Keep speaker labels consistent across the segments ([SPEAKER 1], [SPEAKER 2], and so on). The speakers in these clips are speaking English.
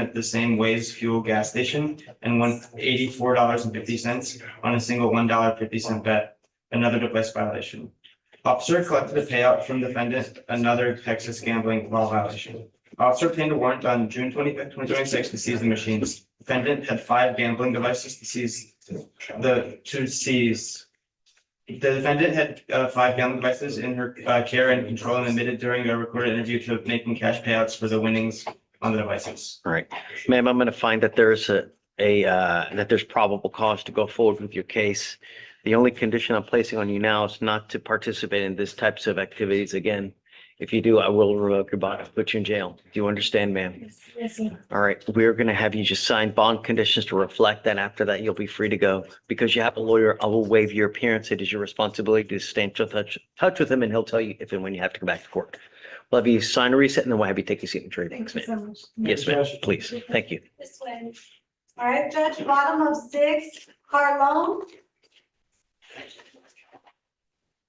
[SPEAKER 1] at the same Waze fuel gas station and won $84.50 on a single $1.50 bet, another device violation. Officer collected a payout from defendant, another Texas gambling law violation. Officer obtained a warrant on June 25th, 2026 to seize the machines. Defendant had 5 gambling devices to seize The defendant had 5 gambling devices in her care and control and admitted during a recorded interview to making cash payouts for the winnings on the devices.
[SPEAKER 2] All right, ma'am, I'm going to find that there's that there's probable cause to go forward with your case. The only condition I'm placing on you now is not to participate in this types of activities again. If you do, I will revoke your bond, put you in jail. Do you understand, ma'am?
[SPEAKER 3] Yes, sir.
[SPEAKER 2] All right, we're going to have you just sign bond conditions to reflect that. After that, you'll be free to go. Because you have a lawyer, I will waive your appearance. It is your responsibility to stay in touch with him, and he'll tell you if and when you have to come back to court. We'll have you sign a reset, and then we'll have you take your seat and jury.
[SPEAKER 3] Thank
[SPEAKER 2] Thanks,
[SPEAKER 3] you
[SPEAKER 2] ma'am.
[SPEAKER 3] so much.
[SPEAKER 2] Yes, ma'am, please. Thank you.
[SPEAKER 3] This way. All right, Judge, bottom of 6, Carlone.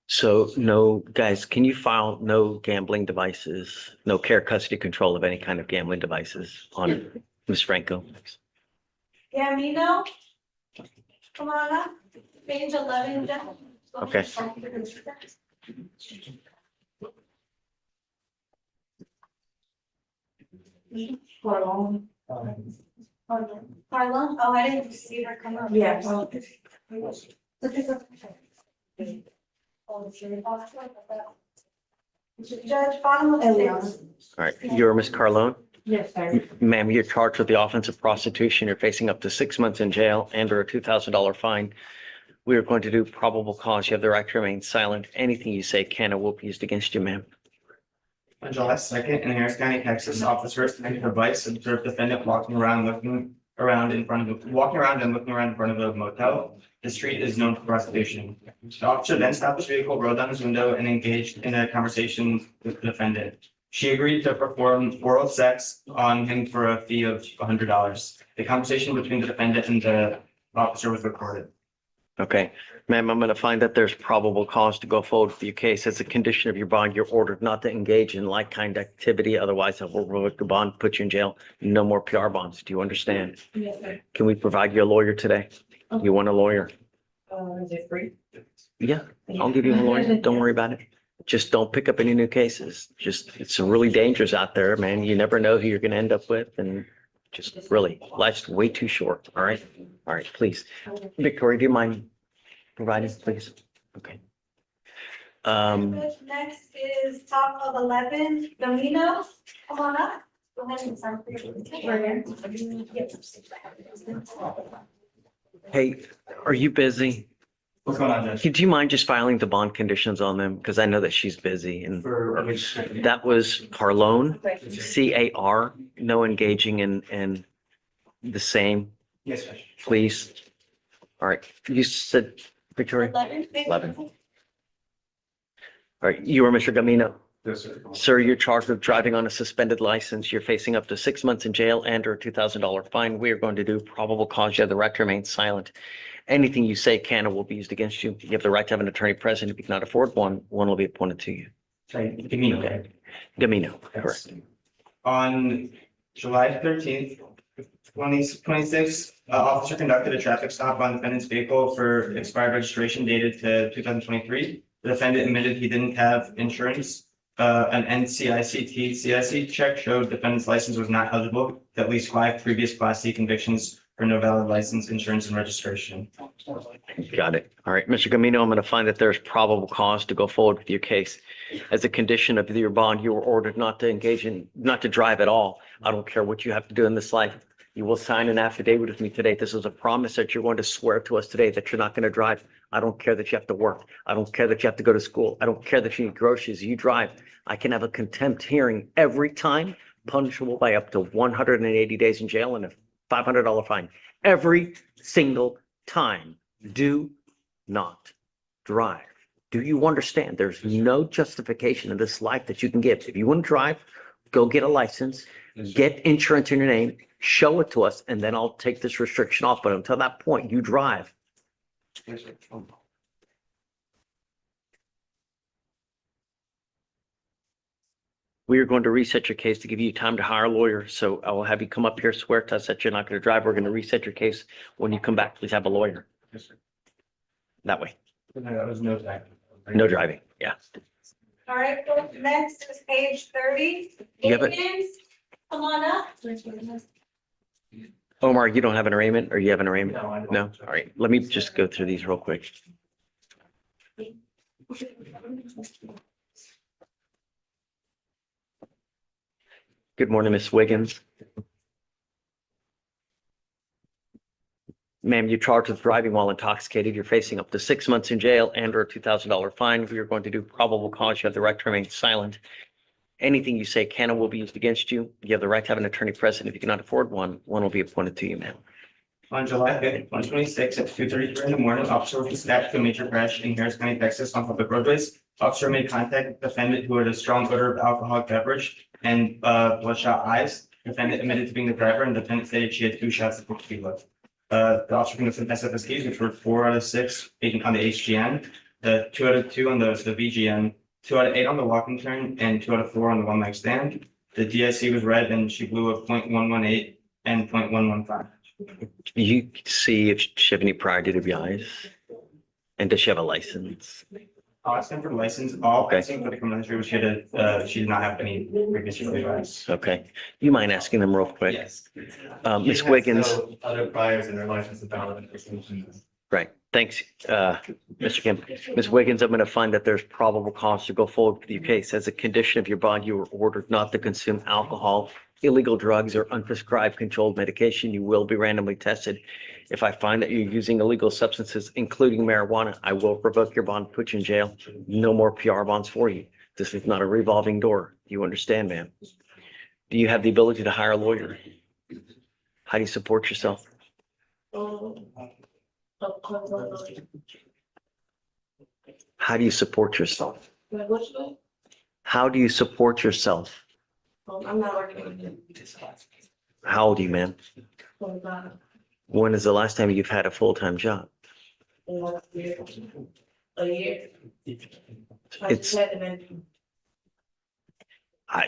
[SPEAKER 2] So no, guys, can you file no gambling devices, no care, custody, control of any kind of gambling devices on Ms. Franco?
[SPEAKER 3] Gamino. Come on up. Page 11, Judge.
[SPEAKER 2] Okay.
[SPEAKER 3] Carlone. Carlone, oh, I didn't see her come up. Yeah. Judge, bottom of 6.
[SPEAKER 2] All right, you're Ms. Carlone?
[SPEAKER 3] Yes, sir.
[SPEAKER 2] Ma'am, you're charged with the offense of prostitution. You're facing up to 6 months in jail and or a $2,000 fine. We are going to do probable cause. You have the right to remain silent. Anything you say can or will be used against you, ma'am.
[SPEAKER 1] On July 2nd, in Harris County, Texas, officers connected to Vice observed defendant walking around and looking around in front of a motel. The street is known for prostitution. The officer then stopped his vehicle, rolled down his window, and engaged in a conversation with the defendant. She agreed to perform oral sex on him for a fee of $100. The conversation between the defendant and the officer was recorded.
[SPEAKER 2] Okay, ma'am, I'm going to find that there's probable cause to go forward with your case. As a condition of your bond, you're ordered not to engage in like kind activity. Otherwise, I will revoke the bond, put you in jail. No more PR bonds. Do you understand?
[SPEAKER 3] Yes, sir.
[SPEAKER 2] Can we provide you a lawyer today? You want a lawyer?
[SPEAKER 3] Is it free?
[SPEAKER 2] Yeah, I'll give you a lawyer. Don't worry about it. Just don't pick up any new cases. It's really dangerous out there, man. You never know who you're going to end up with. And just really, life's way too short. All right. All right, please. Victoria, do you mind providing, please? Okay.
[SPEAKER 3] Next is top of 11, Domino. Come on up. Go ahead and sign for your.
[SPEAKER 2] Hey, are you busy?
[SPEAKER 1] What's going on, Judge?
[SPEAKER 2] Do you mind just filing the bond conditions on them? Because I know that she's busy and that was Carlone, CAR, no engaging in the same,
[SPEAKER 1] Yes, Judge.
[SPEAKER 2] please. All right, you said, Victoria?
[SPEAKER 3] 11.
[SPEAKER 2] All right, you are Mr. Gamino.
[SPEAKER 1] Yes, sir.
[SPEAKER 2] Sir, you're charged with driving on a suspended license. You're facing up to 6 months in jail and or a $2,000 fine. We are going to do probable cause. You have the right to remain silent. Anything you say can or will be used against you. You have the right to have an attorney present. If you cannot afford one, one will be appointed to you.
[SPEAKER 1] Sorry, give me
[SPEAKER 2] Okay. Gamino, correct.
[SPEAKER 1] On July 13th, 2026, officer conducted a traffic stop on defendant's vehicle for expired registration dated to 2023. The defendant admitted he didn't have insurance. An CIC check showed defendant's license was not eligible to at least 5 previous Class C convictions for no valid license, insurance, and registration.
[SPEAKER 2] Got it. All right, Mr. Gamino, I'm going to find that there's probable cause to go forward with your case. As a condition of your bond, you were ordered not to drive at all. I don't care what you have to do in this life. You will sign an affidavit with me today. This is a promise that you're going to swear to us today that you're not going to drive. I don't care that you have to work. I don't care that you have to go to school. I don't care that you need groceries. You drive. I can have a contempt hearing every time, punishable by up to 180 days in jail and a $500 fine. Every single time. Do not drive. Do you understand? There's no justification in this life that you can give. If you want to drive, go get a license, get insurance in your name, show it to us, and then I'll take this restriction off. But until that point, you drive.
[SPEAKER 1] Yes, sir.
[SPEAKER 2] We are going to reset your case to give you time to hire a lawyer. So I will have you come up here, swear to us that you're not going to drive. We're going to reset your case. When you come back, please have a lawyer. That way.
[SPEAKER 1] That was no time.
[SPEAKER 2] No driving. Yeah.
[SPEAKER 3] All right, folks, next is page 30.
[SPEAKER 2] You have it?
[SPEAKER 3] Agents, come on up.
[SPEAKER 2] Omar, you don't have an arraignment or you have an arraignment?
[SPEAKER 1] No, I don't.
[SPEAKER 2] No? All right. Let me just go through these real quick. Good morning, Miss Wiggins. Ma'am, you're charged with driving while intoxicated. You're facing up to 6 months in jail and or a $2,000 fine. We are going to do probable cause. You have the right to remain silent. Anything you say can and will be used against you. You have the right to have an attorney present. If you cannot afford one, one will be appointed to you, ma'am.
[SPEAKER 1] On July 5th, 2026, at 2:33 in the morning, officer was dispatched to a major crash in Harris County, Texas on public roadways. Officer made contact with defendant who had a strong odor of alcoholic beverage and bloodshot eyes. Defendant admitted to being the driver and defendant stated she had 2 shots of tequila. The officer conducted some SFSTs, which were 4 out of 6 on the HGN, the 2 out of 2 on the VGN, 2 out of 8 on the walking turn, and 2 out of 4 on the one leg stand. The DIC was red and she blew a .118 and .115.
[SPEAKER 2] You see if she have any prior DWIs? And does she have a license?
[SPEAKER 1] I'll ask them for the license. All
[SPEAKER 2] Okay.
[SPEAKER 1] asking for the criminal history, she did not have any previous DWIs.
[SPEAKER 2] Okay. You mind asking them real quick?
[SPEAKER 1] Yes.
[SPEAKER 2] Miss Wiggins.
[SPEAKER 1] Other priors in their license is valid.
[SPEAKER 2] Right. Thanks, Mr. Kim. Ms. Wiggins, I'm going to find that there's probable cause to go forward with your case. As a condition of your bond, you were ordered not to consume alcohol, illegal drugs, or unprescribed controlled medication. You will be randomly tested. If I find that you're using illegal substances, including marijuana, I will revoke your bond, put you in jail. No more PR bonds for you. This is not a revolving door. You understand, ma'am? Do you have the ability to hire a lawyer? How do you support yourself? How do you support yourself? How do you support yourself?
[SPEAKER 4] I'm not working.
[SPEAKER 2] How old are you, ma'am? When is the last time you've had a full-time job?
[SPEAKER 4] A year.
[SPEAKER 2] It's,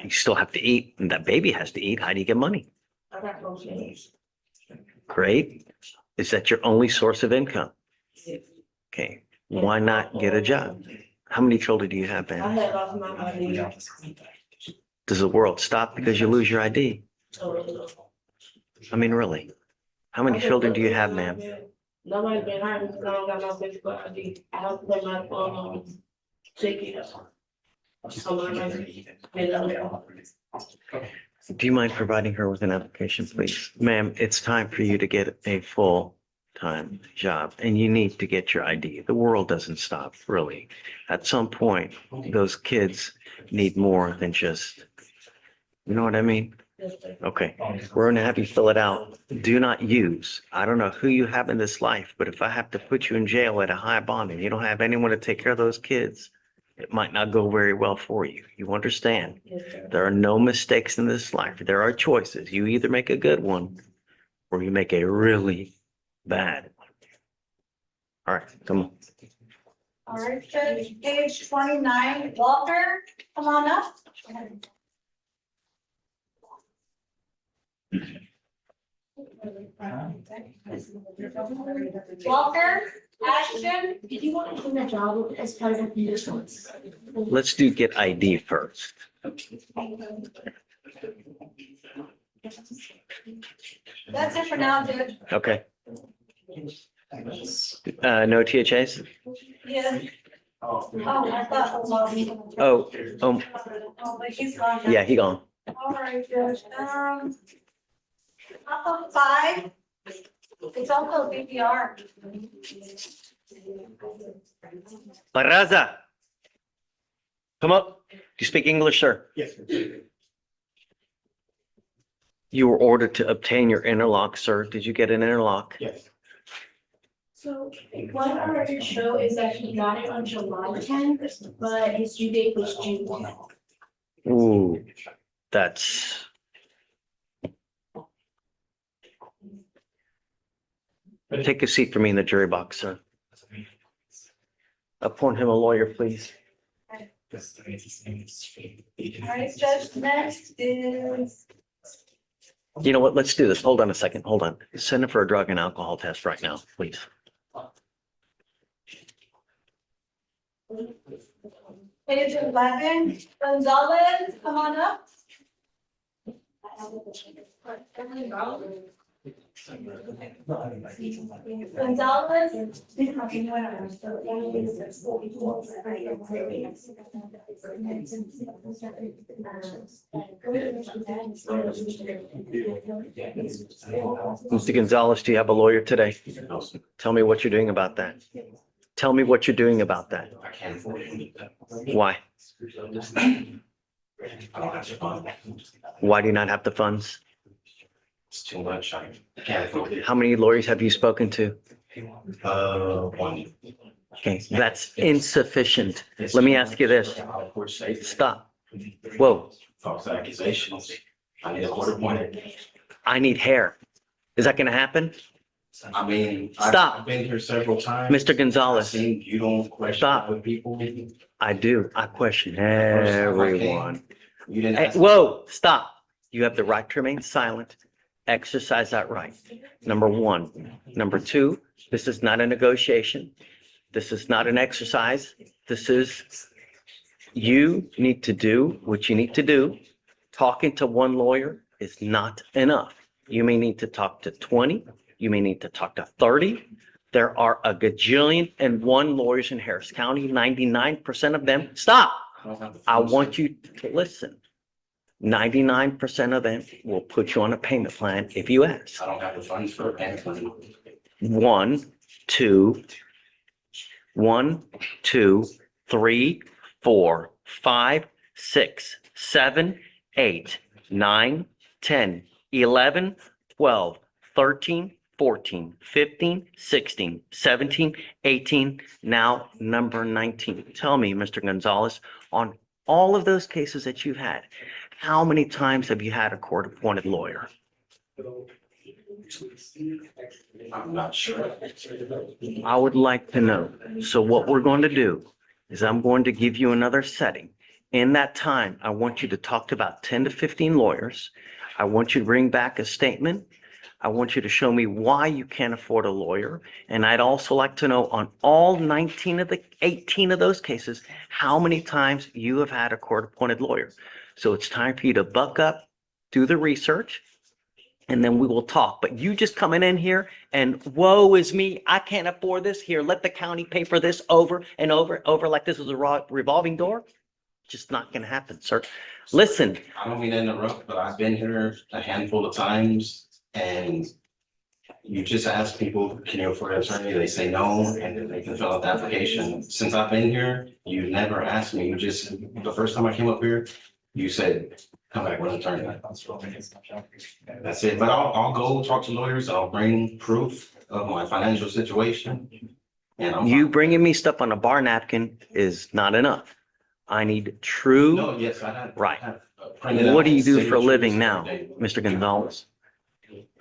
[SPEAKER 2] you still have to eat, and that baby has to eat. How do you get money?
[SPEAKER 4] I got no change.
[SPEAKER 2] Great. Is that your only source of income? Okay. Why not get a job? How many children do you have,
[SPEAKER 4] I
[SPEAKER 2] man?
[SPEAKER 4] had lost my ID.
[SPEAKER 2] Does the world stop because you lose your ID? I mean, really? How many children do you have, ma'am?
[SPEAKER 4] Nobody's been hired because I don't got no physical ID. I have to put my phone on ticket.
[SPEAKER 2] Do you mind providing her with an application, please? Ma'am, it's time for you to get a full-time job and you need to get your ID. The world doesn't stop, really. At some point, those kids need more than just, you know what I mean? Okay, we're gonna have you fill it out. Do not use. I don't know who you have in this life, but if I have to put you in jail at a high bond and you don't have anyone to take care of those kids, it might not go very well for you. You understand? There are no mistakes in this life. There are choices. You either make a good one or you make a really bad one. All right, come on.
[SPEAKER 3] All right, page 29, Walker, come on up. Walker, Ashton.
[SPEAKER 4] Did you want to do that job as part of the conditions?
[SPEAKER 2] Let's do get ID first.
[SPEAKER 3] That's it for now, Judge.
[SPEAKER 2] Okay. No THAs?
[SPEAKER 3] Yeah. Oh, I thought.
[SPEAKER 2] Oh,
[SPEAKER 3] Oh, but he's gone. now.
[SPEAKER 2] yeah, he gone.
[SPEAKER 3] All right, Judge. Up on 5. It's also VPR.
[SPEAKER 2] Baraza. Come up. Do you speak English, sir?
[SPEAKER 1] Yes.
[SPEAKER 2] You were ordered to obtain your interlock, sir. Did you get an interlock?
[SPEAKER 1] Yes.
[SPEAKER 4] So what our records show is that he got it on July 10th, but his due date was June 10th.
[SPEAKER 2] Ooh, that's. Take a seat for me in the jury box, sir. Appoint him a lawyer, please.
[SPEAKER 3] right, Judge, next is,
[SPEAKER 2] You know what? Let's do this. Hold on a second. Hold on. Send him for a drug and alcohol test right now, please.
[SPEAKER 3] page 11, Gonzalez, come on up. Gonzalez.
[SPEAKER 2] Mr. Gonzalez, do you have a lawyer today? Tell me what you're doing about that. Tell me what you're doing about that.
[SPEAKER 5] I can't afford it.
[SPEAKER 2] Why?
[SPEAKER 5] I don't have the funds.
[SPEAKER 2] Why do you not have the funds?
[SPEAKER 5] It's too much. I can't afford it.
[SPEAKER 2] How many lawyers have you spoken to?
[SPEAKER 5] One.
[SPEAKER 2] Okay, that's insufficient. Let me ask you this. Stop. Whoa,
[SPEAKER 5] False accusations. I need a court appointed.
[SPEAKER 2] I need hair. Is that gonna happen?
[SPEAKER 5] I mean,
[SPEAKER 2] Stop.
[SPEAKER 5] I've been here several times.
[SPEAKER 2] Mr. Gonzalez.
[SPEAKER 5] I've seen you don't question
[SPEAKER 2] Stop.
[SPEAKER 5] other people.
[SPEAKER 2] I do. I question everyone.
[SPEAKER 5] You didn't
[SPEAKER 2] Hey,
[SPEAKER 5] ask.
[SPEAKER 2] whoa, stop. You have the right to remain silent. Exercise that right. Number one. Number two, this is not a negotiation. This is not an exercise. This is, you need to do what you need to do. Talking to one lawyer is not enough. You may need to talk to 20. You may need to talk to 30. There are a gajillion and one lawyers in Harris County. 99% of them, stop. I want you to listen. 99% of them will put you on a payment plan if you ask.
[SPEAKER 5] I don't have the funds for a payment plan.
[SPEAKER 2] One, two, 3, 4, 5, 6, 7, 8, 9, 10, 11, 12, 13, 14, 15, 16, 17, 18, now number 19. Tell me, Mr. Gonzalez, on all of those cases that you've had, how many times have you had a court-appointed lawyer?
[SPEAKER 5] I'm not sure.
[SPEAKER 2] I would like to know. So what we're going to do is I'm going to give you another setting. In that time, I want you to talk to about 10 to 15 lawyers. I want you to bring back a statement. I want you to show me why you can't afford a lawyer. And I'd also like to know on all 19 of the 18 of those cases, how many times you have had a court-appointed lawyer. So it's time for you to buck up, do the research, and then we will talk. But you just coming in here and woe is me, I can't afford this. Here, let the county pay for this over and over and over like this is a revolving door. Just not going to happen, sir. Listen.
[SPEAKER 5] I don't mean to interrupt, but I've been here a handful of times and you just ask people, can you afford an attorney? They say no, and then they can fill out the application. Since I've been here, you never asked me. You just, the first time I came up here, you said, come back with an attorney. That's it. But I'll go talk to lawyers. I'll bring proof of my financial situation. And
[SPEAKER 2] You bringing me stuff on a bar napkin is not enough. I need true.
[SPEAKER 5] No, yes, I have.
[SPEAKER 2] Right.
[SPEAKER 5] I have, printed
[SPEAKER 2] What do
[SPEAKER 5] out
[SPEAKER 2] you do for a
[SPEAKER 5] signatures
[SPEAKER 2] living now,
[SPEAKER 5] every day.
[SPEAKER 2] Mr. Gonzalez?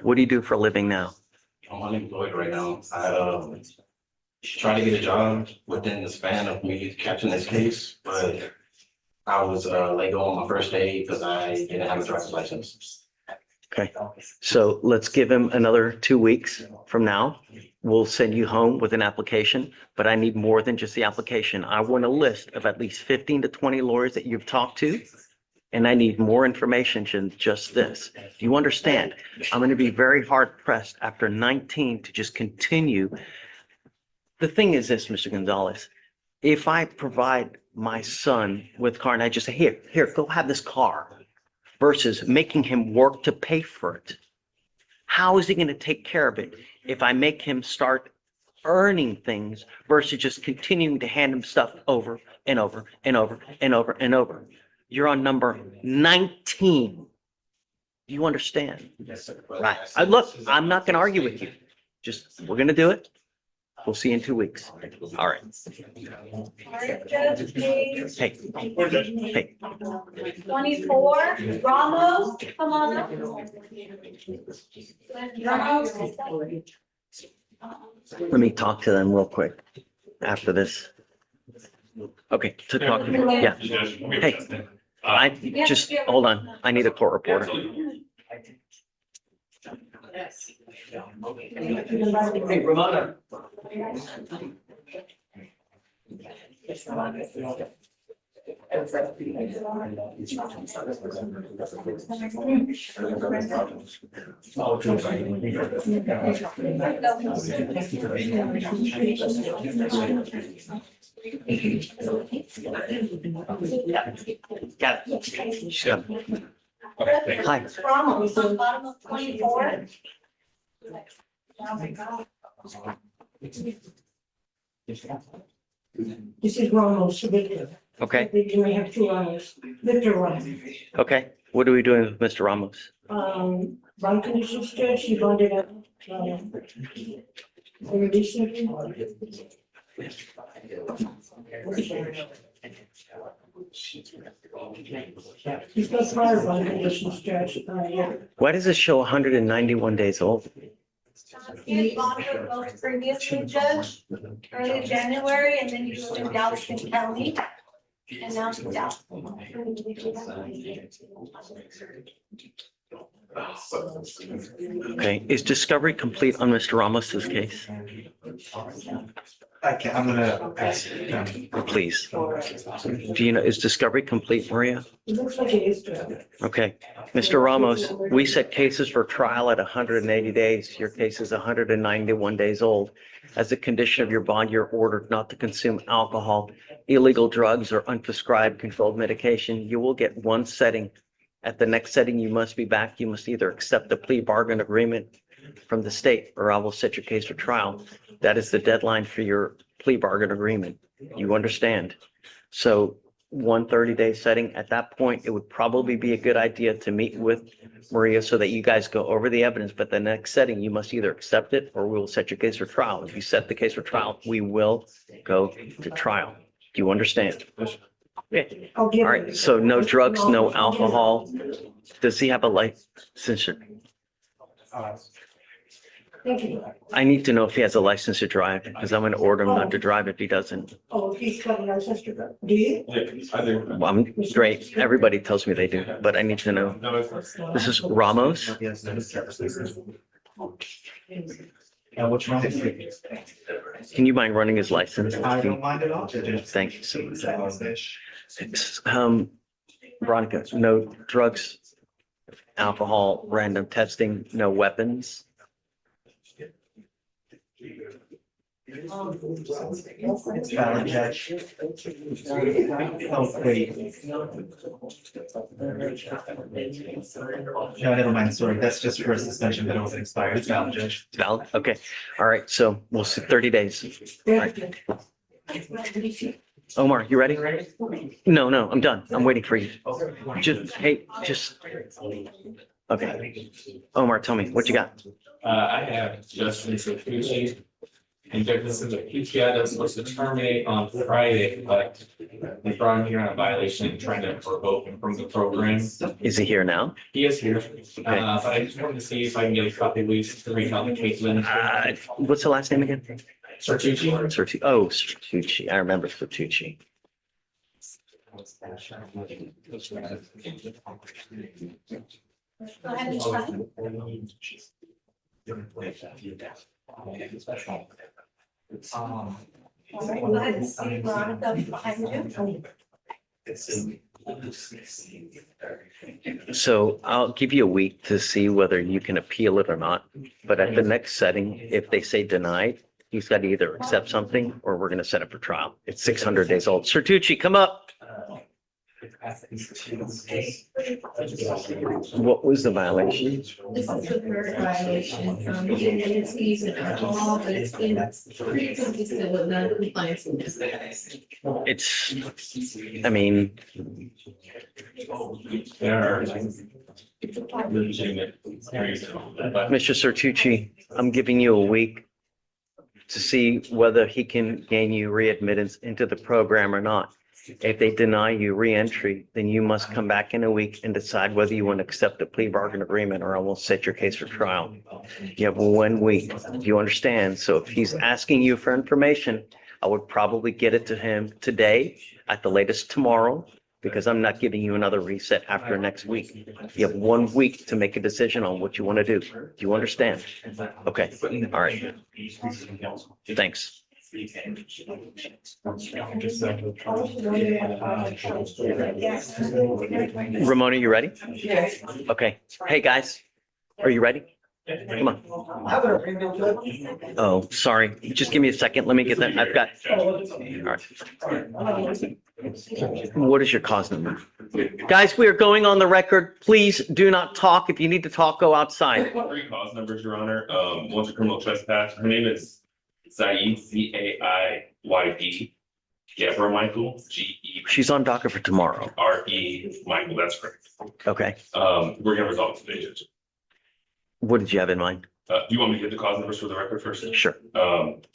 [SPEAKER 2] What do you do for a living now?
[SPEAKER 5] I'm unemployed right now. I try to get a job within the span of me catching this case, but I was let go on my first day because I didn't have a driver's license.
[SPEAKER 2] Okay, so let's give him another 2 weeks from now. We'll send you home with an application, but I need more than just the application. I want a list of at least 15 to 20 lawyers that you've talked to. And I need more information than just this. Do you understand? I'm going to be very hard pressed after 19 to just continue. The thing is this, Mr. Gonzalez, if I provide my son with a car and I just say, here, go have this car versus making him work to pay for it. How is he going to take care of it if I make him start earning things versus just continuing to hand him stuff over and over and over and over and over? You're on number 19. Do you understand?
[SPEAKER 5] Yes, sir.
[SPEAKER 2] Right. Look, I'm not going to argue with you. Just, we're going to do it. We'll see you in 2 weeks. All right.
[SPEAKER 3] Alright, Judge, page
[SPEAKER 2] Hey, hey,
[SPEAKER 3] 24, Ramos, come on up. Ramos.
[SPEAKER 2] let me talk to them real quick after this. Okay, to talk, yeah. Hey, I just, hold on. I need a court reporter.
[SPEAKER 1] Hey, Ramona.
[SPEAKER 2] Got it. Sure. Hi.
[SPEAKER 3] Ramos on bottom of 24.
[SPEAKER 6] This is Ramos, Victor.
[SPEAKER 2] Okay,
[SPEAKER 6] You may have two Ramos. Victor Ramos.
[SPEAKER 2] okay. What are we doing with Mr. Ramos?
[SPEAKER 6] Bond conditions judge, he bonded up. Releasing him. He's got prior bond conditions judge, yeah.
[SPEAKER 2] Why does it show 191 days old?
[SPEAKER 3] He had bonded both previously judged early January, and then he was in Galveston County. And now he's out.
[SPEAKER 2] Okay, is discovery complete on Mr. Ramos's case?
[SPEAKER 1] I'm gonna ask.
[SPEAKER 2] Please. Do you know, is discovery complete, Maria?
[SPEAKER 6] It looks like it is judge.
[SPEAKER 2] Okay, Mr. Ramos, we set cases for trial at 180 days. Your case is 191 days old. As a condition of your bond, you're ordered not to consume alcohol, illegal drugs, or unprescribed controlled medication. You will get one setting. At the next setting, you must be back. You must either accept the plea bargain agreement from the state, or I will set your case for trial. That is the deadline for your plea bargain agreement. You understand? So 130-day setting, at that point, it would probably be a good idea to meet with Maria so that you guys go over the evidence. But the next setting, you must either accept it or we will set your case for trial. If you set the case for trial, we will go to trial. Do you understand? Yeah.
[SPEAKER 6] I'll give
[SPEAKER 2] All
[SPEAKER 6] it.
[SPEAKER 2] right, so no drugs, no alcohol. Does he have a license?
[SPEAKER 6] Thank you.
[SPEAKER 2] I need to know if he has a license to drive, because I'm gonna order him not to drive if he doesn't.
[SPEAKER 6] Oh, he's got a license to drive. Do you?
[SPEAKER 2] Well, I'm great. Everybody tells me they do, but I need to know. This is Ramos.
[SPEAKER 1] Yes, no services. What's wrong with you?
[SPEAKER 2] Can you mind running his license?
[SPEAKER 1] I don't mind at all.
[SPEAKER 2] Thank you so much. Veronica, no drugs, alcohol, random testing, no weapons.
[SPEAKER 1] It's valid, Judge. Oh, wait. No, never mind, sorry, that's just for a suspension, but it wasn't expired, it's valid, Judge.
[SPEAKER 2] It's valid? Okay. All right. So we'll see 30 days. Right. Omar, you ready? No, no, I'm done. I'm waiting for you. Just. Okay. Omar, tell me what you got.
[SPEAKER 7] I have Justin Safucci. And this is a PTI that's supposed to terminate on Friday, but they brought him here on a violation, trying to revoke him from the program.
[SPEAKER 2] Is he here now?
[SPEAKER 7] He is here, but I just wanted to see if I can get a copy of lease to read out the case.
[SPEAKER 2] What's the last name again?
[SPEAKER 7] Sartucci.
[SPEAKER 2] Sertucci. I remember Sertucci.
[SPEAKER 3] Go ahead and sign. Go ahead and see Veronica behind you.
[SPEAKER 2] So I'll give you a week to see whether you can appeal it or not. But at the next setting, if they say denied, he's got to either accept something or we're going to set up for trial. It's 600 days old. Sertucci, come up. What was the violation?
[SPEAKER 4] This is the third violation, and it's using alcohol, but it's pretty consistent with non-compliance in this case.
[SPEAKER 2] It's, I mean,
[SPEAKER 7] There are legitimate reasons, but
[SPEAKER 2] Mr. Sertucci, I'm giving you a week to see whether he can gain you readmittance into the program or not. If they deny you reentry, then you must come back in a week and decide whether you want to accept the plea bargain agreement or I will set your case for trial. You have 1 week. Do you understand? So if he's asking you for information, I would probably get it to him today, at the latest tomorrow, because I'm not giving you another reset after next week. You have 1 week to make a decision on what you want to do. Do you understand? Okay, all right. Thanks. Ramona, you ready?
[SPEAKER 6] Yes.
[SPEAKER 2] Okay. Hey, guys, are you ready? Come on.
[SPEAKER 6] How about a premium judge?
[SPEAKER 2] Oh, sorry. Just give me a second. Let me get that. I've got, all right. What is your cause number? Guys, we are going on the record. Please do not talk. If you need to talk, go outside.
[SPEAKER 8] 3 cause numbers, Your Honor. One's a criminal trespass. Her name is Zaid, Zaiyd. Deborah Michael, GE.
[SPEAKER 2] She's on docket for tomorrow.
[SPEAKER 8] RE Michael, that's correct.
[SPEAKER 2] Okay.
[SPEAKER 8] We're gonna resolve it today, Judge.
[SPEAKER 2] What did you have in mind?
[SPEAKER 8] Do you want me to get the cause numbers for the record first?
[SPEAKER 2] Sure.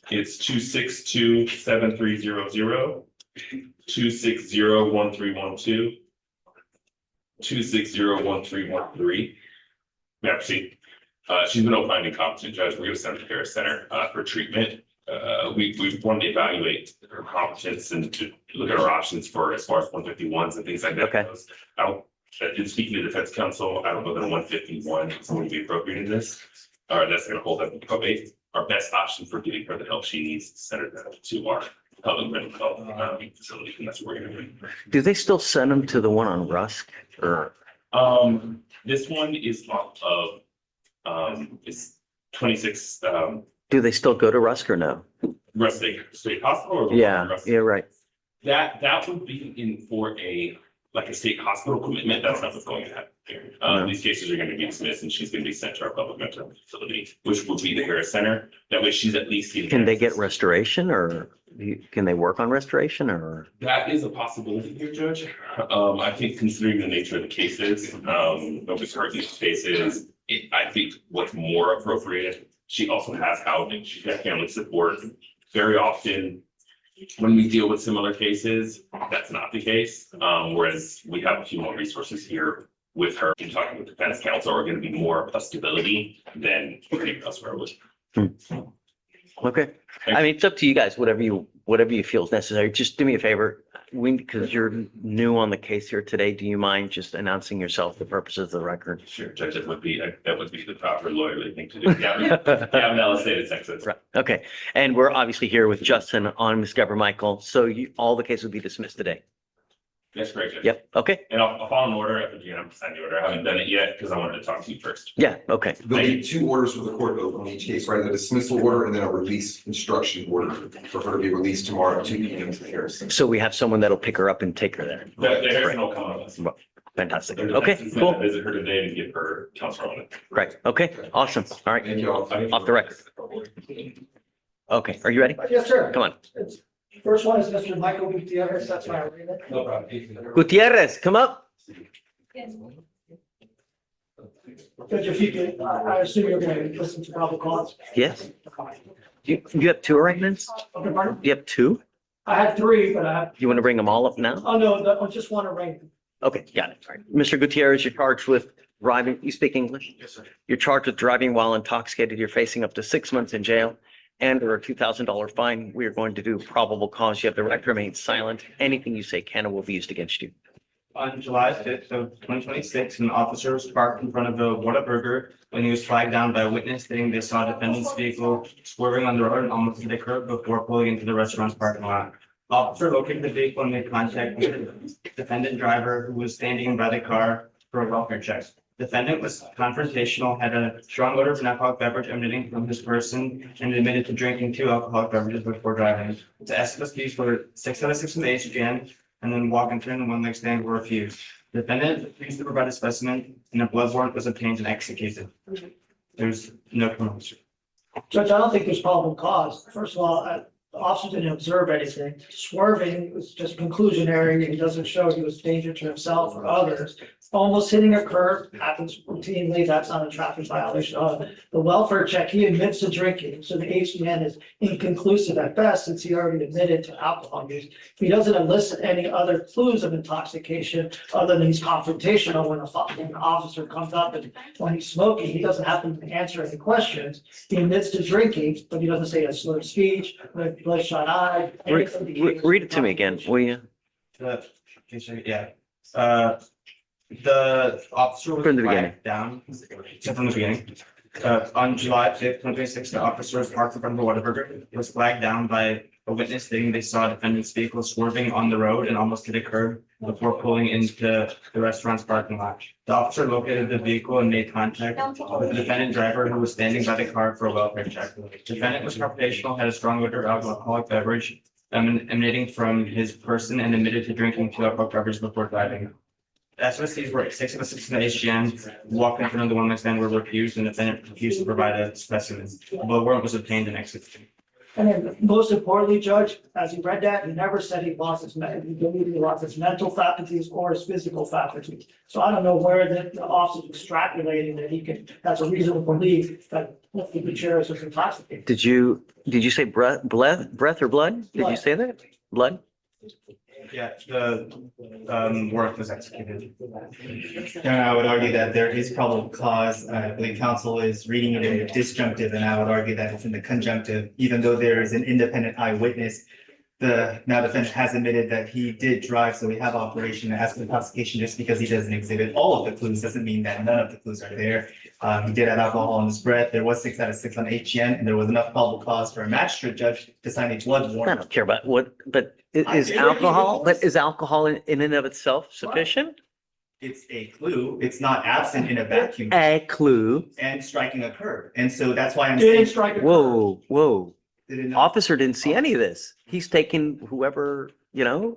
[SPEAKER 8] It's 262-7300, 260-1312, 260-1313. May I proceed? She's been opined incompetent, Judge. We're gonna send her to Harris Center for treatment. We wanted to evaluate her competence and to look at our options for as far as 151s and things like that.
[SPEAKER 2] Okay.
[SPEAKER 8] goes. I don't, in speaking to the defense counsel, I don't know that a 151 is going to be appropriate in this. Or that's gonna hold up in probate. Our best option for getting her the help she needs is to send her to our public mental health facility, and that's what we're gonna do.
[SPEAKER 2] Do they still send them to the one on Rusk or?
[SPEAKER 8] This one is off of, it's 26,
[SPEAKER 2] Do they still go to Rusk or no?
[SPEAKER 8] Russ State Hospital. Or
[SPEAKER 2] Yeah,
[SPEAKER 8] Russ-
[SPEAKER 2] yeah, right.
[SPEAKER 8] That would be in for like a state hospital commitment. That's not what's going to happen here.
[SPEAKER 2] No.
[SPEAKER 8] These cases are gonna be dismissed and she's gonna be sent to our public mental health facility, which would be the Harris Center. That way she's at least getting.
[SPEAKER 2] Can they get
[SPEAKER 8] access.
[SPEAKER 2] restoration or can they work on restoration or?
[SPEAKER 8] That is a possibility here, Judge. I think considering the nature of the cases, nobody's heard these cases. I think what's more appropriate, she also has housing, she's got family support. Very often, when we deal with similar cases, that's not the case. Whereas we have a few more resources here with her, and talking with defense counsel are gonna be more of a stability than anything elsewhere would.
[SPEAKER 2] Okay. I mean, it's up to you guys, whatever you feel is necessary. Just do me a favor. Because you're new on the case here today, do you mind just announcing yourself for purposes of the record?
[SPEAKER 8] Sure, Judge, that would be the proper lawyerly thing to do. Gavin Ellis, State of Texas.
[SPEAKER 2] Right, okay. And we're obviously here with Justin on Ms. Deborah Michael. So all the case would be dismissed today.
[SPEAKER 8] That's great, Judge.
[SPEAKER 2] Yep, okay.
[SPEAKER 8] And I'll follow an order after you sign the order. I haven't done it yet because I wanted to talk to you first.
[SPEAKER 2] Yeah, okay.
[SPEAKER 9] There'll be 2 orders for the court on each case, right? A dismissal order and then a release instruction order for her to be released tomorrow at 2 p.m. to Harrison.
[SPEAKER 2] So we have someone that'll pick her up and take her there.
[SPEAKER 8] The Harrison will come on us.
[SPEAKER 2] Fantastic.
[SPEAKER 8] The
[SPEAKER 2] Okay,
[SPEAKER 8] defense is gonna
[SPEAKER 2] cool.
[SPEAKER 8] Visit her today and give her counsel on it.
[SPEAKER 2] Great. Okay, awesome. All right.
[SPEAKER 9] Thank you all.
[SPEAKER 2] Off the record. Okay, are you ready?
[SPEAKER 6] Yes, sir.
[SPEAKER 2] Come on.
[SPEAKER 6] First one is Mr. Michael Gutierrez, that's my agreement.
[SPEAKER 8] No problem.
[SPEAKER 2] Gutierrez, come up.
[SPEAKER 3] Yes.
[SPEAKER 6] Judge, if you could, I assume you're going to listen to probable cause.
[SPEAKER 2] Yes. You have 2 arraignments?
[SPEAKER 6] Pardon?
[SPEAKER 2] You have 2?
[SPEAKER 6] I had 3, but I have,
[SPEAKER 2] You want to bring them all up now?
[SPEAKER 6] oh, no, that was just one arraignment.
[SPEAKER 2] Okay, got it. All right. Mr. Gutierrez, you're charged with driving. You speak English?
[SPEAKER 9] Yes, sir.
[SPEAKER 2] You're charged with driving while intoxicated. You're facing up to 6 months in jail and or a $2,000 fine. We are going to do probable cause. You have the right to remain silent. Anything you say can and will be used against you.
[SPEAKER 1] On July 5th of 2026, an officer was parked in front of a Whataburger when he was flagged down by a witness stating they saw a defendant's vehicle swerving on the road and almost hit the curb before pulling into the restaurant's parking lot. The officer located the vehicle and made contact with the defendant driver who was standing by the car for a welfare check. Defendant was confrontational, had a strong odor of an alcoholic beverage emanating from his person, and admitted to drinking 2 alcoholic beverages before driving. The SSPs were 6 out of 6 in the HGN, and then walk and turn and 1 leg stand were refused. The defendant refused to provide a specimen, and a blood warrant was obtained and executed. There's no criminal history.
[SPEAKER 6] Judge, I don't think there's probable cause. First of all, the officer didn't observe anything. Swerving was just conclusionary. It doesn't show he was a danger to himself or others. almost hitting a curb happens routinely. That's not a traffic violation. The welfare check, he admits to drinking, so the HDN is inconclusive at best since he already admitted to alcohol use. He doesn't elicit any other clues of intoxication other than he's confrontational when an officer comes up and when he's smoking, he doesn't have to answer any questions. He admits to drinking, but he doesn't say a slurred speech, bloodshot eye.
[SPEAKER 2] Read it to me again, will you?
[SPEAKER 1] Yeah, the officer was
[SPEAKER 2] From the beginning.
[SPEAKER 1] flagged down, so from the beginning. On July 5th, 2026, the officer was parked in front of a Whataburger. He was flagged down by a witness stating they saw a defendant's vehicle swerving on the road and almost hit a curb before pulling into the restaurant's parking lot. The officer located the vehicle and made contact with the defendant driver who was standing by the car for a welfare check. The defendant was confrontational, had a strong odor of alcoholic beverage emanating from his person and admitted to drinking 2 alcoholic beverages before driving. The SOSCs were 6 of the 6 in the HGN, walked in front of the one-night stand were refused, and the defendant refused to provide a specimen. The warrant was obtained and executed.
[SPEAKER 6] And then most importantly, Judge, as he read that, he never said he lost his mental faculties or his physical faculties. So I don't know where the officer is extrapolating that he can, that's a reasonable belief that the chair is intoxicated.
[SPEAKER 2] Did you say breath or blood? Did you say that? Blood?
[SPEAKER 1] Yeah, the warrant was executed.
[SPEAKER 10] And I would argue that there is probable cause. I believe counsel is reading it in the disjunctive, and I would argue that it's in the conjunctive, even though there is an independent eyewitness. The now defendant has admitted that he did drive, so we have operation as intoxication. Just because he doesn't exhibit all of the clues doesn't mean that none of the clues are there. He did have alcohol in his breath. There was 6 out of 6 on HGN, and there was enough probable cause for a magistrate judge to sign a blood
[SPEAKER 2] I
[SPEAKER 10] warrant.
[SPEAKER 2] don't care about what, but is alcohol in and of itself sufficient?
[SPEAKER 10] It's a clue. It's not absent in a vacuum.
[SPEAKER 2] A clue.
[SPEAKER 10] And striking a curb. And so that's why I'm
[SPEAKER 6] Didn't
[SPEAKER 10] saying.
[SPEAKER 6] strike a curb.
[SPEAKER 2] Whoa.
[SPEAKER 10] Did it not?
[SPEAKER 2] Officer didn't see any of this. He's taking whoever,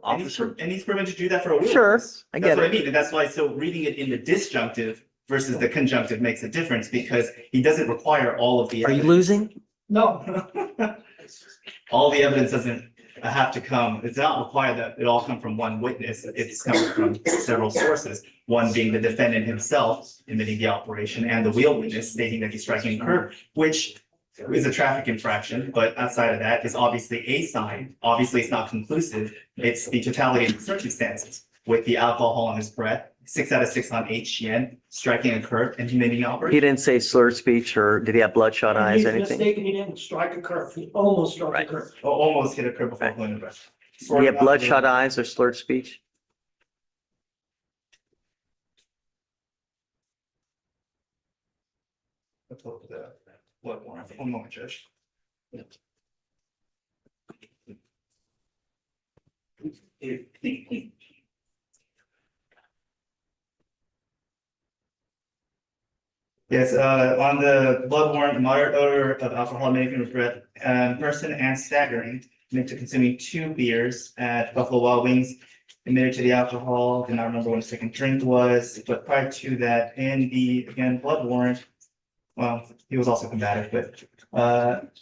[SPEAKER 2] officer.
[SPEAKER 10] And he's privileged to do that for a witness.
[SPEAKER 2] Sure, I
[SPEAKER 10] That's
[SPEAKER 2] get
[SPEAKER 10] what I
[SPEAKER 2] it.
[SPEAKER 10] mean. And that's why, so reading it in the disjunctive versus the conjunctive makes a difference because he doesn't require all of the.
[SPEAKER 2] Are you
[SPEAKER 10] evidence.
[SPEAKER 2] losing?
[SPEAKER 6] No.
[SPEAKER 10] All the evidence doesn't have to come, it's not required that it all come from one witness. It's coming from several sources. One being the defendant himself admitting the operation and the wheel witness stating that he's striking a curb, which is a traffic infraction, but outside of that is obviously a sign. Obviously, it's not conclusive. It's the totality of the circumstances with the alcohol in his breath, 6 out of 6 on HGN, striking a curb and committing an
[SPEAKER 2] He
[SPEAKER 10] operation.
[SPEAKER 2] didn't say slurred speech or did he have bloodshot eyes,
[SPEAKER 6] He's
[SPEAKER 2] anything?
[SPEAKER 6] mistaken, he didn't strike a curb. He almost struck a
[SPEAKER 2] Right.
[SPEAKER 6] curb.
[SPEAKER 10] Almost hit a curb before pulling the breath.
[SPEAKER 2] Did he have bloodshot eyes or slurred speech?
[SPEAKER 10] Let's look at the blood warrant. One moment, Judge. Yes, on the blood warrant, moderate odor of alcohol making with breath, person and staggering, admitted to consuming 2 beers at Buffalo Wild Wings, admitted to the alcohol, did not remember when the second drink was, but prior to that, in the, again, blood warrant, well, he was also combative, but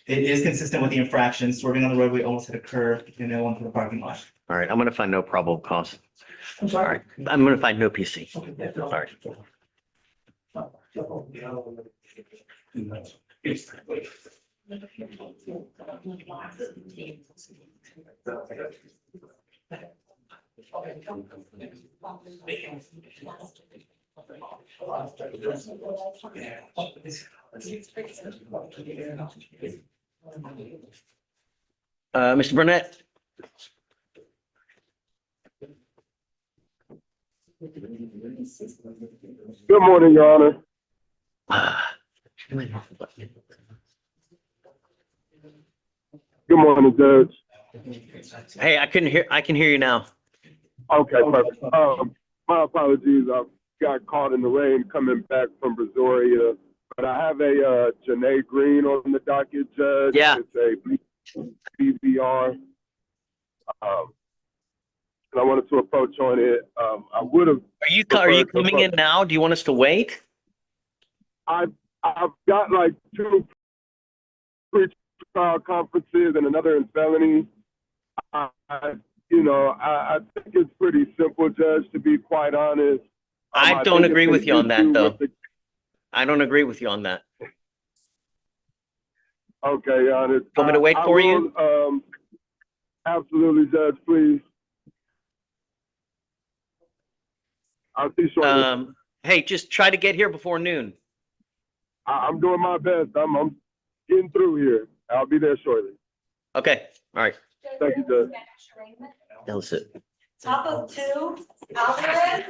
[SPEAKER 10] it is consistent with the infraction, swerving on the roadway, almost hit a curb, and no one to the parking lot.
[SPEAKER 2] All right, I'm gonna find no probable cause.
[SPEAKER 6] I'm
[SPEAKER 2] All
[SPEAKER 6] sorry.
[SPEAKER 2] right, I'm gonna find no PC.
[SPEAKER 6] Okay, yeah,
[SPEAKER 2] All right. Mr. Burnett?
[SPEAKER 11] Good morning, Your Honor. Good morning, Judge.
[SPEAKER 2] Hey, I can hear you now.
[SPEAKER 11] Okay, perfect. My apologies. I got caught in the rain coming back from Brazoria, but I have a Janae Green on the docket, Judge.
[SPEAKER 2] Yeah.
[SPEAKER 11] It's a BBR. And I wanted to approach on it. I would have.
[SPEAKER 2] Are you coming in now? Do you want us to wait?
[SPEAKER 11] I've got like 2 pre-trial conferences and another in felony. I think it's pretty simple, Judge, to be quite honest.
[SPEAKER 2] I don't
[SPEAKER 11] think
[SPEAKER 2] agree
[SPEAKER 11] it's
[SPEAKER 2] with you on
[SPEAKER 11] an
[SPEAKER 2] that,
[SPEAKER 11] issue
[SPEAKER 2] though.
[SPEAKER 11] with the-
[SPEAKER 2] I don't agree with you on that.
[SPEAKER 11] Okay, honest.
[SPEAKER 2] Want me to wait
[SPEAKER 11] I
[SPEAKER 2] for you?
[SPEAKER 11] will, absolutely, Judge, please. I'll see you shortly.
[SPEAKER 2] Hey, just try to get here before noon.
[SPEAKER 11] I'm doing my best. I'm getting through here. I'll be there shortly.
[SPEAKER 2] Okay, all right.
[SPEAKER 11] Thank you, Judge.
[SPEAKER 2] That was it.
[SPEAKER 3] Top of two, Alvarez.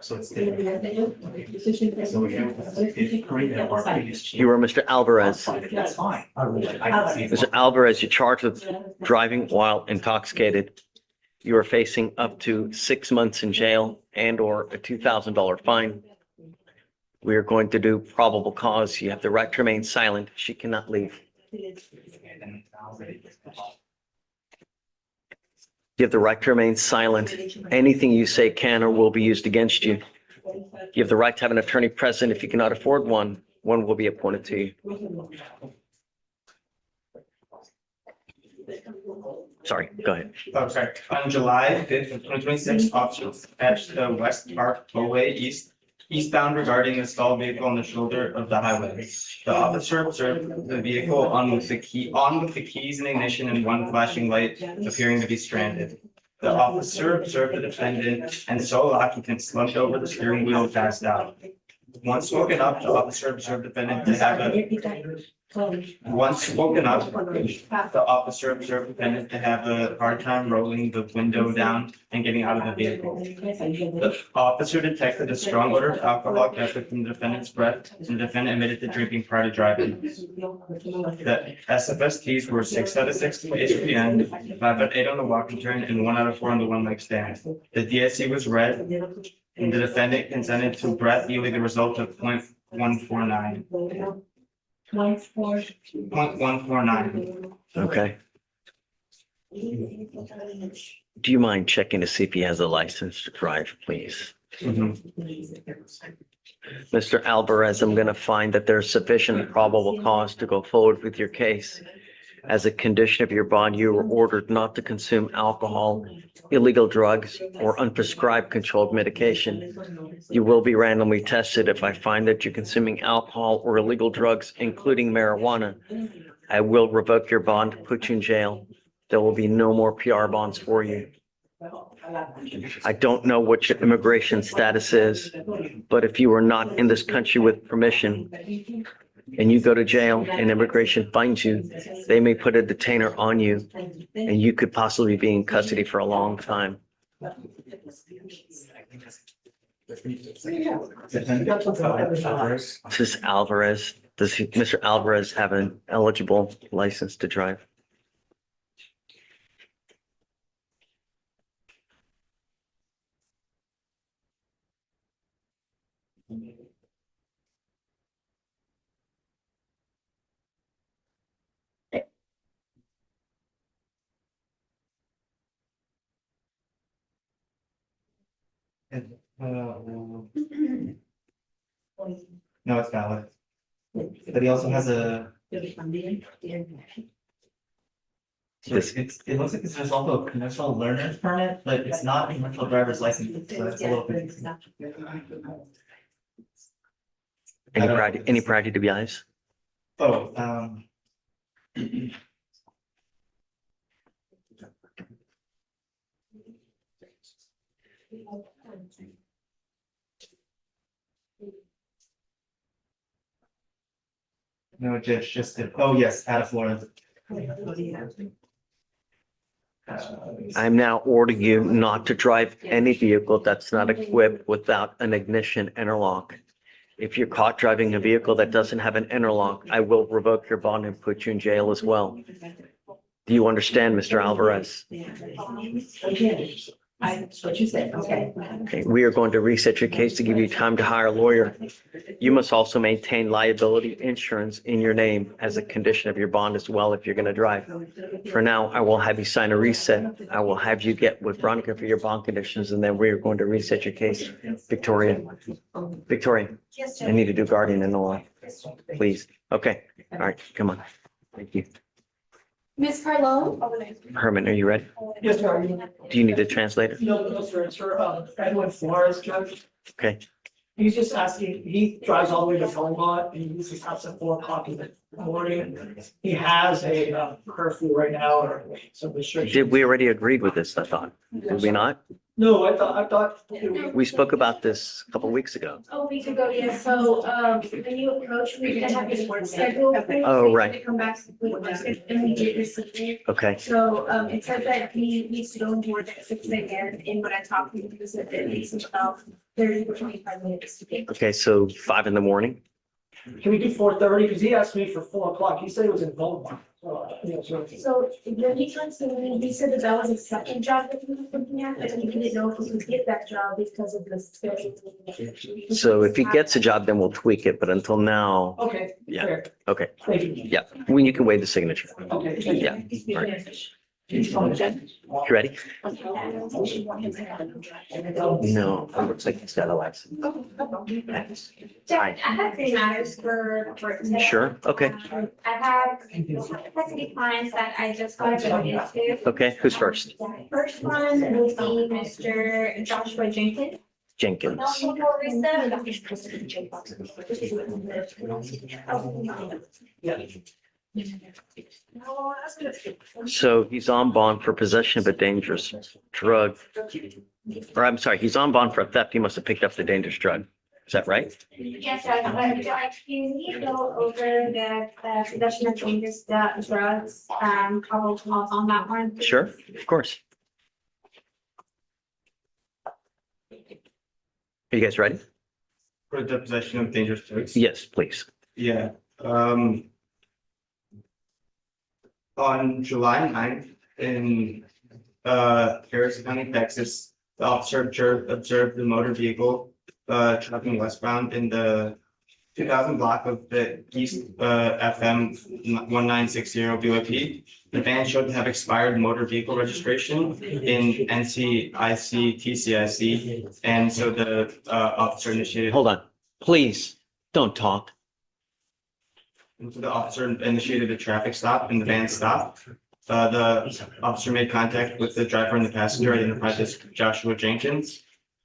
[SPEAKER 10] So it's.
[SPEAKER 2] You are Mr. Alvarez.
[SPEAKER 10] That's fine. I can see.
[SPEAKER 2] Mr. Alvarez, you're charged with driving while intoxicated. You are facing up to 6 months in jail and or a $2,000 fine. We are going to do probable cause. You have the right to remain silent. She cannot leave. You have the right to remain silent. Anything you say can or will be used against you. You have the right to have an attorney present. If you cannot afford one, one will be appointed to you. Sorry, go ahead.
[SPEAKER 1] Oh, sorry. On July 5th of 2026, officers dispatched the West Park Tollway eastbound regarding a stalled vehicle on the shoulder of the highway. The officer observed the vehicle on with the keys in ignition and one flashing light appearing to be stranded. The officer observed the defendant and sole occupant slumped over the steering wheel and passed out. Once woken up, the officer observed the defendant to have a hard time rolling the window down and getting out of the vehicle. The officer detected a strong odor of alcohol captured from the defendant's breath, and the defendant admitted to drinking prior to driving. The SFSTs were 6 out of 6 to HPN, 5 out of 8 on the walking turn, and 1 out of 4 on the one leg stand. The DSC was read, and the defendant consented to breath yielding the result of 0.149. 0.149.
[SPEAKER 2] Okay. Do you mind checking to see if he has a license to drive, please? Mr. Alvarez, I'm going to find that there's sufficient probable cause to go forward with your case. As a condition of your bond, you were ordered not to consume alcohol, illegal drugs, or unprescribed controlled medication. You will be randomly tested. If I find that you're consuming alcohol or illegal drugs, including marijuana, I will revoke your bond, put you in jail. There will be no more PR bonds for you. I don't know what your immigration status is, but if you are not in this country with permission and you go to jail and immigration finds you, they may put a detainer on you and you could possibly be in custody for a long time. This is Alvarez. Does Mr. Alvarez have an eligible license to drive?
[SPEAKER 10] No, it's valid. But he also has a, so it looks like it's just also a commercial learner's permit, but it's not a commercial driver's license, so that's a little confusing.
[SPEAKER 2] Any prior DWIs?
[SPEAKER 10] Oh, no, just, oh, yes, out of Florida.
[SPEAKER 2] I'm now ordering you not to drive any vehicle that's not equipped without an ignition interlock. If you're caught driving a vehicle that doesn't have an interlock, I will revoke your bond and put you in jail as well. Do you understand, Mr. Alvarez?
[SPEAKER 6] That's what you said, okay.
[SPEAKER 2] Okay, we are going to reset your case to give you time to hire a lawyer. You must also maintain liability insurance in your name as a condition of your bond as well if you're going to drive. For now, I will have you sign a reset. I will have you get with Veronica for your bond conditions, and then we are going to reset your case. Victoria,
[SPEAKER 3] Yes,
[SPEAKER 2] I
[SPEAKER 3] Judge.
[SPEAKER 2] need to do guardian and all,
[SPEAKER 3] Yes, Judge.
[SPEAKER 2] please. Okay, all right, come on. Thank you.
[SPEAKER 4] Ms. Carlone?
[SPEAKER 2] Herman, are you ready?
[SPEAKER 6] Yes, sir.
[SPEAKER 2] Do you need a translator?
[SPEAKER 6] No, sir, it's for, Edwin Flores, Judge.
[SPEAKER 2] Okay,
[SPEAKER 6] He's just asking, he drives all the way to Belmont, and he leaves his house at 4 o'clock in the morning. He has a curfew right now, or some restrictions.
[SPEAKER 2] did we already agreed with this, I thought? Did we not?
[SPEAKER 6] No, I thought.
[SPEAKER 2] We spoke about this a couple weeks ago.
[SPEAKER 4] A week ago, yes, so, when you approach, we're gonna have your work schedule.
[SPEAKER 2] Oh, right.
[SPEAKER 4] To come back with work schedule, and we did receive it.
[SPEAKER 2] Okay,
[SPEAKER 4] So, it says that he needs to go into work at 6 a.m. and when I talked to him, he said that it takes about 30 to 25 minutes to get.
[SPEAKER 2] okay, so 5 in the morning?
[SPEAKER 6] Can we do 4:30? Because he asked me for 4 o'clock. He said it was in Belmont.
[SPEAKER 4] So when he comes to me, he said that was a second job that he was looking at, but he didn't know if he could get that job because of the schedule.
[SPEAKER 2] So if he gets a job, then we'll tweak it, but until now,
[SPEAKER 6] Okay.
[SPEAKER 2] Yeah.
[SPEAKER 6] fair.
[SPEAKER 2] okay,
[SPEAKER 6] Thank you.
[SPEAKER 2] yeah, when you can waive the signature.
[SPEAKER 6] Okay. thank you.
[SPEAKER 2] Yeah. All right. You ready? No, it looks like he's got a license.
[SPEAKER 3] Jack, I have 3 matters for today.
[SPEAKER 2] Sure, okay,
[SPEAKER 3] I have custody clients that I just got admitted to.
[SPEAKER 2] okay, who's first?
[SPEAKER 3] First one will be Mr. Joshua Jenkins.
[SPEAKER 2] Jenkins. So he's on bond for possession of a dangerous drug. Or I'm sorry, he's on bond for theft. He must have picked up the dangerous drug. Is that right?
[SPEAKER 3] Yes, Judge, but would you like to go over the possession of dangerous drugs, probable cause on that one?
[SPEAKER 2] Sure, of course. Are you guys ready?
[SPEAKER 1] For the possession of dangerous drugs?
[SPEAKER 2] Yes, please.
[SPEAKER 1] Yeah, on July 9th in, Harris County, Texas, the officer observed the motor vehicle, traveling westbound in the 2000 block of the East, FM 1960 BOP. The van showed to have expired motor vehicle registration in NCIC, TCIC, and so the, officer initiated.
[SPEAKER 2] Hold on, please, don't talk.
[SPEAKER 1] And so the officer initiated a traffic stop and the van stopped. The officer made contact with the driver and the passenger, identified as Joshua Jenkins,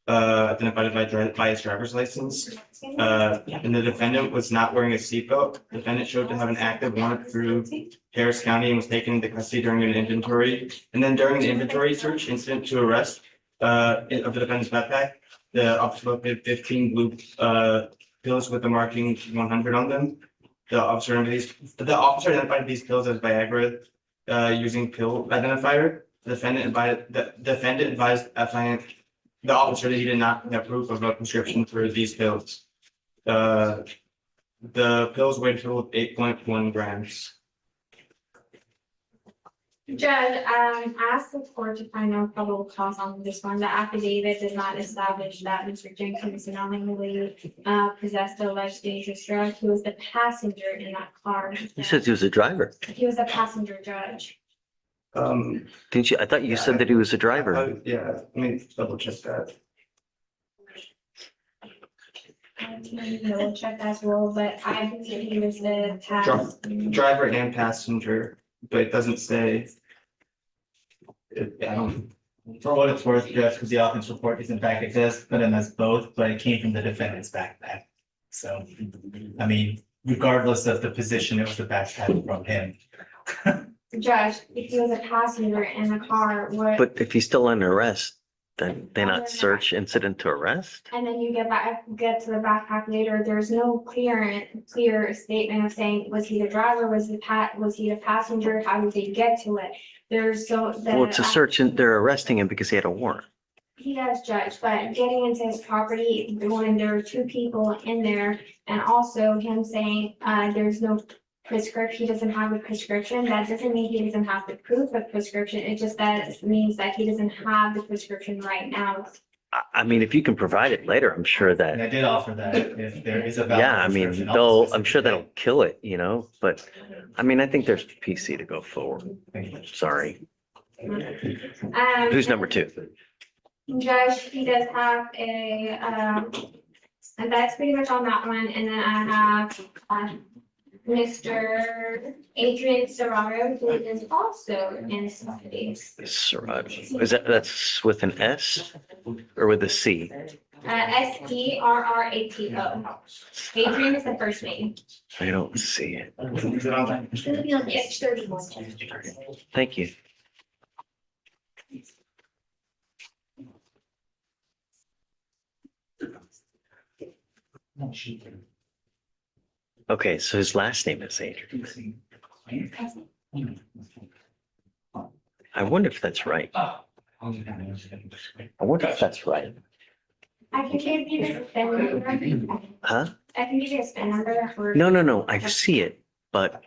[SPEAKER 1] identified by his driver's license. And the defendant was not wearing a seatbelt. The defendant showed to have an active warrant through Harris County and was taken into custody during an inventory. And then during the inventory search incident to arrest, of the defendant's backpack, the officer located 15 blue, pills with the marking 100 on them. The officer identified these pills as Viagra, using pill identifier. The defendant advised the officer that he did not have proof of a prescription for these pills. The pills weighed a total of 8.1 grams.
[SPEAKER 3] Judge, I asked the court to find out probable cause on this one. The affidavit does not establish that Mr. Jenkins knowingly possessed the alleged dangerous drug. He was the passenger in that car.
[SPEAKER 2] He says he was a driver.
[SPEAKER 3] He was a passenger, Judge.
[SPEAKER 2] Didn't you? I thought you said that he was a driver.
[SPEAKER 1] Yeah, let me double check that.
[SPEAKER 3] I can double check as well, but I believe he was the passenger.
[SPEAKER 1] Driver and passenger, but it doesn't say.
[SPEAKER 10] For what it's worth, Jeff, because the offense report is in fact it does put him as both, but it came from the defendant's backpack. So, I mean, regardless of the position, it was the backpack from him.
[SPEAKER 3] Judge, if he was a passenger in the car, what?
[SPEAKER 2] But if he's still under arrest, then they not search incident to arrest?
[SPEAKER 3] And then you get to the backpack later, there's no clear statement of saying, was he the driver, was he the passenger, how did they get to it? There's
[SPEAKER 2] Well, it's a search and they're arresting him because he had a warrant.
[SPEAKER 3] He does, Judge, but getting into his property when there are 2 people in there, and also him saying, there's no prescription, he doesn't have a prescription, that doesn't mean he doesn't have the proof of prescription, it just that means that he doesn't have the prescription right now.
[SPEAKER 2] I mean, if you can provide it later, I'm sure
[SPEAKER 10] And I
[SPEAKER 2] that,
[SPEAKER 10] did offer that if there is a valid
[SPEAKER 2] yeah, I mean,
[SPEAKER 10] prescription,
[SPEAKER 2] they'll, I'm sure
[SPEAKER 10] specific
[SPEAKER 2] that'll
[SPEAKER 10] date.
[SPEAKER 2] kill it, you know, but I mean, I think there's PC to go forward. Sorry. Who's number two?
[SPEAKER 3] Judge, he does have and that's pretty much on that one, and then I have, Mr. Adrian Serraro, who is also in custody.
[SPEAKER 2] Serato. That's with an S or with a C?
[SPEAKER 3] Serrato. Adrian is the first name.
[SPEAKER 2] I don't see it.
[SPEAKER 10] Is it on that?
[SPEAKER 3] It's gonna be on page 31.
[SPEAKER 2] Thank you. Okay, so his last name is Adrian. I wonder if that's right. I wonder if that's right.
[SPEAKER 3] I can give you the spin number.
[SPEAKER 2] Huh?
[SPEAKER 3] I can give you a spin number for.
[SPEAKER 2] No, I see it, but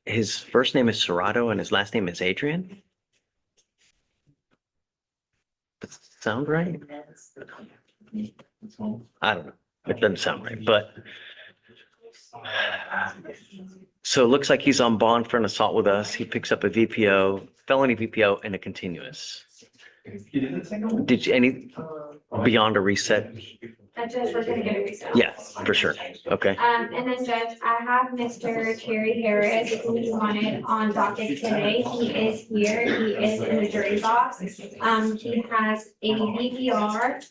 [SPEAKER 2] his first name is Serato and his last name is Adrian? Does it sound right? I don't know. It doesn't sound right, but so it looks like he's on bond for an assault with us. He picks up a VPO, felony VPO and a continuous. Did you any beyond a reset?
[SPEAKER 3] I just, we're gonna get a reset.
[SPEAKER 2] Yes, for sure. Okay.
[SPEAKER 3] And then Judge, I have Mr. Terry Harris, who you wanted on docket today. He is here. He is in the jury box. He has a DVR.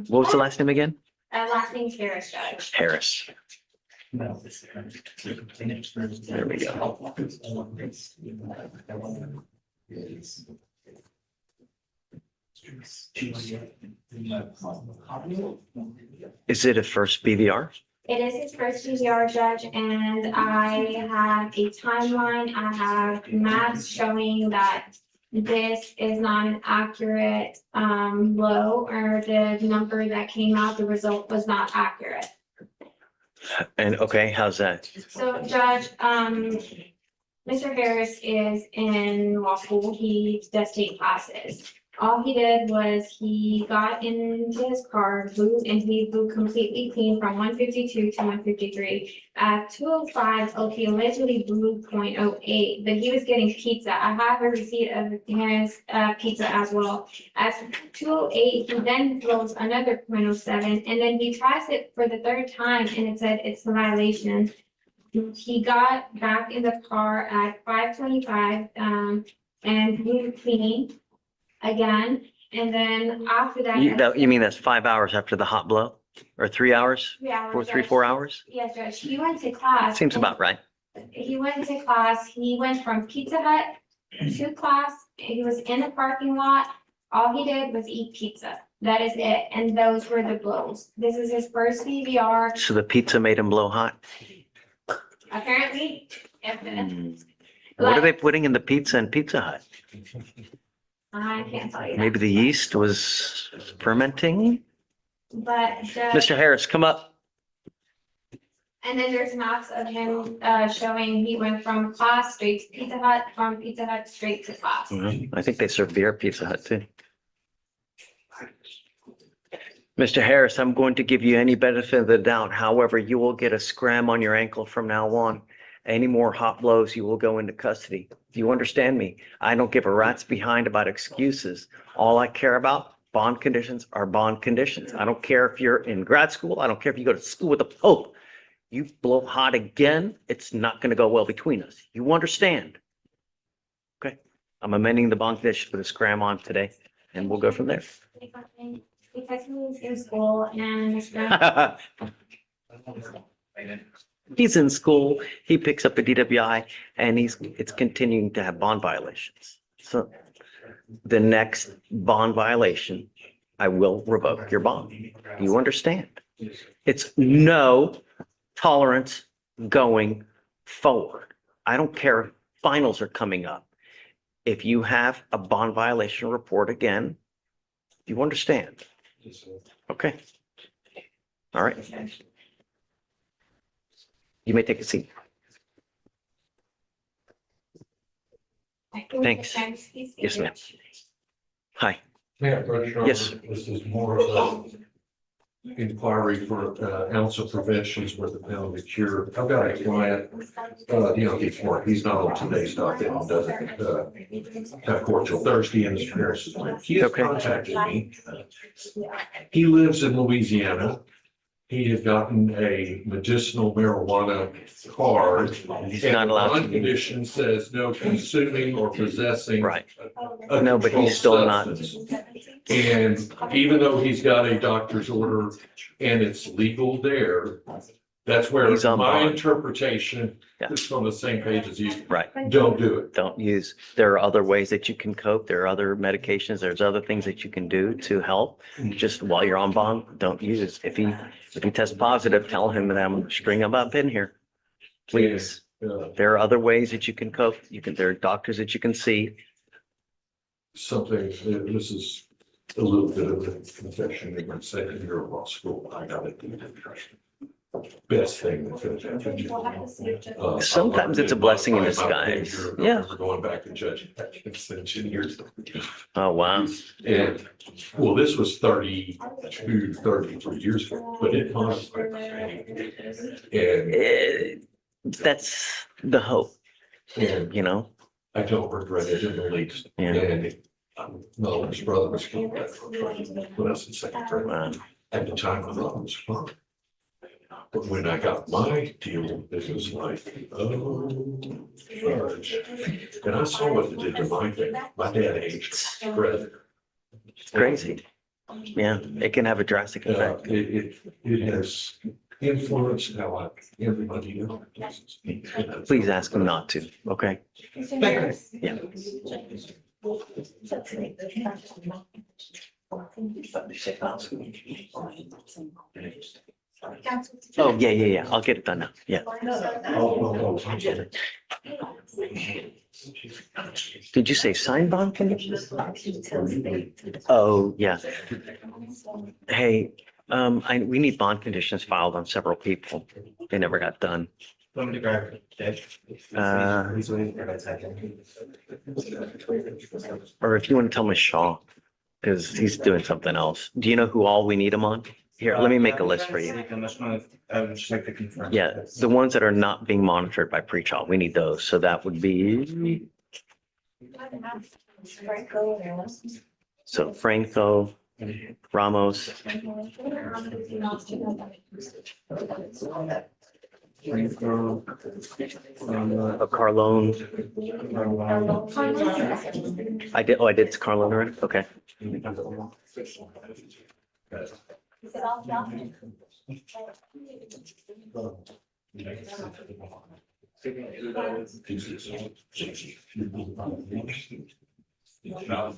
[SPEAKER 2] What was the last name again?
[SPEAKER 3] Last name's Harris, Judge.
[SPEAKER 2] Harris. There we go. Is it a first BVR?
[SPEAKER 3] It is his first DVR, Judge, and I have a timeline. I have maps showing that this is not an accurate low, or the number that came out, the result was not accurate.
[SPEAKER 2] And okay, how's that?
[SPEAKER 3] So Judge, Mr. Harris is in law school. He does take classes. All he did was he got into his car, blew, and he blew completely clean from 152 to 153. At 205, he allegedly blew .08, but he was getting pizza. I have a receipt of his pizza as well. At 208, he then blows another .07, and then he tries it for the third time, and it said it's a violation. He got back in the car at 5:25, and blew clean again, and then after that.
[SPEAKER 2] You mean that's 5 hours after the hot blow or 3 hours?
[SPEAKER 3] 3 hours.
[SPEAKER 2] Or 3,
[SPEAKER 3] Judge.
[SPEAKER 2] 4 hours?
[SPEAKER 3] Yes, Judge, he went to class.
[SPEAKER 2] Seems
[SPEAKER 3] and
[SPEAKER 2] about right.
[SPEAKER 3] He went to class, he went from Pizza Hut to class, he was in the parking lot. All he did was eat pizza. That is it, and those were the blows. This is his first BVR,
[SPEAKER 2] So the pizza made him blow hot?
[SPEAKER 3] apparently. If it-
[SPEAKER 2] Hmm. What are they putting in the pizza in Pizza Hut?
[SPEAKER 3] I can't tell you that.
[SPEAKER 2] Maybe the yeast was fermenting?
[SPEAKER 3] But,
[SPEAKER 2] Mr. Harris, come up.
[SPEAKER 3] and then there's maps of him, showing he went from class straight to Pizza Hut, from Pizza Hut straight to class.
[SPEAKER 2] I think they serve beer at Pizza Hut too. Mr. Harris, I'm going to give you any benefit of the doubt. However, you will get a scram on your ankle from now on. Any more hot blows, you will go into custody. Do you understand me? I don't give a rat's behind about excuses. All I care about, bond conditions are bond conditions. I don't care if you're in grad school. I don't care if you go to school with the Pope. You blow hot again, it's not going to go well between us. You understand? Okay, I'm amending the bond condition with a scram on today, and we'll go from there.
[SPEAKER 3] Because he was in school and
[SPEAKER 2] He's in school, he picks up a DWI, and it's continuing to have bond violations. So the next bond violation, I will revoke your bond. You understand? It's no tolerance going forward. I don't care if finals are coming up. If you have a bond violation report again, you understand? Okay. All right. You may take a seat. Thanks. Yes, ma'am. Hi.
[SPEAKER 12] Yeah, Brother
[SPEAKER 2] Yes.
[SPEAKER 12] Sharp, this is more of an inquiry for ounce of prevention is worth a pound of cure. I've got a client, he's not on today's docket and doesn't have court till Thursday in his parents' place. He has
[SPEAKER 2] Okay.
[SPEAKER 12] contacted me. He lives in Louisiana. He had gotten a medicinal marijuana card.
[SPEAKER 2] He's not allowed to
[SPEAKER 12] And the bond
[SPEAKER 2] use.
[SPEAKER 12] condition says no consuming or possessing.
[SPEAKER 2] Right.
[SPEAKER 12] a
[SPEAKER 2] No, but he's still not.
[SPEAKER 12] controlled substance. And even though he's got a doctor's order and it's legal there, that's where
[SPEAKER 2] He's on
[SPEAKER 12] my
[SPEAKER 2] bond.
[SPEAKER 12] interpretation
[SPEAKER 2] Yeah.
[SPEAKER 12] is on the same page as you.
[SPEAKER 2] Right.
[SPEAKER 12] Don't do it.
[SPEAKER 2] Don't use, there are other ways that you can cope. There are other medications. There's other things that you can do to help. Just while you're on bond, don't use. If he tests positive, tell him that I'm string him up in here. Please. There are other ways that you can cope. There are doctors that you can see.
[SPEAKER 12] This is a little bit of a confession in my second year of law school. I got it. Best thing that could have happened.
[SPEAKER 2] Sometimes it's a blessing in disguise. Yeah.
[SPEAKER 12] We're going back to Judge Extension years.
[SPEAKER 2] Oh, wow.
[SPEAKER 12] And, well, this was 33 years ago, but it was. And,
[SPEAKER 2] That's the hope,
[SPEAKER 12] and
[SPEAKER 2] you know?
[SPEAKER 12] I don't regret it in the least.
[SPEAKER 2] Yeah.
[SPEAKER 12] And no, his brother was killed back from when I was in second grade.
[SPEAKER 2] Wow.
[SPEAKER 12] At the time, I thought it was fun. But when I got my deal, it was like, oh, fudge. And I saw what it did to my thing. My dad aged Fred.
[SPEAKER 2] It's crazy. Yeah, it can have a drastic effect.
[SPEAKER 12] It has influenced how everybody else.
[SPEAKER 2] Please ask him not to, okay? Yeah. Oh, yeah. I'll get it done now. Yeah. Did you say sign bond conditions? Oh, yeah. Hey, we need bond conditions filed on several people. They never got done.
[SPEAKER 1] Want me to grab Dave? He's waiting for that second.
[SPEAKER 2] Or if you want to tell Ms. Shaw, because he's doing something else. Do you know who all we need them on? Here, let me make a list for you.
[SPEAKER 1] I would just like to confirm.
[SPEAKER 2] Yeah, the ones that are not being monitored by pre-trial, we need those. So that would be, so Franco, Ramos, Carlone. I did Carlone already? Okay.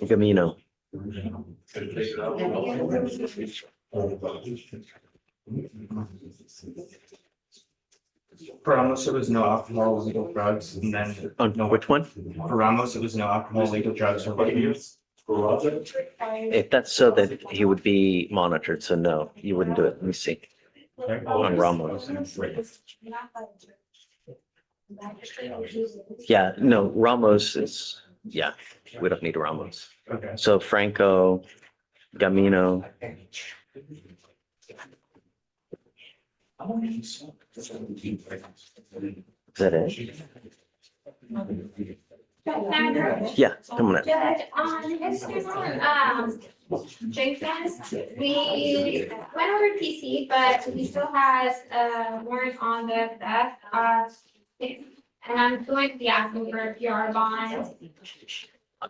[SPEAKER 2] Gamino.
[SPEAKER 1] For Ramos, it was no alcohol, legal drugs, and then
[SPEAKER 2] On which one?
[SPEAKER 1] for Ramos, it was no alcohol, legal drugs, or what use.
[SPEAKER 2] If that's so that he would be monitored, so no, you wouldn't do it. Let me see. On Ramos. Yeah, no, Ramos is, yeah, we don't need Ramos.
[SPEAKER 1] Okay.
[SPEAKER 2] So Franco, Gamino. Is that it? Yeah, come on in.
[SPEAKER 3] Judge, Jenkins, we went over PC, but he still has a warrant on the theft. And I'm going to be asking for a PR bond.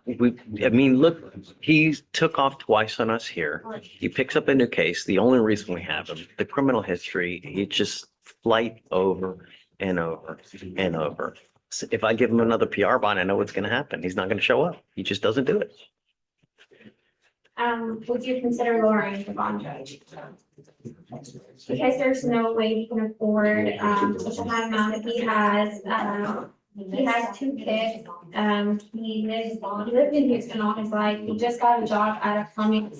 [SPEAKER 2] Look, he took off twice on us here. He picks up a new case. The only reason we have him, the criminal history, he just flight over and over and over. So if I give him another PR bond, I know what's going to happen. He's not going to show up. He just doesn't do it.
[SPEAKER 3] Would you consider lowering the bond, Judge? Because there's no way he can afford, such a high amount. He has 2 kids. He lived in Houston all his life. He just got a job at a plumbing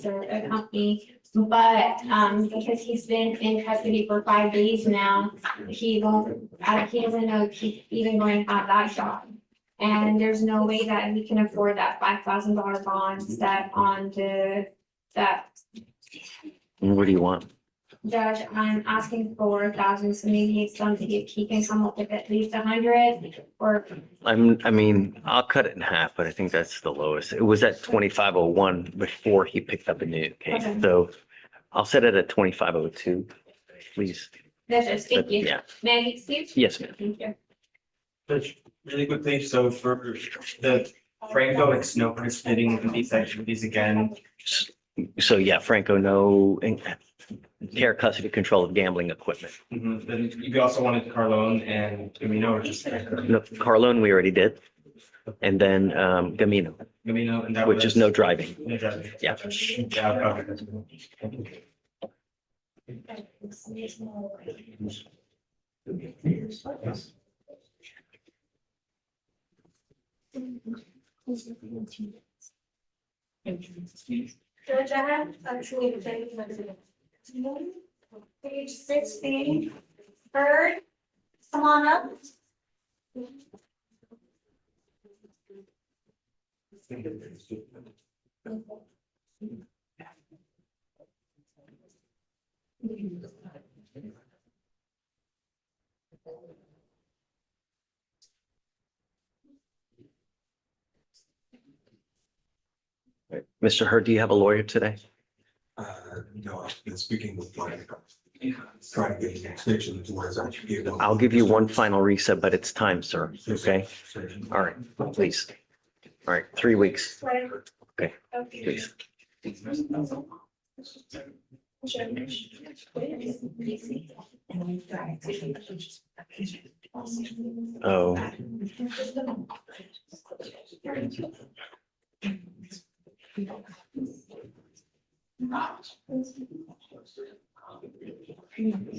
[SPEAKER 3] company. But, because he's been in custody for 5 days now, he doesn't know if he's even going to have that job. And there's no way that he can afford that $5,000 bond set on that.
[SPEAKER 2] What do you want?
[SPEAKER 3] Judge, I'm asking for 1,000, so maybe it's something if he can come up with at least 100 or.
[SPEAKER 2] I mean, I'll cut it in half, but I think that's the lowest. It was at 2501 before he picked up a new case.
[SPEAKER 3] Okay.
[SPEAKER 2] So I'll set it at 2502, please.
[SPEAKER 3] That's just, thank you.
[SPEAKER 2] Yeah.
[SPEAKER 3] May I excuse?
[SPEAKER 2] Yes, ma'am.
[SPEAKER 3] Thank you.
[SPEAKER 1] Judge, really quickly, so for the Franco and snow precipitating these activities again,
[SPEAKER 2] So yeah, Franco, no care, custody, control of gambling equipment.
[SPEAKER 1] then you also wanted Carlone and Gamino or just
[SPEAKER 2] No, Carlone, we already did. And then Gamino,
[SPEAKER 1] Gamino and that
[SPEAKER 2] which is no driving.
[SPEAKER 1] No driving.
[SPEAKER 2] Yeah.
[SPEAKER 1] Yeah, okay.
[SPEAKER 4] Judge, I have actually page 16, third, come on up.
[SPEAKER 2] Mr. Hurd, do you have a lawyer today?
[SPEAKER 12] No, I've been speaking with my, trying to get an extension to where it's actually given.
[SPEAKER 2] I'll give you one final reset, but it's time, sir. Okay? All right, please. All right, 3 weeks. Okay, please. Oh.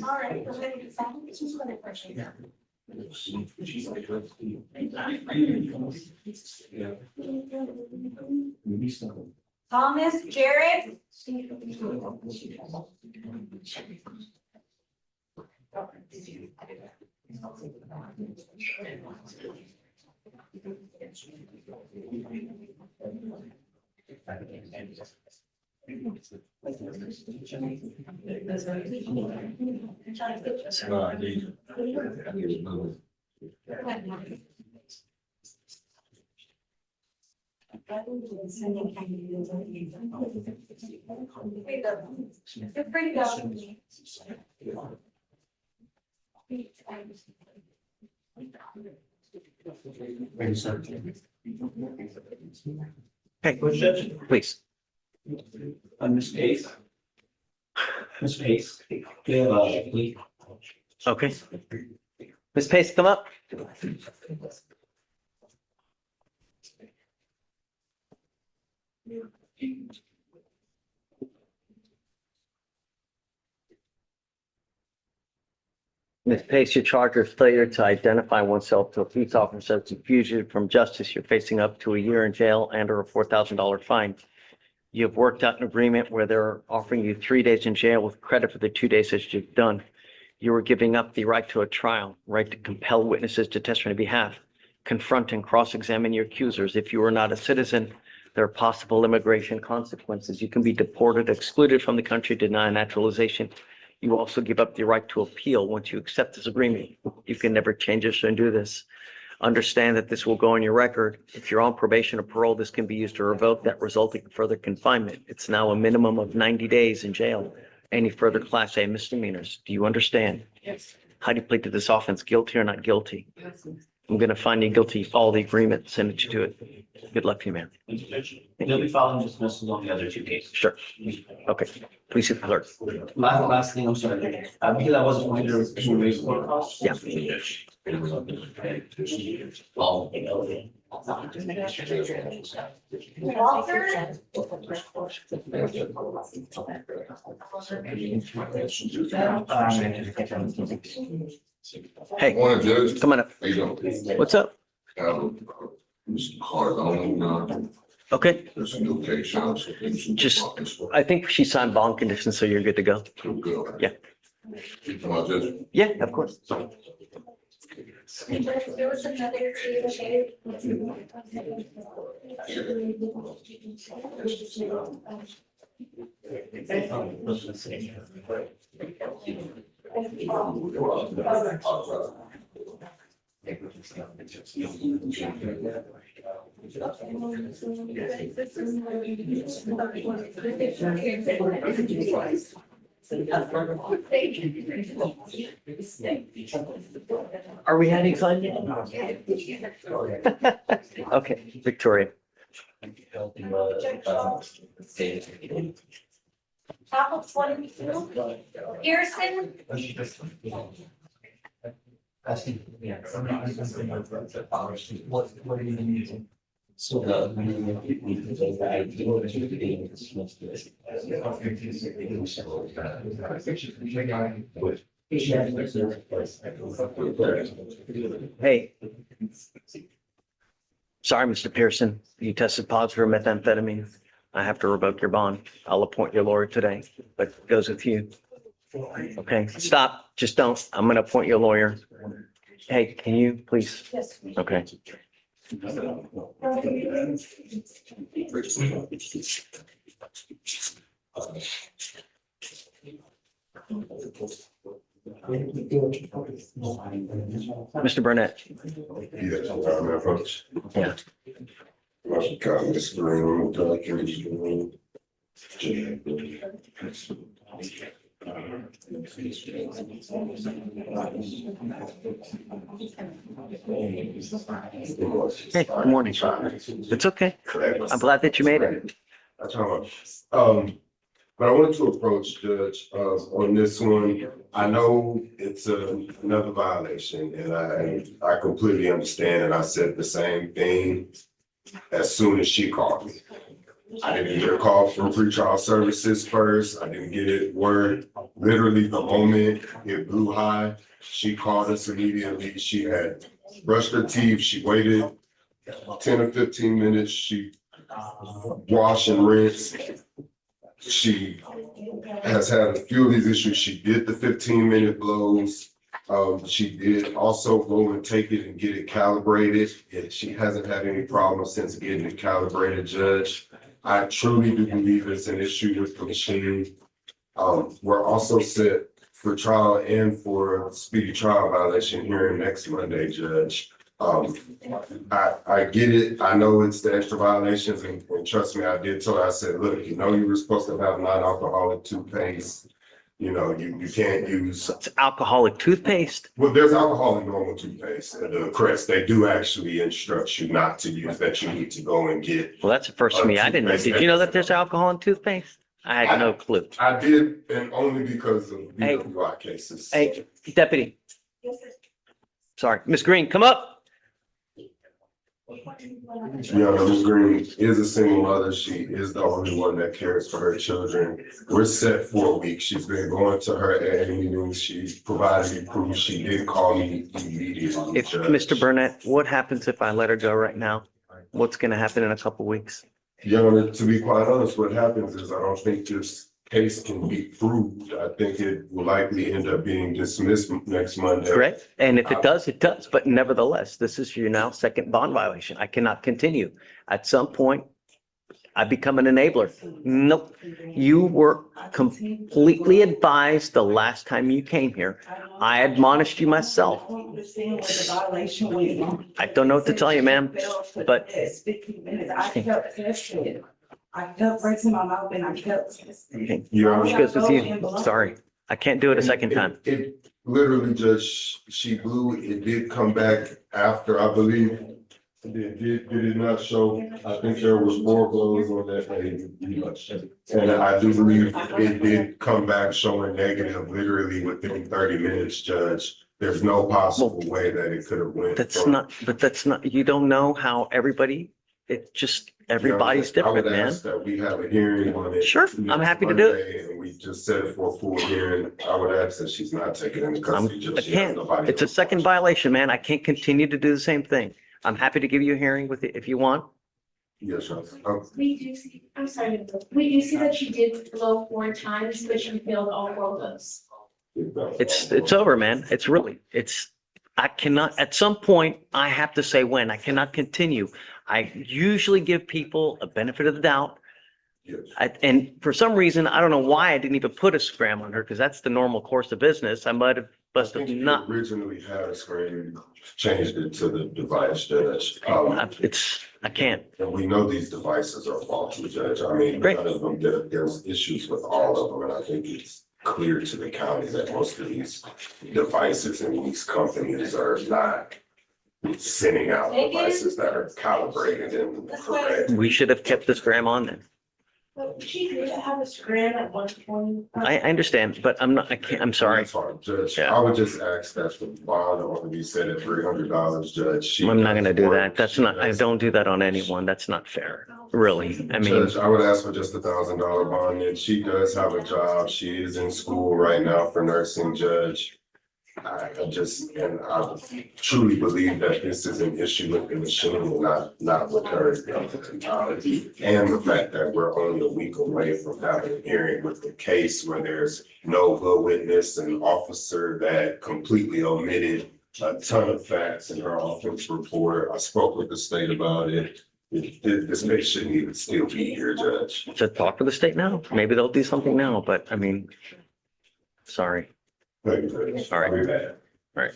[SPEAKER 4] All right, go ahead and sign. This is what I appreciate. Thomas, Jared. You're free to go.
[SPEAKER 2] Okay,
[SPEAKER 1] Judge,
[SPEAKER 2] please.
[SPEAKER 1] Ms. Pace. Ms. Pace, you have a plea.
[SPEAKER 2] Okay. Ms. Pace, come up. Ms. Pace, you're charged with failure to identify oneself to a police officer as a fugitive from justice. You're facing up to a year in jail and or a $4,000 fine. You have worked out an agreement where they're offering you 3 days in jail with credit for the 2 days that you've done. You are giving up the right to a trial, right to compel witnesses to testify on your behalf, confront and cross-examine your accusers. If you are not a citizen, there are possible immigration consequences. You can be deported, excluded from the country, denied naturalization. You also give up the right to appeal once you accept this agreement. You can never change this or undo this. Understand that this will go on your record. If you're on probation or parole, this can be used to revoke that, resulting in further confinement. It's now a minimum of 90 days in jail. Any further Class A misdemeanors. Do you understand?
[SPEAKER 13] Yes.
[SPEAKER 2] How do you plead to this offense? Guilty or not guilty? I'm going to find you guilty. Follow the agreement, send it to it. Good luck to you, man.
[SPEAKER 13] They'll be filing dismissals on the other two cases.
[SPEAKER 2] Sure. Okay. Please see the clerk.
[SPEAKER 13] Last thing, I'm sorry, because I wasn't aware there was two raise court costs.
[SPEAKER 2] Yeah.
[SPEAKER 13] Oh.
[SPEAKER 2] Hey,
[SPEAKER 11] Morning, Judge.
[SPEAKER 2] come on up.
[SPEAKER 11] How you doing?
[SPEAKER 2] What's up?
[SPEAKER 11] Mr. Hart,
[SPEAKER 2] Okay.
[SPEAKER 11] there's a new case.
[SPEAKER 2] Just- I think she signed bond conditions, so you're good to go.
[SPEAKER 11] Good.
[SPEAKER 2] Yeah.
[SPEAKER 11] Come on, Judge.
[SPEAKER 2] Yeah, of course.
[SPEAKER 4] There was another issue.
[SPEAKER 2] Are we having fun yet? Okay, Victoria.
[SPEAKER 4] Apple 22, Pearson,
[SPEAKER 13] What do you need? So
[SPEAKER 2] Hey. Sorry, Mr. Pearson, you tested positive for methamphetamine. I have to revoke your bond. I'll appoint your lawyer today, but it goes with you. Okay, stop. Just don't. I'm gonna appoint your lawyer. Hey, can you please?
[SPEAKER 4] yes.
[SPEAKER 2] Okay. Mr. Burnett.
[SPEAKER 11] Yes, my folks.
[SPEAKER 2] Yeah.
[SPEAKER 11] My comments, green,
[SPEAKER 2] Hey, good morning. It's okay. I'm glad that you made it.
[SPEAKER 11] But I wanted to approach Judge, on this one. I know it's another violation and I completely understand, and I said the same thing as soon as she called me. I didn't get a call from pretrial services first. I didn't get it word. Literally the moment it blew high, she called us immediately. She had brushed her teeth. She waited 10 or 15 minutes. She washed and rinsed. She has had a few of these issues. She did the 15-minute blows. She did also go and take it and get it calibrated, and she hasn't had any problems since getting it calibrated, Judge. I truly do believe it's an issue with the machine. We're also set for trial and for speedy trial violation hearing next Monday, Judge. I get it. I know it's the extra violations, and trust me, I did tell her, I said, look, you know, you were supposed to have non-alcoholic toothpaste. You know, you can't use.
[SPEAKER 2] It's alcoholic toothpaste.
[SPEAKER 11] Well, there's alcohol in normal toothpaste. The Crest, they do actually instruct you not to use that. You need to go and get.
[SPEAKER 2] Well, that's the first for me. I didn't know. Did you know that there's alcohol in toothpaste? I had no clue.
[SPEAKER 11] I did, and only because of DWI cases.
[SPEAKER 2] Hey, deputy. Sorry, Miss Green, come up.
[SPEAKER 11] Yeah, Ms. Green is a single mother. She is the only one that cares for her children. We're set for a week. She's been going to her AA meetings. She's provided me proof. She did call me immediately.
[SPEAKER 2] If Mr. Burnett, what happens if I let her go right now? What's gonna happen in a couple weeks?
[SPEAKER 11] Your Honor, to be quite honest, what happens is I don't think this case can be proved. I think it will likely end up being dismissed next Monday.
[SPEAKER 2] Correct? And if it does, it does. But nevertheless, this is your now second bond violation. I cannot continue. At some point, I become an enabler. Nope. You were completely advised the last time you came here. I admonished you myself. I don't know what to tell you, ma'am, but
[SPEAKER 14] I kept pressing my mouth and I kept.
[SPEAKER 2] okay. Which goes with you. Sorry. I can't do it a second time.
[SPEAKER 11] It literally just, she blew, it did come back after, I believe. Did it not show? I think there was 4 blows on that day. And I do believe it did come back showing negative literally within 30 minutes, Judge. There's no possible way that it could have went.
[SPEAKER 2] That's not, you don't know how everybody, it just, everybody's different,
[SPEAKER 11] I would
[SPEAKER 2] man.
[SPEAKER 11] ask that we have a hearing on it.
[SPEAKER 2] Sure, I'm happy to do it.
[SPEAKER 11] Monday, and we just set it for a full hearing. I would ask that she's not taken into custody.
[SPEAKER 2] I
[SPEAKER 11] Just she has
[SPEAKER 2] can't,
[SPEAKER 11] nobody
[SPEAKER 2] it's a
[SPEAKER 11] to-
[SPEAKER 2] second violation, man. I can't continue to do the same thing. I'm happy to give you a hearing with it if you want.
[SPEAKER 11] Yes, sir.
[SPEAKER 4] We do see, I'm sorry, we do see that she did blow 4 times, but she failed all 4 of those.
[SPEAKER 2] It's over, man. It's really, I cannot, at some point, I have to say when. I cannot continue. I usually give people a benefit of the doubt.
[SPEAKER 11] Yes.
[SPEAKER 2] And for some reason, I don't know why I didn't even put a scram on her, because that's the normal course of business. I must have
[SPEAKER 11] think you
[SPEAKER 2] not.
[SPEAKER 11] originally had a screen, changed it to the device, Judge.
[SPEAKER 2] I can't.
[SPEAKER 11] And we know these devices are faulty, Judge. I mean,
[SPEAKER 2] Great.
[SPEAKER 11] none of them, there's issues with all of them, and I think it's clear to the county that most of these devices and these companies are not sending out devices that are calibrated and correct.
[SPEAKER 2] We should have kept the scram on then.
[SPEAKER 4] But she did have a scram at one point.
[SPEAKER 2] I understand, but I can't, I'm sorry.
[SPEAKER 11] That's fine, Judge.
[SPEAKER 2] Yeah.
[SPEAKER 11] I would just ask that the bond only be set at $300, Judge.
[SPEAKER 2] I'm not gonna do that. That's not, I don't do that on anyone. That's not fair, really. I mean,
[SPEAKER 11] Judge, I would ask for just $1,000 bond, and she does have a job. She is in school right now for nursing, Judge. I truly believe that this is an issue with the machine and not with her. And the fact that we're only a week away from having a hearing with the case where there's no good witness, an officer that completely omitted a ton of facts in her offense report. I spoke with the state about it. This case shouldn't even still be here, Judge.
[SPEAKER 2] to talk to the state now, maybe they'll do something now, but I mean, sorry.
[SPEAKER 11] Thank you, Judge.
[SPEAKER 2] All right.
[SPEAKER 11] I'll be back.
[SPEAKER 2] Right.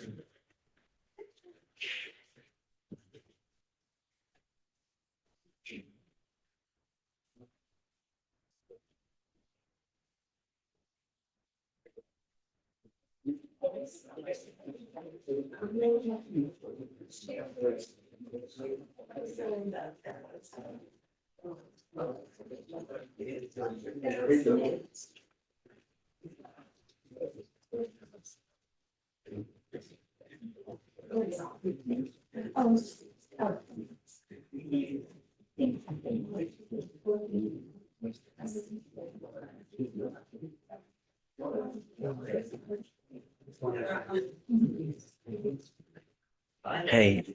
[SPEAKER 2] Hey,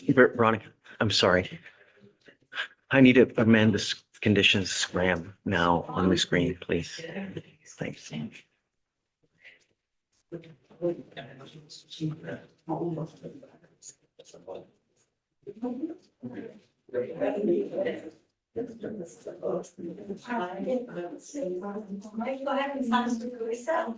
[SPEAKER 2] Veronica, I'm sorry. I need to amend this conditions scram now on the screen, please. Thanks.
[SPEAKER 4] Go ahead and sign the yourself.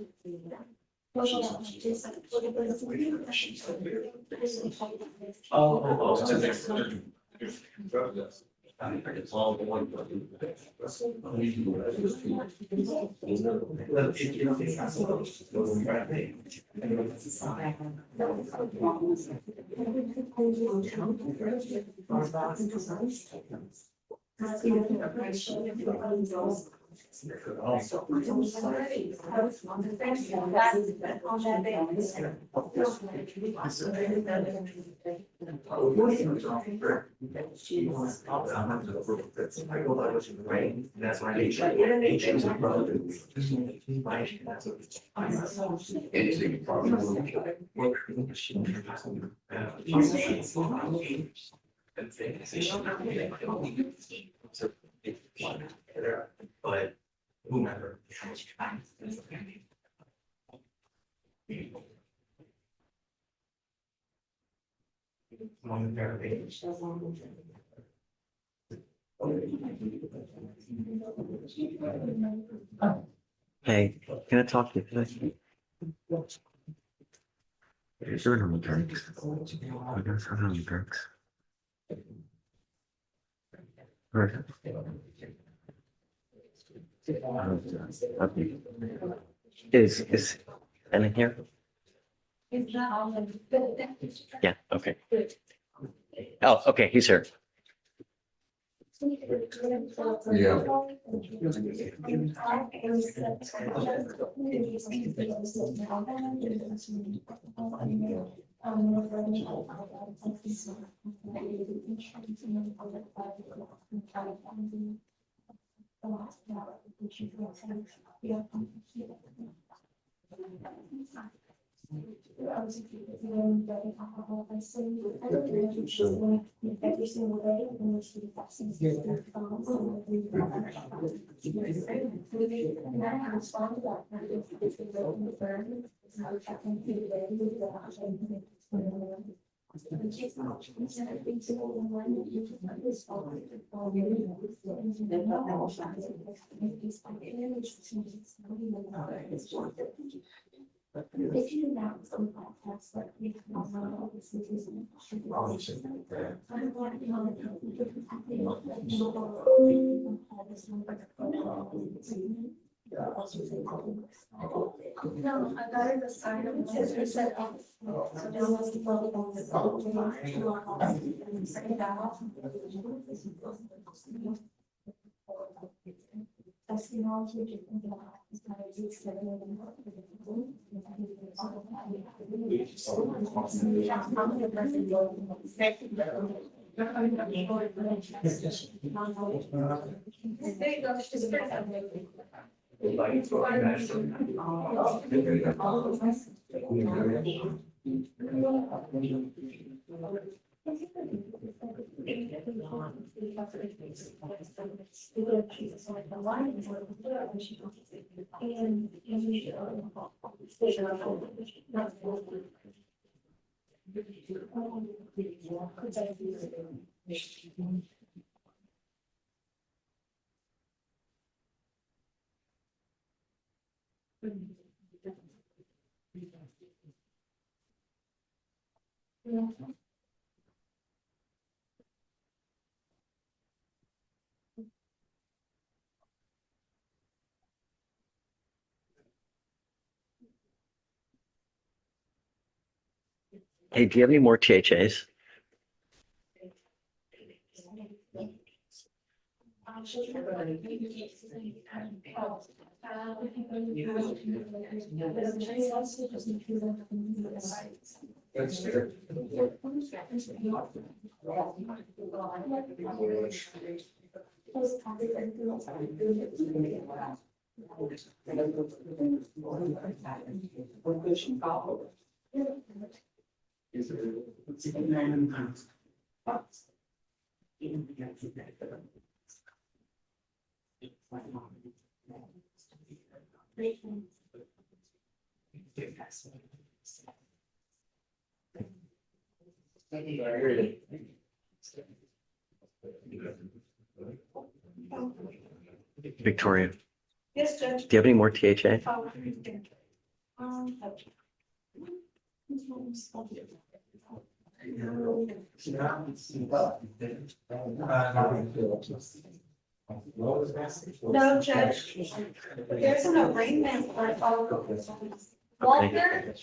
[SPEAKER 10] But whomever.
[SPEAKER 2] Hey, can I talk to you? Is there another drinks? I guess I don't need drinks. Right. Okay. Is Ben in here? Yeah, okay. Oh, okay, he's here.
[SPEAKER 12] Yeah.
[SPEAKER 4] Every single day, and she passes. No, I got it assigned. It says reset off. So now let's keep on that's the knowledge we can think about. It's kind of just
[SPEAKER 2] Hey, do you have any more THAs? Victoria, do
[SPEAKER 4] Yes, Judge.
[SPEAKER 2] you have any more THA?
[SPEAKER 4] No, Judge. There's an arraignment for Walter.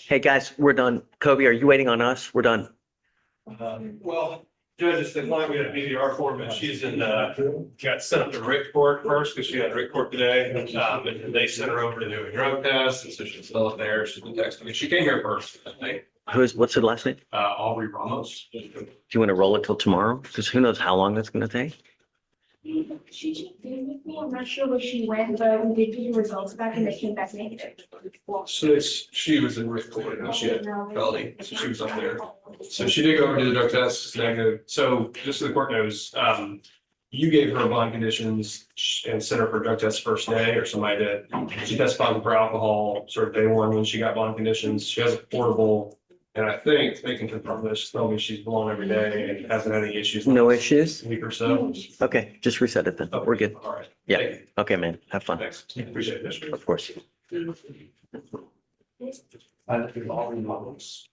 [SPEAKER 2] Hey, guys, we're done. Kobe, are you waiting on us? We're done.
[SPEAKER 15] Well, Judge, it's the client, we had a BDR for, but she's got sent up to Rick Court first, because she had Rick Court today. And they sent her over to do a drug test, and so she's still up there, she's been texting me, she came here first, I think,
[SPEAKER 2] What's her last name?
[SPEAKER 15] Aubrey Ramos.
[SPEAKER 2] Do you want to roll it till tomorrow? Because who knows how long that's going to take?
[SPEAKER 4] She checked in with me. I'm not sure where she went, but we did get the results back and they came back negative.
[SPEAKER 15] So she was in Rick Court, and she had Kelly, so she was up there. So she did go over to the drug test, it's negative. So just so the court knows, you gave her bond conditions and sent her for drug test first day, or somebody did. She tested positive for alcohol sort of day one when she got bond conditions. She has a portable, and I think they can confirm this, tell me she's blown every day and hasn't had any issues.
[SPEAKER 2] No issues?
[SPEAKER 15] A week or so.
[SPEAKER 2] Okay, just reset it then. We're good.
[SPEAKER 15] All right.
[SPEAKER 2] Yeah.
[SPEAKER 15] Thank you.
[SPEAKER 2] Okay, man. Have fun.
[SPEAKER 15] Thanks. Appreciate it.
[SPEAKER 2] Of course.
[SPEAKER 15] Thank you very much.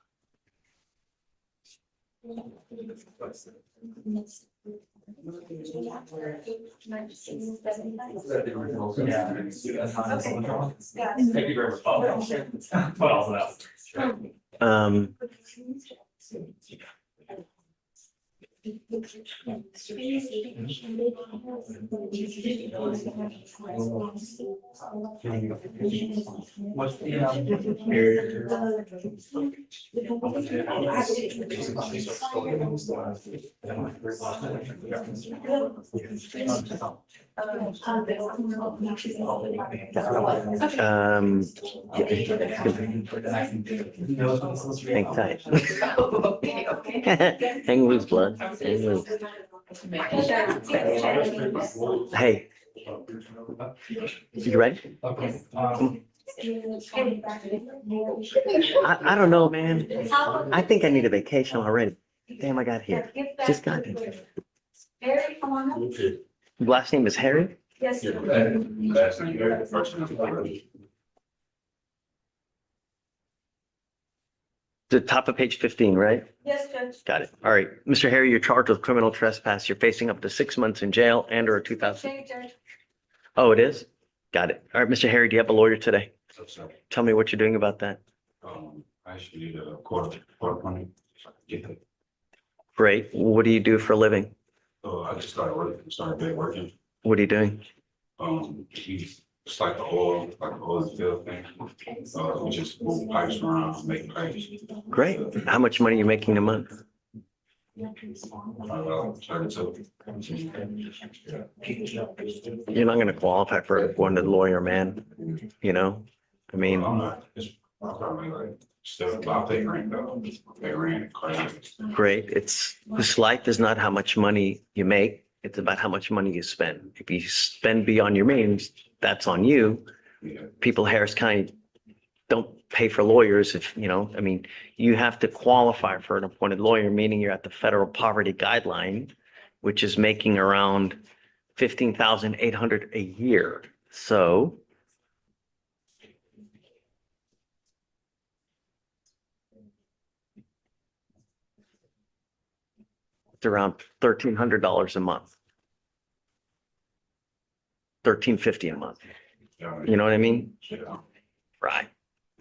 [SPEAKER 15] What else now?
[SPEAKER 13] What's the,
[SPEAKER 2] Hang tight. Hang loose, blood. Hang loose. Hey, you ready? I don't know, man. I think I need a vacation already. Damn, I got here. Just got here. Last name is Harry?
[SPEAKER 3] Yes.
[SPEAKER 2] The top of page 15, right?
[SPEAKER 3] Yes, Judge.
[SPEAKER 2] Got it. All right. Mr. Harry, you're charged with criminal trespass. You're facing up to 6 months in jail and or a 2,000.
[SPEAKER 3] Okay, Judge.
[SPEAKER 2] Oh, it is? Got it. All right, Mr. Harry, do you have a lawyer today? Tell me what you're doing about that.
[SPEAKER 5] I should need a court money. Get that.
[SPEAKER 2] Great. What do you do for a living?
[SPEAKER 5] I just started back working.
[SPEAKER 2] What are you doing?
[SPEAKER 5] It's like the oil field thing. We just move pipes around, make pipes.
[SPEAKER 2] Great. How much money are you making a month?
[SPEAKER 5] Trying to.
[SPEAKER 2] You're not going to qualify for going to the lawyer, man. You know, I mean,
[SPEAKER 5] I'm not, it's probably like, still about pay rent though, pay rent, credit.
[SPEAKER 2] great. This life is not how much money you make. It's about how much money you spend. If you spend beyond your means, that's on you.
[SPEAKER 5] Yeah.
[SPEAKER 2] People Harris County don't pay for lawyers if, you know, I mean, you have to qualify for an appointed lawyer, meaning you're at the federal poverty guideline, which is making around 15,800 a year. So it's around $1,300 a month. $1,350 a month. You know what I mean?
[SPEAKER 5] Yeah.
[SPEAKER 2] Right.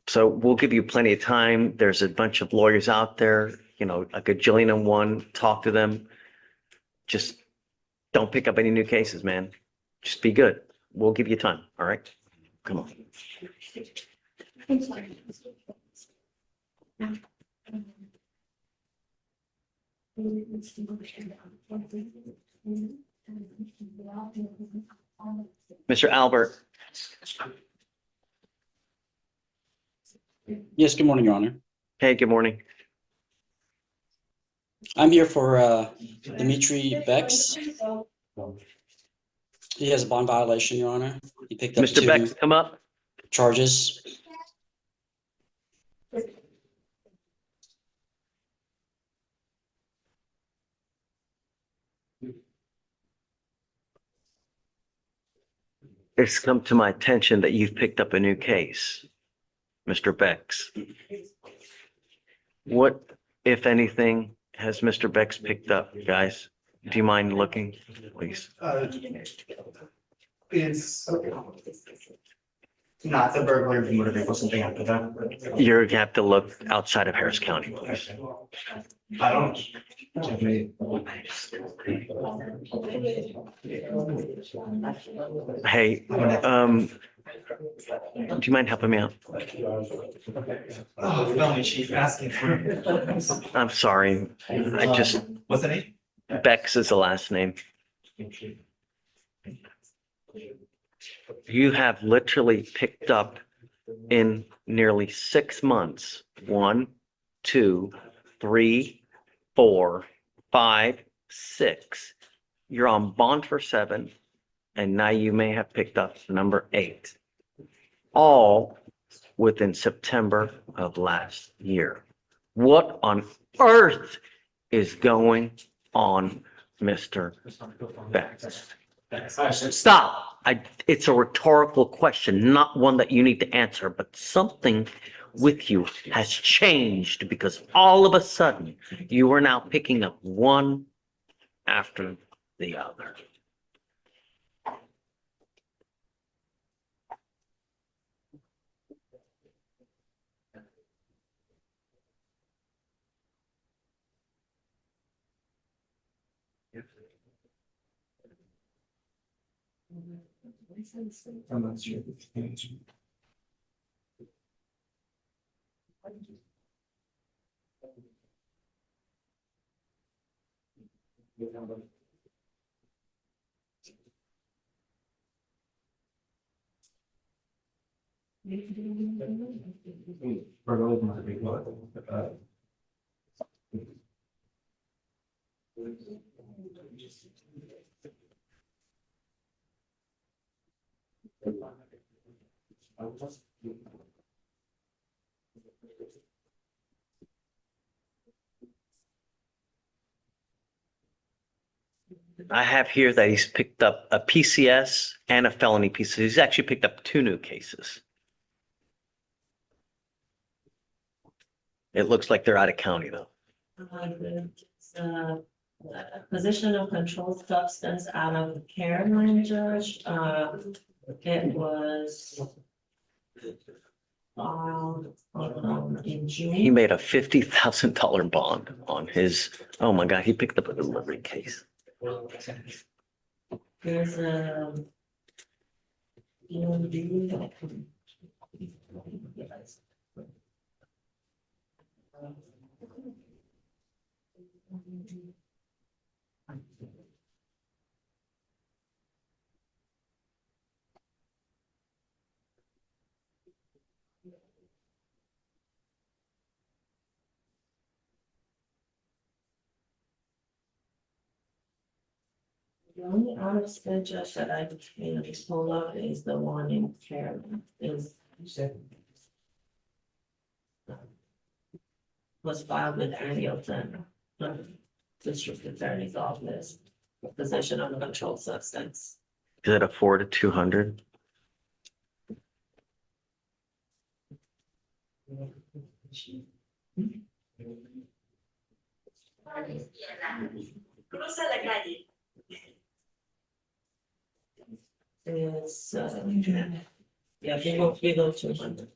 [SPEAKER 2] So we'll give you plenty of time. There's a bunch of lawyers out there, you know, a gajillion and one. Talk to them. Just don't pick up any new cases, man. Just be good. We'll give you time. All right. Come on. Mr. Albert.
[SPEAKER 13] Yes, good morning, Your Honor.
[SPEAKER 2] Hey, good morning.
[SPEAKER 13] I'm here for Dimitri Bex. He has a bond violation, Your Honor. He picked up
[SPEAKER 2] Mr. Beck, come up.
[SPEAKER 13] charges.
[SPEAKER 2] It's come to my attention that you've picked up a new case, Mr. Bex. What, if anything, has Mr. Bex picked up, guys? Do you mind looking, please?
[SPEAKER 10] It's not the burglary of the motor vehicle, something after that.
[SPEAKER 2] You have to look outside of Harris County, please.
[SPEAKER 10] I don't.
[SPEAKER 2] Hey, do you mind helping me out?
[SPEAKER 10] Oh, felony chief asking for.
[SPEAKER 2] I'm sorry. I just,
[SPEAKER 10] What's the name?
[SPEAKER 2] Bex is the last name. You have literally picked up in nearly 6 months, 1, 2, 3, 4, 5, 6. You're on bond for 7, and now you may have picked up number 8. All within September of last year. What on earth is going on, Mr. Bex? Stop. It's a rhetorical question, not one that you need to answer, but something with you has changed because all of a sudden you are now picking up one after the other.
[SPEAKER 10] I'm not sure.
[SPEAKER 2] I have here that he's picked up a PCS and a felony piece. He's actually picked up 2 new cases. It looks like they're out of county though.
[SPEAKER 16] Position of controlled substance out of Caroline, Judge. It was in June.
[SPEAKER 2] He made a $50,000 bond on his, oh my God, he picked up a delivery case.
[SPEAKER 16] There's a. The only out of state judge that I can pull up is the one in Caroline, was filed with Hamilton, District Attorney's Office, possession of a controlled substance.
[SPEAKER 2] Is it a 4 to 200?
[SPEAKER 16] Cruza la calle. It's, yeah, we go 200.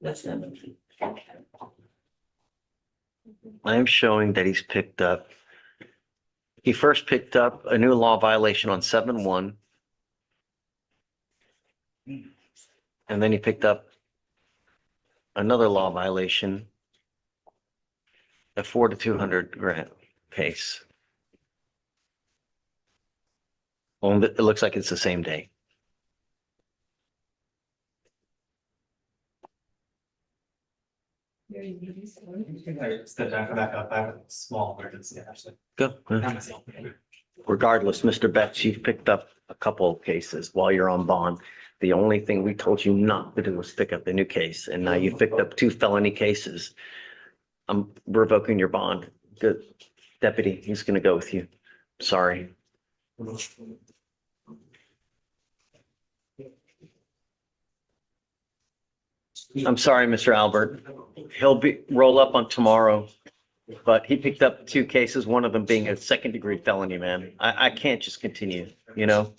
[SPEAKER 16] That's them.
[SPEAKER 2] I'm showing that he's picked up, he first picked up a new law violation on 7/1. And then he picked up another law violation, a 4 to 200 grand case. Well, it looks like it's the same day.
[SPEAKER 10] Step back up. I have a small emergency, actually.
[SPEAKER 2] Go. Regardless, Mr. Betts, you've picked up a couple of cases while you're on bond. The only thing we told you not to do was pick up the new case, and now you've picked up 2 felony cases. I'm revoking your bond. Good. Deputy, he's gonna go with you. Sorry. I'm sorry, Mr. Albert. He'll roll up on tomorrow, but he picked up 2 cases, one of them being a 2nd-degree felony, man. I can't just continue, you know?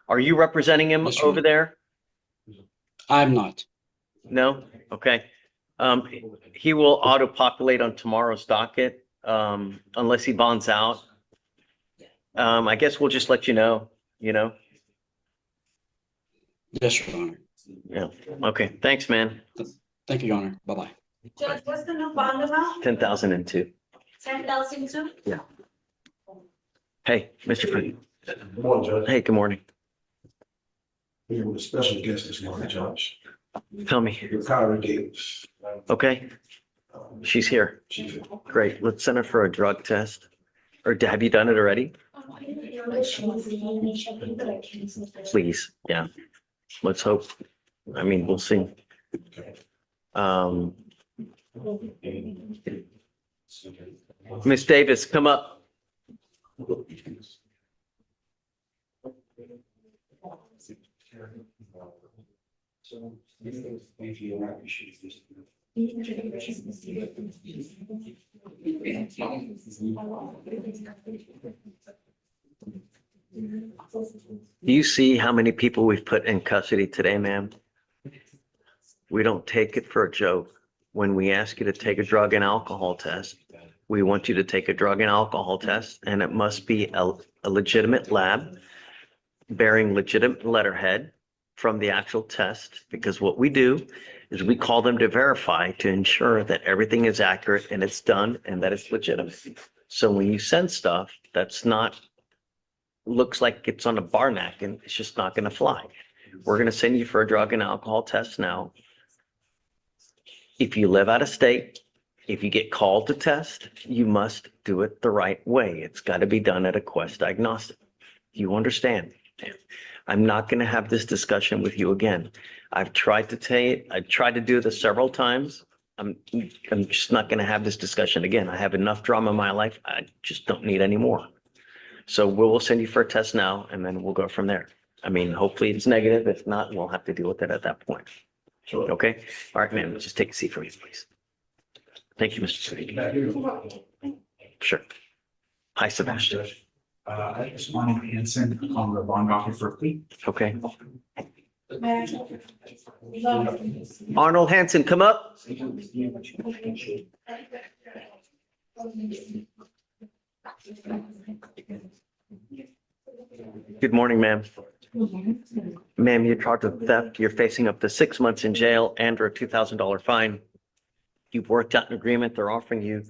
[SPEAKER 2] Are you representing him over there?
[SPEAKER 17] I'm not.
[SPEAKER 2] No? Okay. He will auto-populate on tomorrow's docket, unless he bonds out. I guess we'll just let you know, you know?
[SPEAKER 17] Yes, Your Honor.
[SPEAKER 2] Yeah. Okay. Thanks, man.
[SPEAKER 17] Thank you, Your Honor. Bye-bye.
[SPEAKER 4] Judge, what's the new bond amount?
[SPEAKER 2] 10,002.
[SPEAKER 4] 10,002?
[SPEAKER 2] Yeah. Hey, Mr. Frank.
[SPEAKER 12] Good morning, Judge.
[SPEAKER 2] Hey, good morning.
[SPEAKER 12] Here with a special guest this morning, Judge.
[SPEAKER 2] Tell me.
[SPEAKER 12] Kyra Davis.
[SPEAKER 2] Okay. She's here.
[SPEAKER 12] She's
[SPEAKER 2] Great. Let's send her for a drug test. Or have you done it already? Please. Yeah. Let's hope. I mean, we'll see. Miss Davis, come up. Do you see how many people we've put in custody today, ma'am? We don't take it for a joke. When we ask you to take a drug and alcohol test, We want you to take a drug and alcohol test, and it must be a legitimate lab bearing legitimate letterhead from the actual test, because what we do is we call them to verify to ensure that everything is accurate and it's done and that it's legitimate. So when you send stuff that's not, looks like it's on a bar napkin, it's just not going to fly. We're going to send you for a drug and alcohol test now. If you live out of state, if you get called to test, you must do it the right way. It's got to be done at a Quest Diagnostic. You understand? I'm not going to have this discussion with you again. I've tried to tell you, I've tried to do this several times. I'm just not going to have this discussion again. I have enough drama in my life. I just don't need any more. So we'll send you for a test now, and then we'll go from there. I mean, hopefully it's negative. If not, we'll have to deal with it at that point. Okay? All right, ma'am, just take a seat for me, please. Thank you, Mr. Sweet. Sure. Hi, Sebastian.
[SPEAKER 18] I just want to Hanson on the bond docket for plea.
[SPEAKER 2] Okay. Arnold Hanson, come up. Good morning, ma'am. Ma'am, you're charged with theft. You're facing up to 6 months in jail and or a $2,000 fine. You've worked out an agreement. They're offering you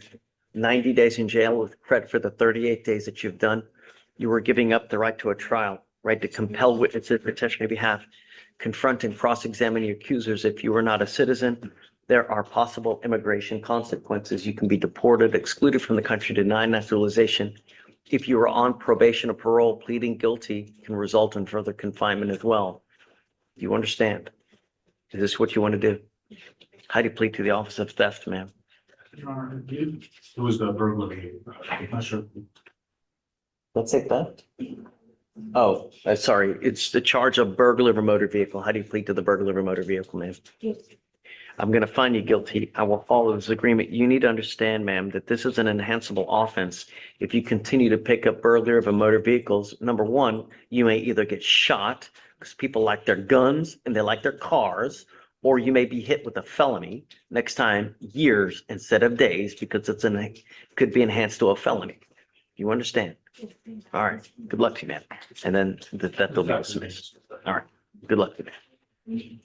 [SPEAKER 2] 90 days in jail with credit for the 38 days that you've done. You were giving up the right to a trial, right to compel witnesses to testify on your behalf, confront and cross-examine your accusers. If you are not a citizen, there are possible immigration consequences. You can be deported, excluded from the country, denied naturalization. If you are on probation or parole, pleading guilty can result in further confinement as well. Do you understand? Is this what you want to do? How do you plead to the office of theft, ma'am?
[SPEAKER 18] Your Honor, it was the burglary. I'm not sure.
[SPEAKER 2] Let's say theft. Oh, sorry. It's the charge of burglary of a motor vehicle. How do you plead to the burglary of a motor vehicle, ma'am? I'm going to find you guilty. I will follow this agreement. You need to understand, ma'am, that this is an enhanceable offense. If you continue to pick up burglary of a motor vehicles, number one, you may either get shot because people like their guns and they like their cars, or you may be hit with a felony next time, years instead of days, because could be enhanced to a felony. You understand? All right. Good luck to you, man. And then that will be dismissed. All right. Good luck to you.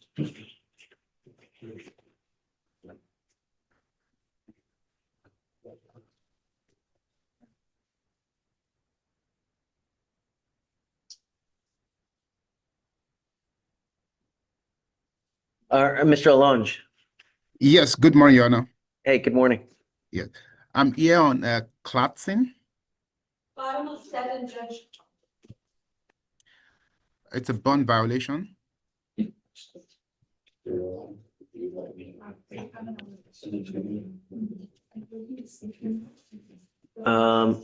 [SPEAKER 2] Mr. Alonge.
[SPEAKER 19] Yes, good morning, Your Honor.
[SPEAKER 2] Hey, good morning.
[SPEAKER 19] Yes, I'm here on Clarkson.
[SPEAKER 4] Bottom of 7, Judge.
[SPEAKER 19] It's a bond violation.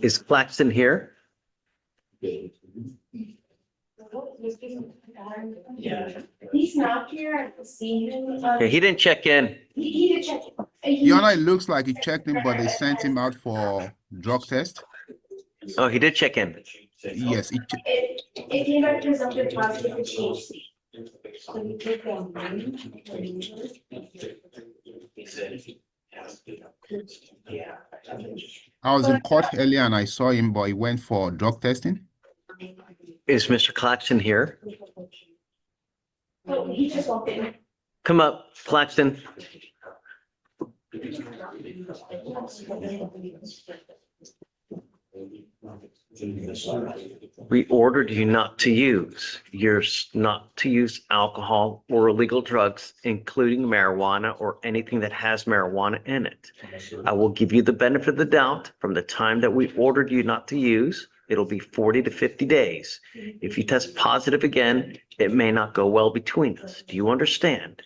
[SPEAKER 2] Is Claxton here?
[SPEAKER 4] Yeah. He's not here. I can see him.
[SPEAKER 2] Okay, he didn't check in.
[SPEAKER 4] He did check.
[SPEAKER 19] Your Honor, it looks like he checked in, but they sent him out for drug test.
[SPEAKER 2] Oh, he did check in.
[SPEAKER 19] Yes.
[SPEAKER 4] It came back presumptive positive for THC.
[SPEAKER 19] I was in court earlier and I saw him, but he went for drug testing.
[SPEAKER 2] Is Mr. Claxton here?
[SPEAKER 4] Oh, he just walked in.
[SPEAKER 2] Come up, Claxton. We ordered you not to use. You're not to use alcohol or illegal drugs, including marijuana or anything that has marijuana in it. I will give you the benefit of the doubt from the time that we ordered you not to use. It'll be 40 to 50 days. If you test positive again, it may not go well between us. Do you understand?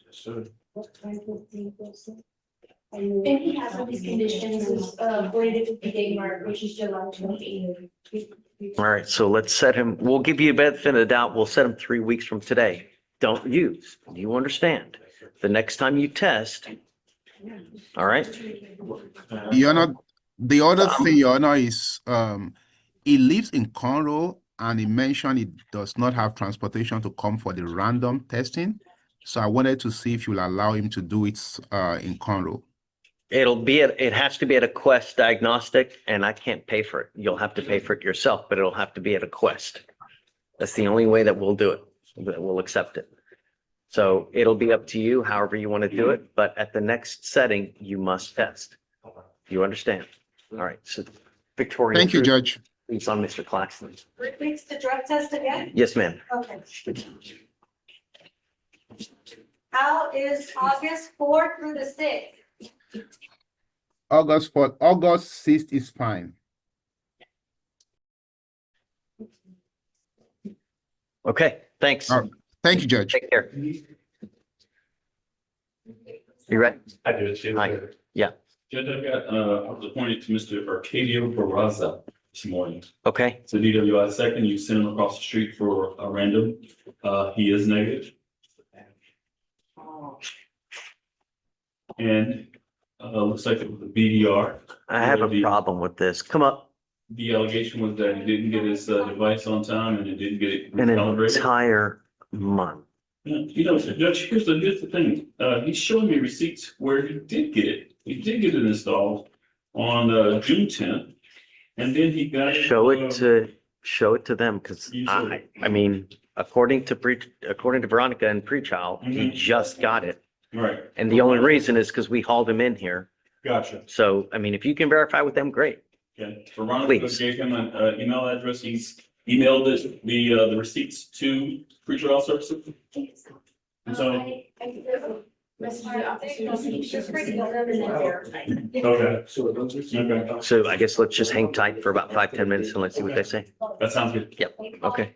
[SPEAKER 4] And he has all these conditions, 40 to 50 day mark, which is July 28th.
[SPEAKER 2] All right, so let's set him, we'll give you a benefit of the doubt. We'll set him 3 weeks from today. Don't use. Do you understand? The next time you test, all right?
[SPEAKER 19] Your Honor, the other thing, Your Honor, is he lives in Conroe and he mentioned he does not have transportation to come for the random testing. So I wanted to see if you'll allow him to do it in Conroe.
[SPEAKER 2] it has to be at a Quest diagnostic and I can't pay for it. You'll have to pay for it yourself, but it'll have to be at a Quest. That's the only way that we'll do it, that we'll accept it. So it'll be up to you, however you want to do it, but at the next setting, you must test. You understand? All right, so Victoria.
[SPEAKER 19] Thank you, Judge.
[SPEAKER 2] Please on Mr. Claxton.
[SPEAKER 4] Repeats the drug test again?
[SPEAKER 2] Yes, ma'am.
[SPEAKER 4] Okay. How is August 4th through the 6th?
[SPEAKER 19] August 4th, August 6th is fine.
[SPEAKER 2] Okay, thanks.
[SPEAKER 19] All right. Thank you, Judge.
[SPEAKER 2] Take care. You ready?
[SPEAKER 18] I do it too.
[SPEAKER 2] Hi. Yeah.
[SPEAKER 18] Judge, I was appointed to Mr. Arcadio Barraza this morning.
[SPEAKER 2] Okay.
[SPEAKER 18] So DWI second, you sent him across the street for a random. He is negative. And looks like it was a BDR.
[SPEAKER 2] I have a problem with this. Come up.
[SPEAKER 18] The allegation was that he didn't get his device on time and it didn't get it
[SPEAKER 2] An
[SPEAKER 18] recalibrated.
[SPEAKER 2] entire month.
[SPEAKER 18] You know, Judge, here's the thing. He's showing me receipts where he did get it. He did get it installed on June 10th. And then he got it.
[SPEAKER 2] Show it to them, because I mean, according to Veronica and pretrial, he just got it.
[SPEAKER 18] Right.
[SPEAKER 2] And the only reason is because we hauled him in here.
[SPEAKER 18] Gotcha.
[SPEAKER 2] So, I mean, if you can verify with them, great.
[SPEAKER 18] Okay. Veronica
[SPEAKER 2] Please.
[SPEAKER 18] gave him an email address. He's emailed the receipts to pretrial services. And so. Okay.
[SPEAKER 2] So I guess let's just hang tight for about 5-10 minutes and let's see what they say.
[SPEAKER 18] That sounds good.
[SPEAKER 2] Yep. Okay.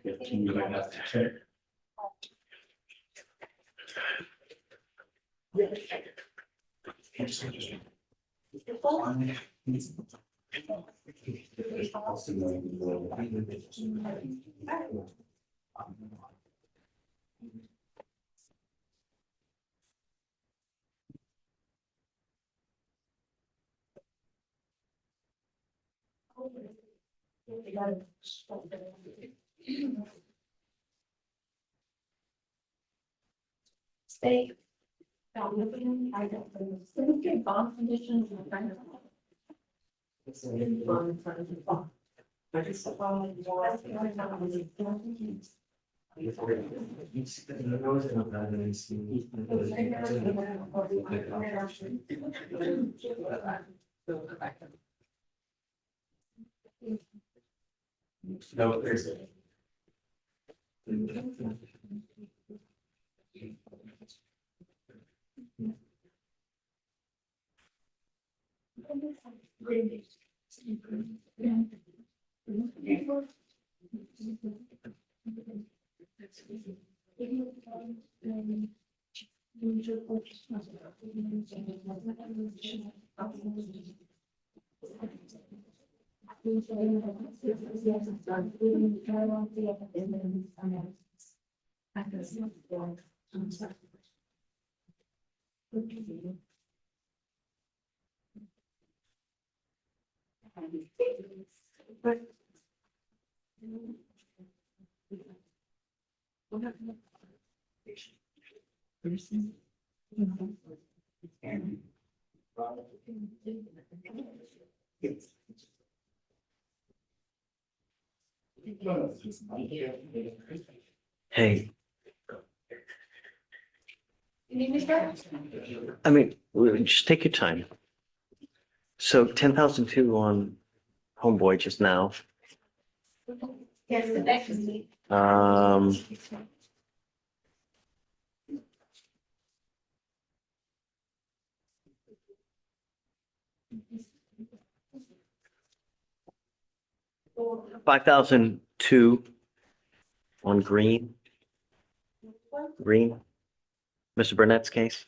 [SPEAKER 3] Stay. I don't bond conditions.
[SPEAKER 18] No, there's.
[SPEAKER 2] Hey,
[SPEAKER 3] You need me to start?
[SPEAKER 2] I mean, just take your time. So 10,002 on Homeboy just now.
[SPEAKER 3] Yes, the next week.
[SPEAKER 2] Um, $5,002 on Green. Mr. Burnett's case.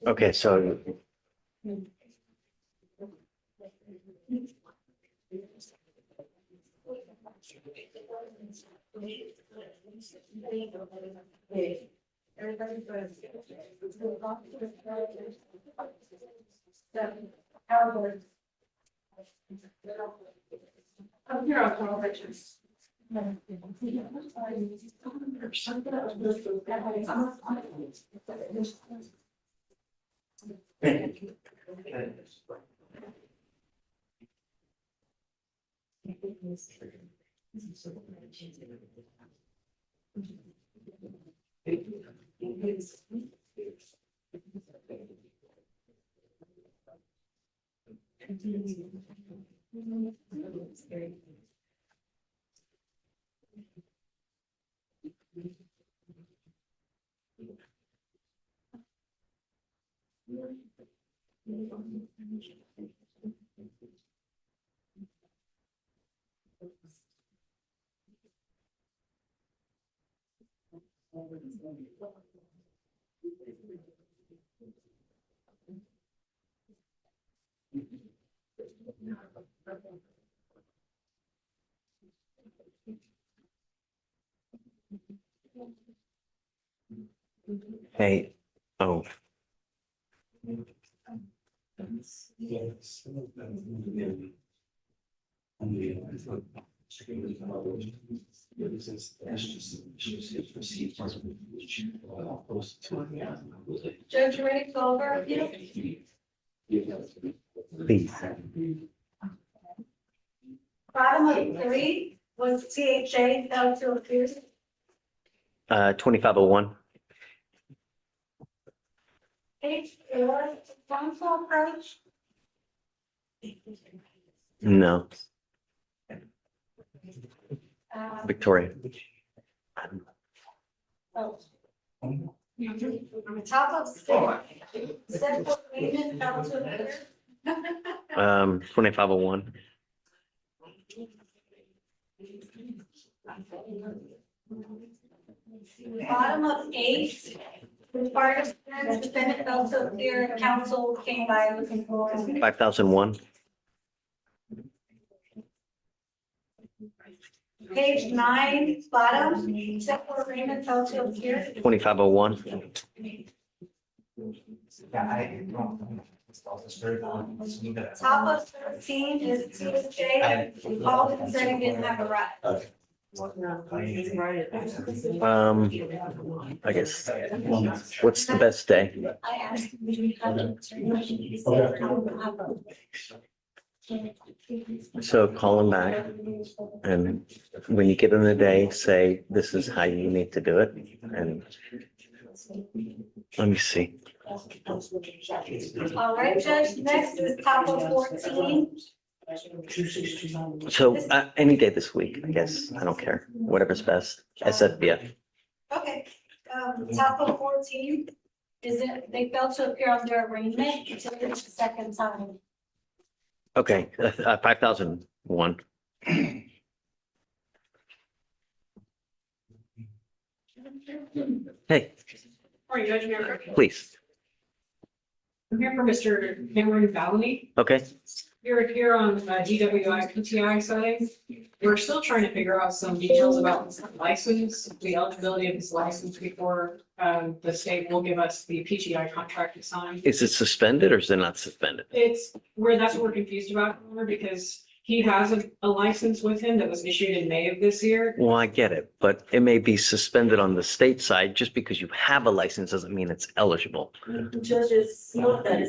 [SPEAKER 2] Okay, so
[SPEAKER 4] I'm here on all pictures.
[SPEAKER 2] hey, oh,
[SPEAKER 4] Judge, you ready to go over with you?
[SPEAKER 2] please.
[SPEAKER 4] Bottom of 3 was THA failed to appear.
[SPEAKER 2] 2501.
[SPEAKER 4] Page 4, council approach.
[SPEAKER 2] No, Victoria.
[SPEAKER 4] Oh. On the top of 6, simple agreement failed to appear.
[SPEAKER 2] 2501.
[SPEAKER 4] Bottom of 8, required appearance, defendant failed to appear, counsel came by looking for.
[SPEAKER 2] 5001.
[SPEAKER 4] Page 9, bottom, simple agreement failed to appear.
[SPEAKER 2] 2501.
[SPEAKER 4] Top of 13 is THJ, we called it and said he didn't have a right.
[SPEAKER 2] I guess, what's the best day?
[SPEAKER 4] I asked him, "Did you have a-
[SPEAKER 2] So call him back, and when you get in the day, say, this is how you need to do it, and let me see.
[SPEAKER 4] All right, Judge, next is top of 14.
[SPEAKER 2] So, any day this week, I guess, I don't care, whatever's best, SFBF.
[SPEAKER 4] Okay, top of 14, is it, they failed to appear on their arraignment until it's the second time.
[SPEAKER 2] Okay, 5001. Hey,
[SPEAKER 20] Morning, Judge Member.
[SPEAKER 2] please,
[SPEAKER 20] I'm here for Mr. Cameron Valley.
[SPEAKER 2] okay,
[SPEAKER 20] You're here on DWI PTI side. We're still trying to figure out some details about his license, the eligibility of his license before the state will give us the PTI contract to sign.
[SPEAKER 2] Is it suspended or is it not suspended?
[SPEAKER 20] That's what we're confused about, because he has a license with him that was issued in May of this year.
[SPEAKER 2] Well, I get it, but it may be suspended on the state side. Just because you have a license doesn't mean it's eligible.
[SPEAKER 16] Judge, it's not that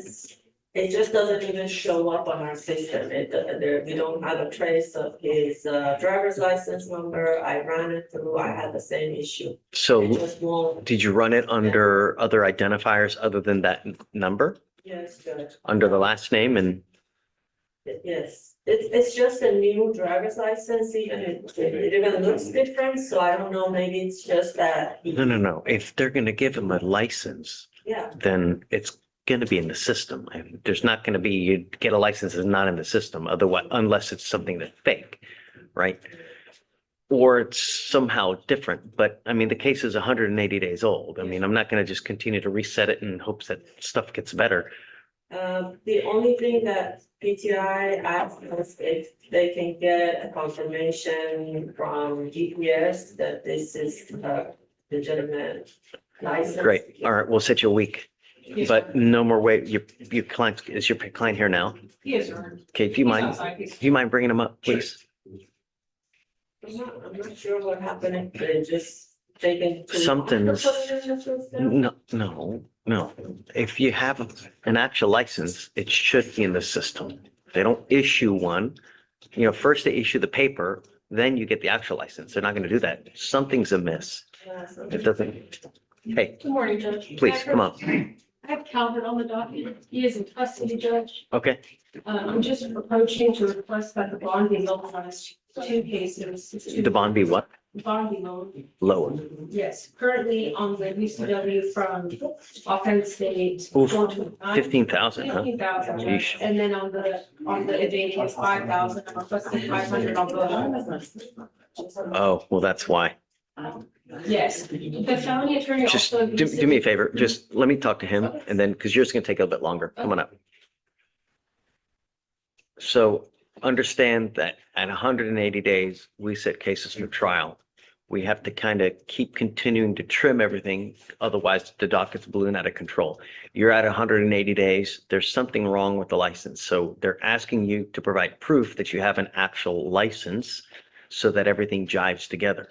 [SPEAKER 16] it just doesn't even show up on our system. We don't have a trace of his driver's license number. I ran it through, I had the same issue. It
[SPEAKER 2] So
[SPEAKER 16] just won't,
[SPEAKER 2] did you run it under other identifiers other than that number,
[SPEAKER 16] yes, Judge.
[SPEAKER 2] under the last name? And
[SPEAKER 16] Yes, it's just a new driver's license, even it even looks different, so I don't know, maybe it's just that.
[SPEAKER 2] no. If they're going to give him a license,
[SPEAKER 16] Yeah,
[SPEAKER 2] then it's going to be in the system. There's not going to be, you get a license that's not in the system, otherwise, unless it's something that's fake, right? Or it's somehow different, but I mean, the case is 180 days old. I mean, I'm not going to just continue to reset it in hopes that stuff gets better.
[SPEAKER 16] the only thing that PTI asked us if they can get a confirmation from GPS that this is a legitimate license.
[SPEAKER 2] Great. All right, we'll set you a week,
[SPEAKER 20] Yes,
[SPEAKER 2] but no more wait. Your client, is your client here now?
[SPEAKER 20] Yes, sir.
[SPEAKER 2] Okay, do you mind bringing him up, please?
[SPEAKER 16] I'm not sure what happened, if they just taken.
[SPEAKER 2] Something's, no. If you have an actual license, it should be in the system. They don't issue one. First they issue the paper, then you get the actual license. They're not going to do that. Something's amiss. It doesn't. Hey,
[SPEAKER 4] Good morning, Judge.
[SPEAKER 2] please, come on.
[SPEAKER 4] I have Calvert on the docket. He is in custody, Judge.
[SPEAKER 2] Okay,
[SPEAKER 4] I'm just approaching to request that the bond be lowered on his two cases.
[SPEAKER 2] the bond be what?
[SPEAKER 4] Bond be lowered.
[SPEAKER 2] Lower.
[SPEAKER 4] Yes, currently on the UCW from offense state.
[SPEAKER 2] Oof,
[SPEAKER 4] 429,
[SPEAKER 2] 15,000, huh?
[SPEAKER 4] 15,000,
[SPEAKER 2] Yeesh.
[SPEAKER 4] Judge. And then on the evading is 5,000, I'm requesting 500 on both.
[SPEAKER 2] Oh, well, that's why.
[SPEAKER 4] Yes, the felony attorney
[SPEAKER 2] Just
[SPEAKER 4] also.
[SPEAKER 2] do me a favor. Just let me talk to him and then, because yours is going to take a little bit longer. Come on up. So understand that at 180 days, we set cases for trial. We have to kind of keep continuing to trim everything. Otherwise, the docket's balloon out of control. You're at 180 days. There's something wrong with the license. So they're asking you to provide proof that you have an actual license so that everything jives together.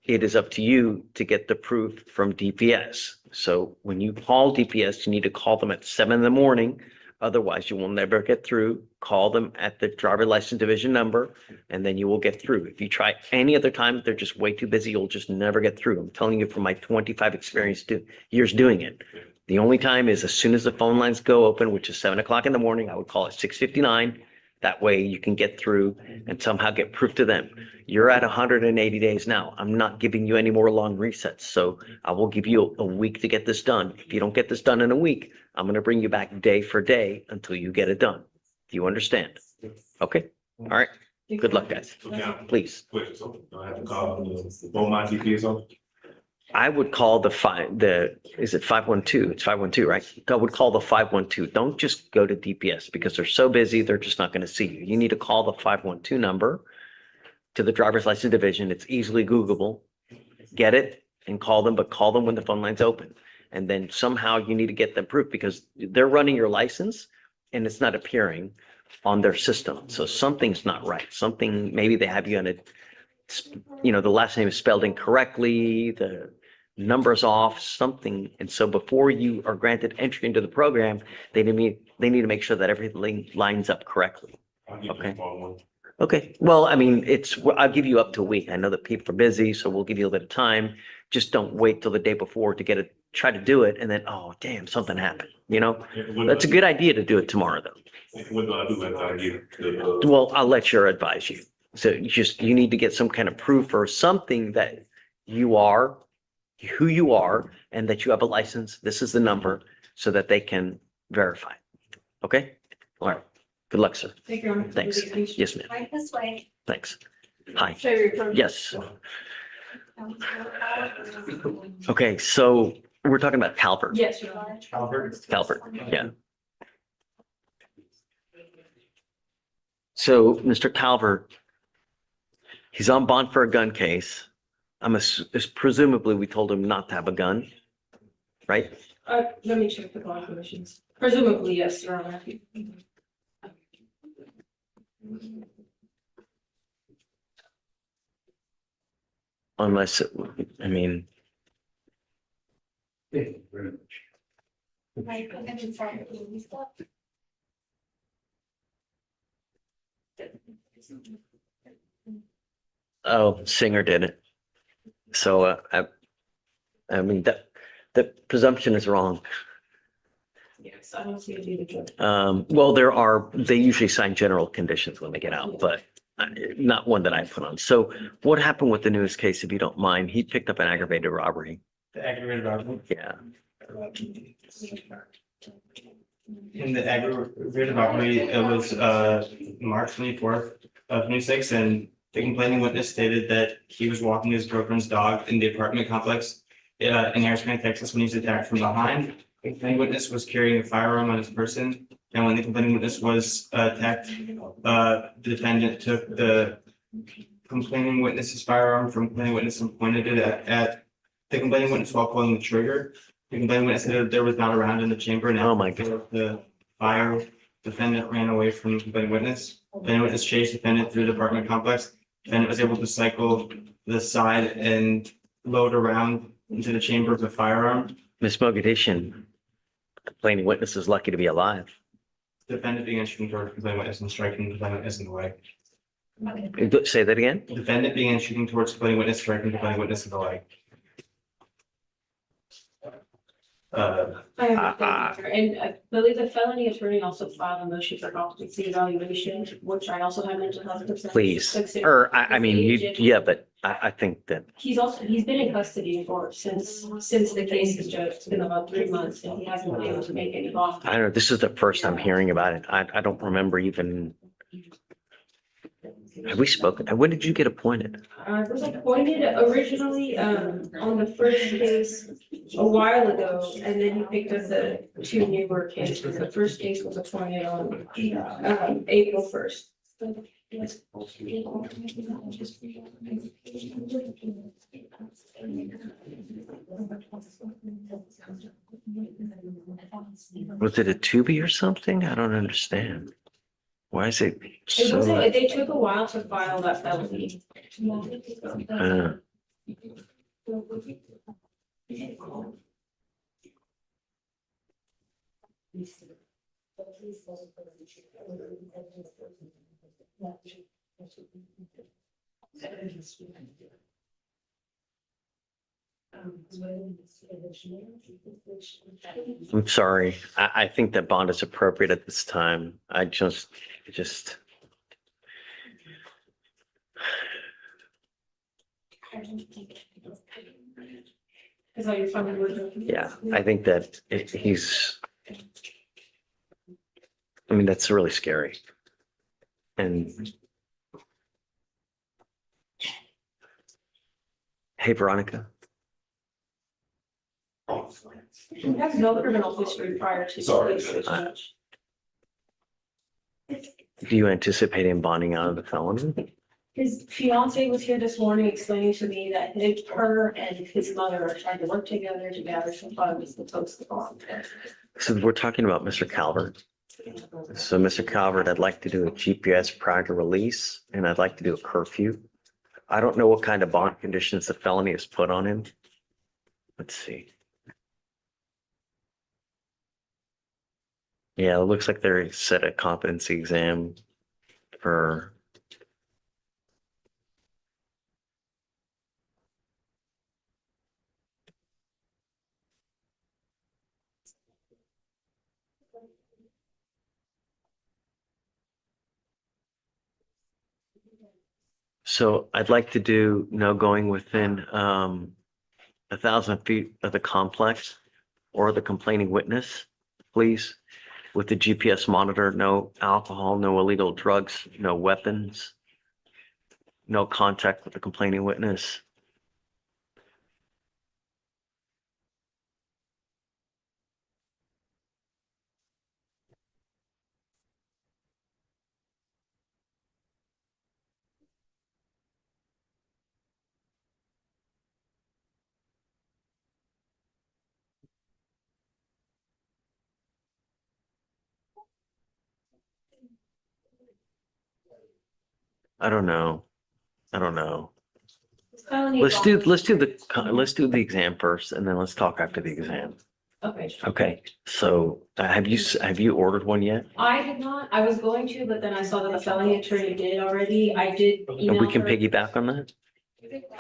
[SPEAKER 2] It is up to you to get the proof from DPS. So when you call DPS, you need to call them at 7 a.m. Otherwise, you will never get through. Call them at the driver license division number, and then you will get through. If you try any other time, they're just way too busy. You'll just never get through. I'm telling you from my 25 years doing it. The only time is as soon as the phone lines go open, which is 7 o'clock in the morning, I would call at 6:59. That way you can get through and somehow get proof to them. You're at 180 days now. I'm not giving you any more long resets. So I will give you a week to get this done. If you don't get this done in a week, I'm going to bring you back day for day until you get it done. Do you understand? Okay. All right. Good luck, guys. Please.
[SPEAKER 8] Quick, so I have to call the Beaumont DPS office.
[SPEAKER 2] I would call is it 512? It's 512, right? I would call the 512. Don't just go to DPS because they're so busy. They're just not going to see you. You need to call the 512 number to the driver's license division. It's easily Googleable. Get it and call them, but call them when the phone line's open. And then somehow you need to get them proof because they're running your license and it's not appearing on their system. So something's not right. Maybe they have you on the last name is spelled incorrectly, the number's off, something. And so before you are granted entry into the program, they need to make sure that everything lines up correctly. Okay. Okay. Well, I mean, I'll give you up to a week. I know that people are busy, so we'll give you a bit of time. Just don't wait till the day before to try to do it. And then, oh, damn, something happened. That's a good idea to do it tomorrow, though.
[SPEAKER 8] What do I do if I get
[SPEAKER 2] Well, I'll let your advise you. So you need to get some kind of proof or something that you are who you are and that you have a license. This is the number so that they can verify. Okay? All right. Good luck, sir.
[SPEAKER 4] Thank you.
[SPEAKER 2] Thanks. Yes, ma'am.
[SPEAKER 4] Right this way.
[SPEAKER 2] Thanks. Hi.
[SPEAKER 4] Show your phone.
[SPEAKER 2] Yes. Okay, so we're talking about Calvert.
[SPEAKER 4] Yes, Your Honor.
[SPEAKER 2] Calvert, yeah. So Mr. Calvert, he's on bond for a gun case. Presumably we told him not to have a gun. right?
[SPEAKER 20] Let me check the bond conditions. Presumably, yes, Your Honor.
[SPEAKER 2] Unless, I mean, oh, Singer did it. So, I mean, that, the presumption is wrong.
[SPEAKER 20] Yes, I don't see it either, Judge.
[SPEAKER 2] Well, they usually sign general conditions when they get out, but not one that I put on. So what happened with the newest case, if you don't mind? He picked up an aggravated robbery.
[SPEAKER 1] The aggravated robbery.
[SPEAKER 2] Yeah.
[SPEAKER 1] In the aggravated robbery, it was March 24th of '26, and the complaining witness stated that he was walking his girlfriend's dog in the apartment complex in Harris County, Texas, when he was attacked from behind. The complaining witness was carrying a firearm on his person, and when the complaining witness was attacked, the defendant took the complaining witness's firearm from complaining witness and pointed it at the complaining witness while pulling the trigger. The complaining witness said that there was not a round in the chamber, and
[SPEAKER 2] Oh my
[SPEAKER 1] after the fire, defendant ran away from the complaining witness. Complaining witness chased defendant through the apartment complex. Defendant was able to cycle the side and load around into the chamber of the firearm.
[SPEAKER 2] Ms. Mogadishian, complaining witness is lucky to be alive.
[SPEAKER 1] Defendant began shooting toward the complaining witness and striking the complaining witness in the leg.
[SPEAKER 2] Say that again?
[SPEAKER 1] Defendant began shooting towards the complaining witness, striking the complaining witness in the leg.
[SPEAKER 20] I understand, and I believe the felony attorney also filed a motion for competency evaluation, which I also have mental health concerns.
[SPEAKER 2] Please, or I mean, yeah, but I think that
[SPEAKER 20] He's been in custody since the case is judged. It's been about 3 months and he hasn't been able to make any law.
[SPEAKER 2] I don't know, this is the first I'm hearing about it. I don't remember even. Have we spoken? When did you get appointed?
[SPEAKER 20] I was appointed originally, on the first case a while ago, and then he picked up the 2 newer cases. The first case was appointed on, April 1st.
[SPEAKER 2] Was it a Tubi or something? I don't understand. Why is it
[SPEAKER 20] It
[SPEAKER 2] so?
[SPEAKER 20] wasn't, they took a while to file that felony.
[SPEAKER 2] I'm sorry. I think that bond is appropriate at this time. I just.
[SPEAKER 20] Is that your final word?
[SPEAKER 2] Yeah, I think that he's. I mean, that's really scary. And. Hey, Veronica.
[SPEAKER 20] He has no criminal history prior to.
[SPEAKER 8] Sorry.
[SPEAKER 2] Do you anticipate him bonding out of the felony?
[SPEAKER 20] His fiance was here this morning explaining to me that her and his mother are trying to work together to gather some funds to post the bond.
[SPEAKER 2] So we're talking about Mr. Calvert. So Mr. Calvert, I'd like to do a GPS prior to release, and I'd like to do a curfew. I don't know what kind of bond conditions the felony has put on him. Let's see. Yeah, it looks like they're set a competency exam for. So I'd like to do no going within 1,000 feet of the complex or the complaining witness, please. With the GPS monitor, no alcohol, no illegal drugs, no weapons, no contact with the complaining witness. I don't know. I don't know.
[SPEAKER 3] Felony
[SPEAKER 2] Let's do
[SPEAKER 3] bond.
[SPEAKER 2] the exam first and then let's talk after the exam.
[SPEAKER 20] Okay.
[SPEAKER 2] Okay, so have you ordered one yet?
[SPEAKER 20] I did not, I was going to, but then I saw that the felony attorney did already. I did
[SPEAKER 2] And
[SPEAKER 20] email
[SPEAKER 2] we can
[SPEAKER 20] her.
[SPEAKER 2] piggyback on that?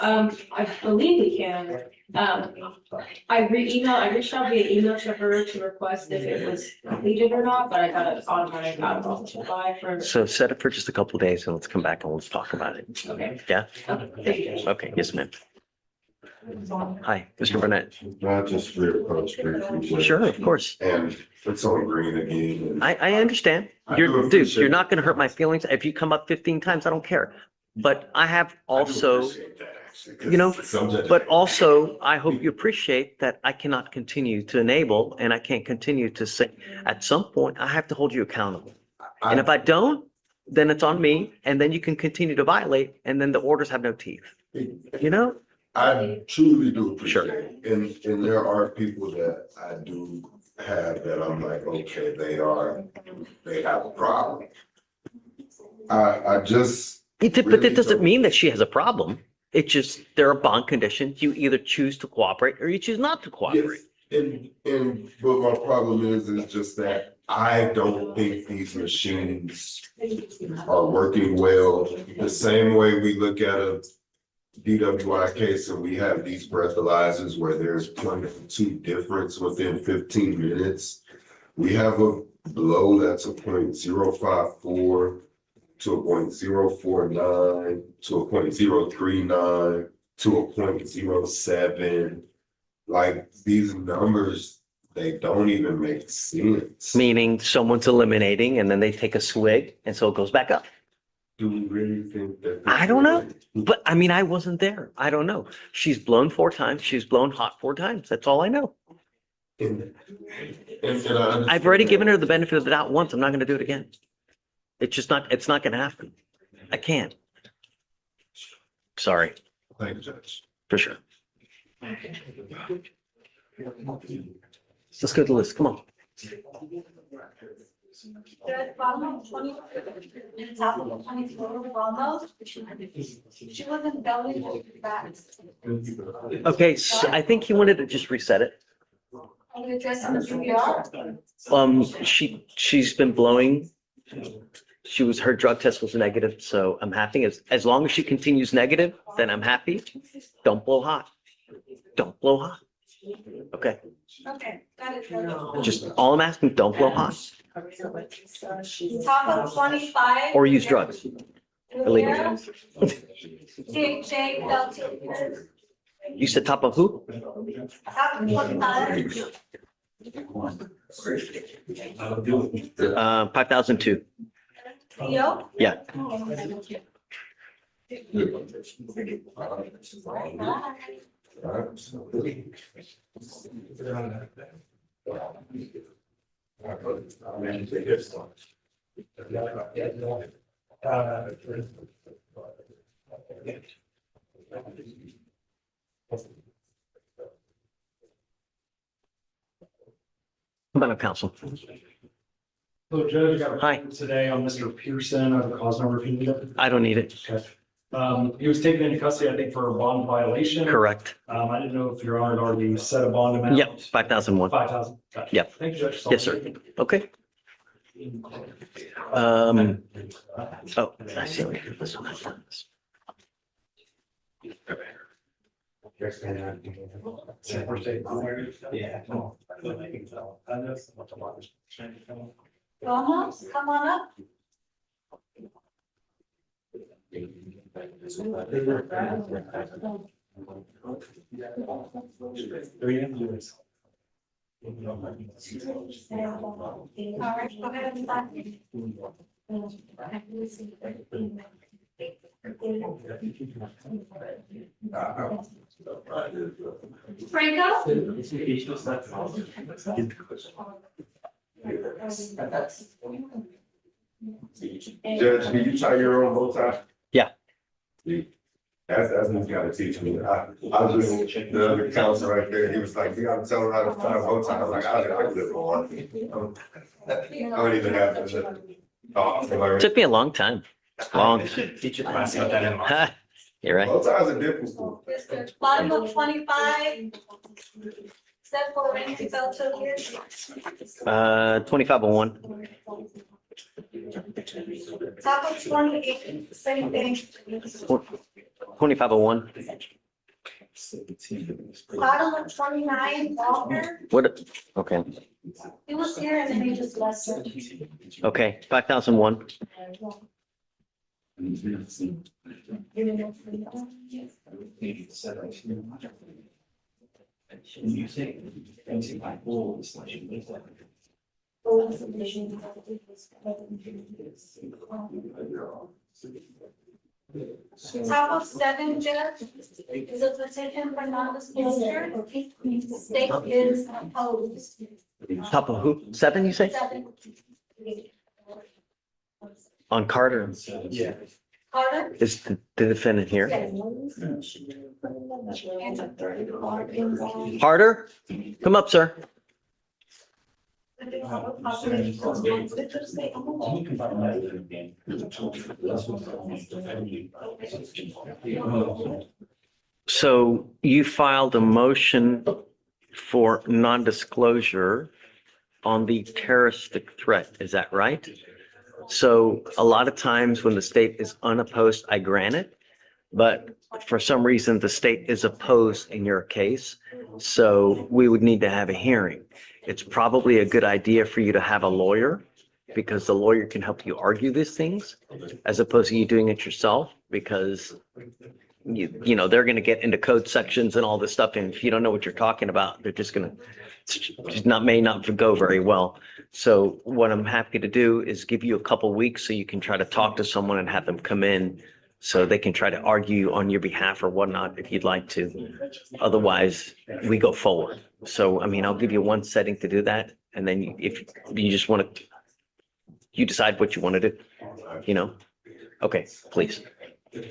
[SPEAKER 20] I believe we can. I reached out via email to her to request if it was completed or not, but I got an automatic out of office reply for.
[SPEAKER 2] So set it for just a couple of days and let's come back and let's talk about it.
[SPEAKER 20] Okay.
[SPEAKER 2] Yeah?
[SPEAKER 20] Okay, thank you.
[SPEAKER 2] Okay, yes, ma'am. Hi, Mr. Burnett.
[SPEAKER 11] Not just reapproach briefly.
[SPEAKER 2] Sure, of course.
[SPEAKER 11] And it's on green again. And
[SPEAKER 2] I understand.
[SPEAKER 11] I do
[SPEAKER 2] Dude,
[SPEAKER 11] appreciate
[SPEAKER 2] you're not gonna hurt my feelings. If you come up 15 times, I don't care. But I have
[SPEAKER 11] I do
[SPEAKER 2] also,
[SPEAKER 11] appreciate that, actually, 'cause
[SPEAKER 2] you know,
[SPEAKER 11] some judges-
[SPEAKER 2] but also I hope you appreciate that I cannot continue to enable and I can't continue to say, at some point, I have to hold you accountable. And if I don't, then it's on me and then you can continue to violate and then the orders have no teeth. You know?
[SPEAKER 11] I truly do appreciate it. And there are people that I do have that I'm like, okay, they have a problem. I just.
[SPEAKER 2] But that doesn't mean that she has a problem. It's just, there are bond conditions. You either choose to cooperate or you choose not to cooperate.
[SPEAKER 11] Yes, but my problem is just that I don't think these machines are working well. The same way we look at a DWI case and we have these breathalyzers where there's 0.2 difference within 15 minutes. We have a blow that's a 0.054 to a 0.049 to a 0.039 to a 0.07. Like these numbers, they don't even make sense.
[SPEAKER 2] Meaning someone's eliminating and then they take a swig and so it goes back up.
[SPEAKER 11] Do we really think that?
[SPEAKER 2] I don't know. But I mean, I wasn't there. I don't know. She's blown 4 times. She's blown hot 4 times. That's all I know. I've already given her the benefit of the doubt once. I'm not going to do it again. It's not going to happen. I can't. Sorry.
[SPEAKER 11] Thank you, Judge.
[SPEAKER 2] For sure. Let's go to the list. Come on.
[SPEAKER 4] The bottom of 20, in the top of the 24, almost, she wasn't going with that.
[SPEAKER 2] Okay, so I think he wanted to just reset it.
[SPEAKER 4] Are you addressing the CPR?
[SPEAKER 2] She's been blowing. Her drug test was negative, so I'm happy. As long as she continues negative, then I'm happy. Don't blow hot. Don't blow hot. Okay,
[SPEAKER 4] Okay, got it.
[SPEAKER 2] just all I'm asking, don't blow hot
[SPEAKER 4] Top of 25.
[SPEAKER 2] or use drugs. Illegal
[SPEAKER 4] Yeah.
[SPEAKER 2] drugs.
[SPEAKER 4] JJ, LT.
[SPEAKER 2] You said top of who?
[SPEAKER 4] Top of 25.
[SPEAKER 2] 5,002.
[SPEAKER 4] Theo?
[SPEAKER 2] Yeah. Come on, counsel.
[SPEAKER 21] So Judge, I got
[SPEAKER 2] Hi.
[SPEAKER 21] a report today on Mr. Pearson. I have a cause number if you need it.
[SPEAKER 2] I don't need it.
[SPEAKER 21] Okay. He was taken into custody, I think, for a bond violation.
[SPEAKER 2] Correct.
[SPEAKER 21] I didn't know if Your Honor had already set a bond amount.
[SPEAKER 2] Yep, 5,001.
[SPEAKER 21] 5,000. Gotcha.
[SPEAKER 2] Yep.
[SPEAKER 21] Thank you, Judge.
[SPEAKER 2] Yes, sir. Okay. Oh, I see. This one, I've done this.
[SPEAKER 4] Almost, come on up. All right, go ahead and sign.
[SPEAKER 11] Judge, do you tie your own bow tie?
[SPEAKER 2] Yeah.
[SPEAKER 11] That's what you gotta teach me. I was with the other counsel right there. He was like, you gotta tell him how to tie a bow tie. I was like, I live on. I don't even have to.
[SPEAKER 2] Took me a long time. Long.
[SPEAKER 1] I should teach a class about that in March.
[SPEAKER 2] You're right.
[SPEAKER 11] Both sides are difficult.
[SPEAKER 4] Bottom of 25. Except for when we fell to here.
[SPEAKER 2] 2501.
[SPEAKER 4] Top of 28, same thing.
[SPEAKER 2] 2501.
[SPEAKER 4] Bottom of 29, Walker.
[SPEAKER 2] What? Okay.
[SPEAKER 4] He was here and then he just left.
[SPEAKER 2] Okay. 5001.
[SPEAKER 4] Top of 7, Judge, is a petition for non-disclosure. State is opposed.
[SPEAKER 2] Top of who? 7, you say?
[SPEAKER 4] 7.
[SPEAKER 2] On Carter.
[SPEAKER 10] Yeah.
[SPEAKER 4] Carter?
[SPEAKER 2] Is the defendant here? Carter? Come up, sir. So you filed a motion for non-disclosure on the terroristic threat, is that right? So a lot of times when the state is unopposed, I grant it, but for some reason, the state is opposed in your case. So we would need to have a hearing. It's probably a good idea for you to have a lawyer because the lawyer can help you argue these things as opposed to you doing it yourself because you know, they're going to get into code sections and all this stuff. And if you don't know what you're talking about, they're just going to may not go very well. So what I'm happy to do is give you a couple weeks so you can try to talk to someone and have them come in so they can try to argue on your behalf or whatnot if you'd like to. Otherwise, we go forward. So, I mean, I'll give you one setting to do that. And then if you just want to, you decide what you want to do, you know? Okay, please.
[SPEAKER 4] Bring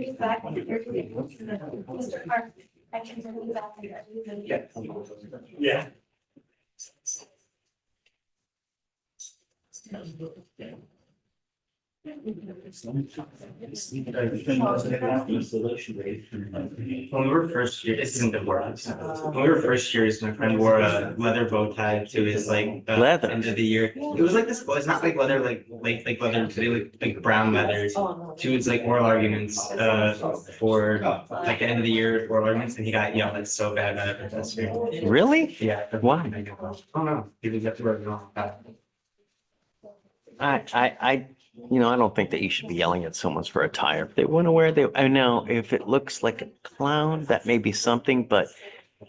[SPEAKER 4] it back. Mr. Clark, I can bring you back.
[SPEAKER 10] Yeah. When we were first year, this isn't the word. When we were first years, my friend wore a leather bow tie to his
[SPEAKER 2] leather
[SPEAKER 10] end of the year. It was like this, it's not like leather, like leather today, like brown leathers to his like oral arguments, for like the end of the year oral arguments, and he got yelled at so bad by the professor.
[SPEAKER 2] Really?
[SPEAKER 10] Yeah.
[SPEAKER 2] Why?
[SPEAKER 10] Oh no, he was at the work.
[SPEAKER 2] You know, I don't think that you should be yelling at someone for a tie. If they want to wear, I know if it looks like a clown, that may be something, but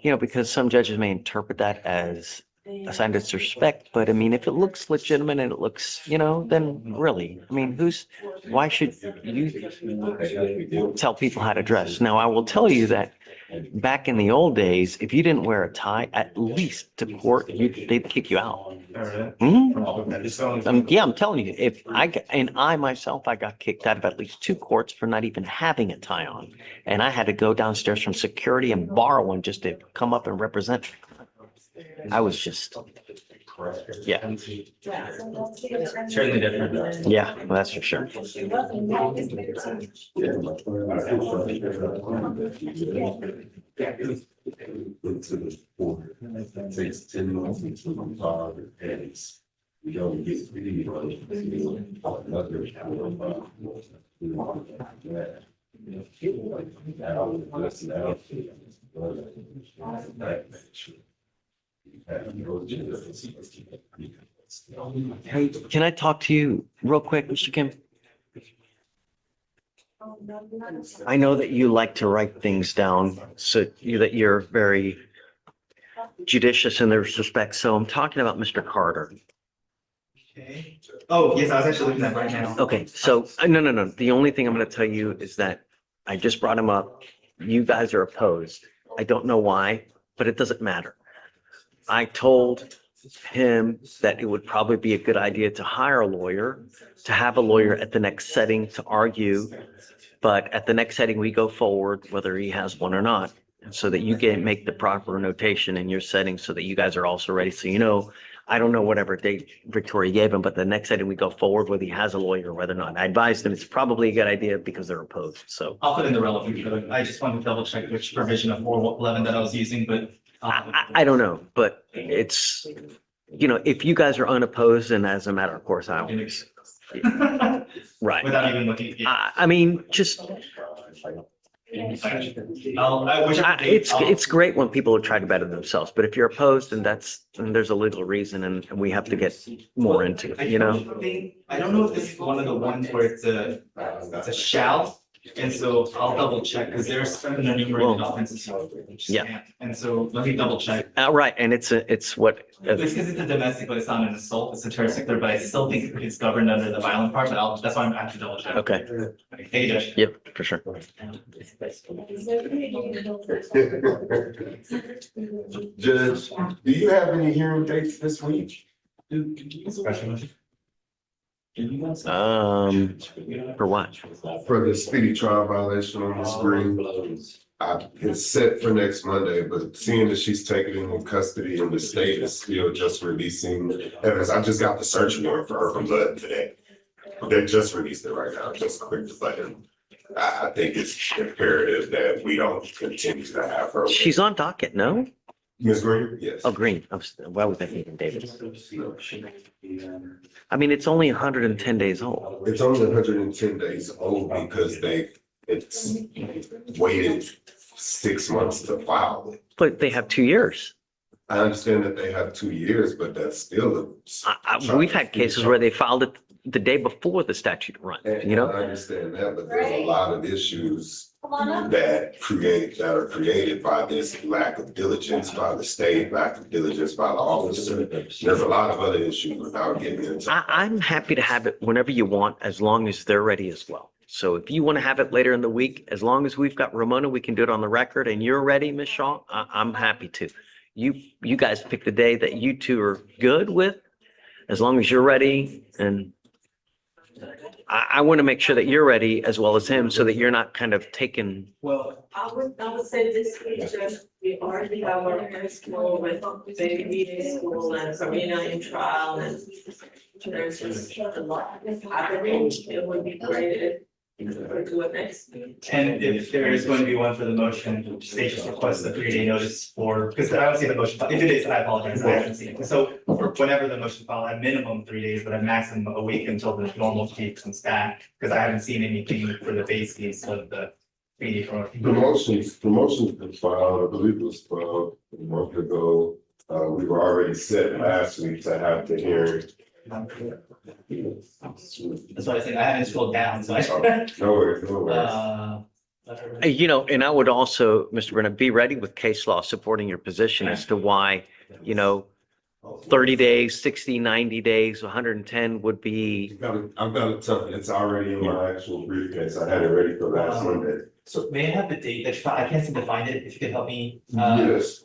[SPEAKER 2] you know, because some judges may interpret that as a sign of disrespect. But I mean, if it looks legitimate and it looks, you know, then really, I mean, why should you tell people how to dress? Now, I will tell you that back in the old days, if you didn't wear a tie, at least to court, they'd kick you out. Yeah, I'm telling you, I myself, I got kicked out of at least 2 courts for not even having a tie on. And I had to go downstairs from security and borrow one just to come up and represent. I was just, yeah.
[SPEAKER 10] Certainly different.
[SPEAKER 2] Yeah, well, that's for sure.
[SPEAKER 11] We don't get
[SPEAKER 2] Hey, can I talk to you real quick, Mr. Kim? I know that you like to write things down so that you're very judicious in this respect. So I'm talking about Mr. Carter.
[SPEAKER 10] Okay. Oh, yes, I was actually looking at that right now.
[SPEAKER 2] Okay, so no. The only thing I'm going to tell you is that I just brought him up. You guys are opposed. I don't know why, but it doesn't matter. I told him that it would probably be a good idea to hire a lawyer, to have a lawyer at the next setting to argue. But at the next setting, we go forward, whether he has one or not, so that you can make the proper notation in your setting so that you guys are also ready. So, I don't know whatever date Victoria gave him, but the next setting we go forward, whether he has a lawyer or whether or not. I advised him it's probably a good idea because they're opposed. So
[SPEAKER 10] I'll put in the relevant code. I just wanted to double check which provision of 411 that I was using, but.
[SPEAKER 2] I don't know, but it's, if you guys are unopposed, and as a matter of course, I always. Right.
[SPEAKER 10] Without even looking.
[SPEAKER 2] I mean, just. It's great when people try to better themselves, but if you're opposed, then there's a legal reason and we have to get more into it,
[SPEAKER 10] I don't know if this is one of the ones where it's a shall. And so I'll double check because there's an enumerated offenses.
[SPEAKER 2] Yeah.
[SPEAKER 10] And so let me double check.
[SPEAKER 2] Right, and it's what.
[SPEAKER 10] It's because it's a domestic, but it's not an assault, it's a terrorist, but I still think it's governed under the violent part, but that's why I'm actually double checking.
[SPEAKER 2] Okay.
[SPEAKER 10] Thank you, Judge.
[SPEAKER 2] Yep, for sure.
[SPEAKER 11] Judge, do you have any hearing dates this week?
[SPEAKER 2] For what?
[SPEAKER 11] For the speedy trial violation on the screen. It's set for next Monday, but seeing that she's taken into custody and the state is still just releasing evidence, I just got the search warrant for her from Bud today. They just released it right now, just click the button. I think it's imperative that we don't continue to have her.
[SPEAKER 2] She's on docket, no?
[SPEAKER 11] Ms. Green, yes.
[SPEAKER 2] Oh, Green. Why was I thinking David? I mean, it's only 110 days old.
[SPEAKER 11] It's only 110 days old because it's waited 6 months to file it.
[SPEAKER 2] But they have 2 years.
[SPEAKER 11] I understand that they have 2 years, but that's still
[SPEAKER 2] We've had cases where they filed it the day before the statute runs,
[SPEAKER 11] I understand that, but there's a lot of issues that are created by this lack of diligence by the state, lack of diligence by the officer. There's a lot of other issues without getting into.
[SPEAKER 2] I'm happy to have it whenever you want, as long as they're ready as well. So if you want to have it later in the week, as long as we've got Ramona, we can do it on the record and you're ready, Ms. Shaw, I'm happy to. You guys pick the day that you two are good with, as long as you're ready. And I want to make sure that you're ready as well as him so that you're not kind of taken.
[SPEAKER 16] Well, I would say this week, just we already have our high school with baby VA school and Karina in trial and there's just a lot happening. It would be great if we could do it next week.
[SPEAKER 10] And if there is going to be one for the motion, state just request a 3-day notice for, because I don't see the motion. If it is, I apologize, I haven't seen it. So for whenever the motion file, at minimum 3 days, but at maximum a week until the normal chief comes back, because I haven't seen anything for the basis of the 3-day.
[SPEAKER 11] The motion's been filed, I believe it was filed a month ago. We were already set last week to have the hearing.
[SPEAKER 10] That's why I said I haven't scrolled down, so I.
[SPEAKER 11] No worries.
[SPEAKER 2] And I would also, Mr. Brennan, be ready with case law supporting your position as to why, 30 days, 60, 90 days, 110 would be.
[SPEAKER 11] I've got a ton, it's already in my actual briefcase. I had it ready for last Monday.
[SPEAKER 10] So may I have the date that I can't seem to find it, if you could help me.
[SPEAKER 11] Yes.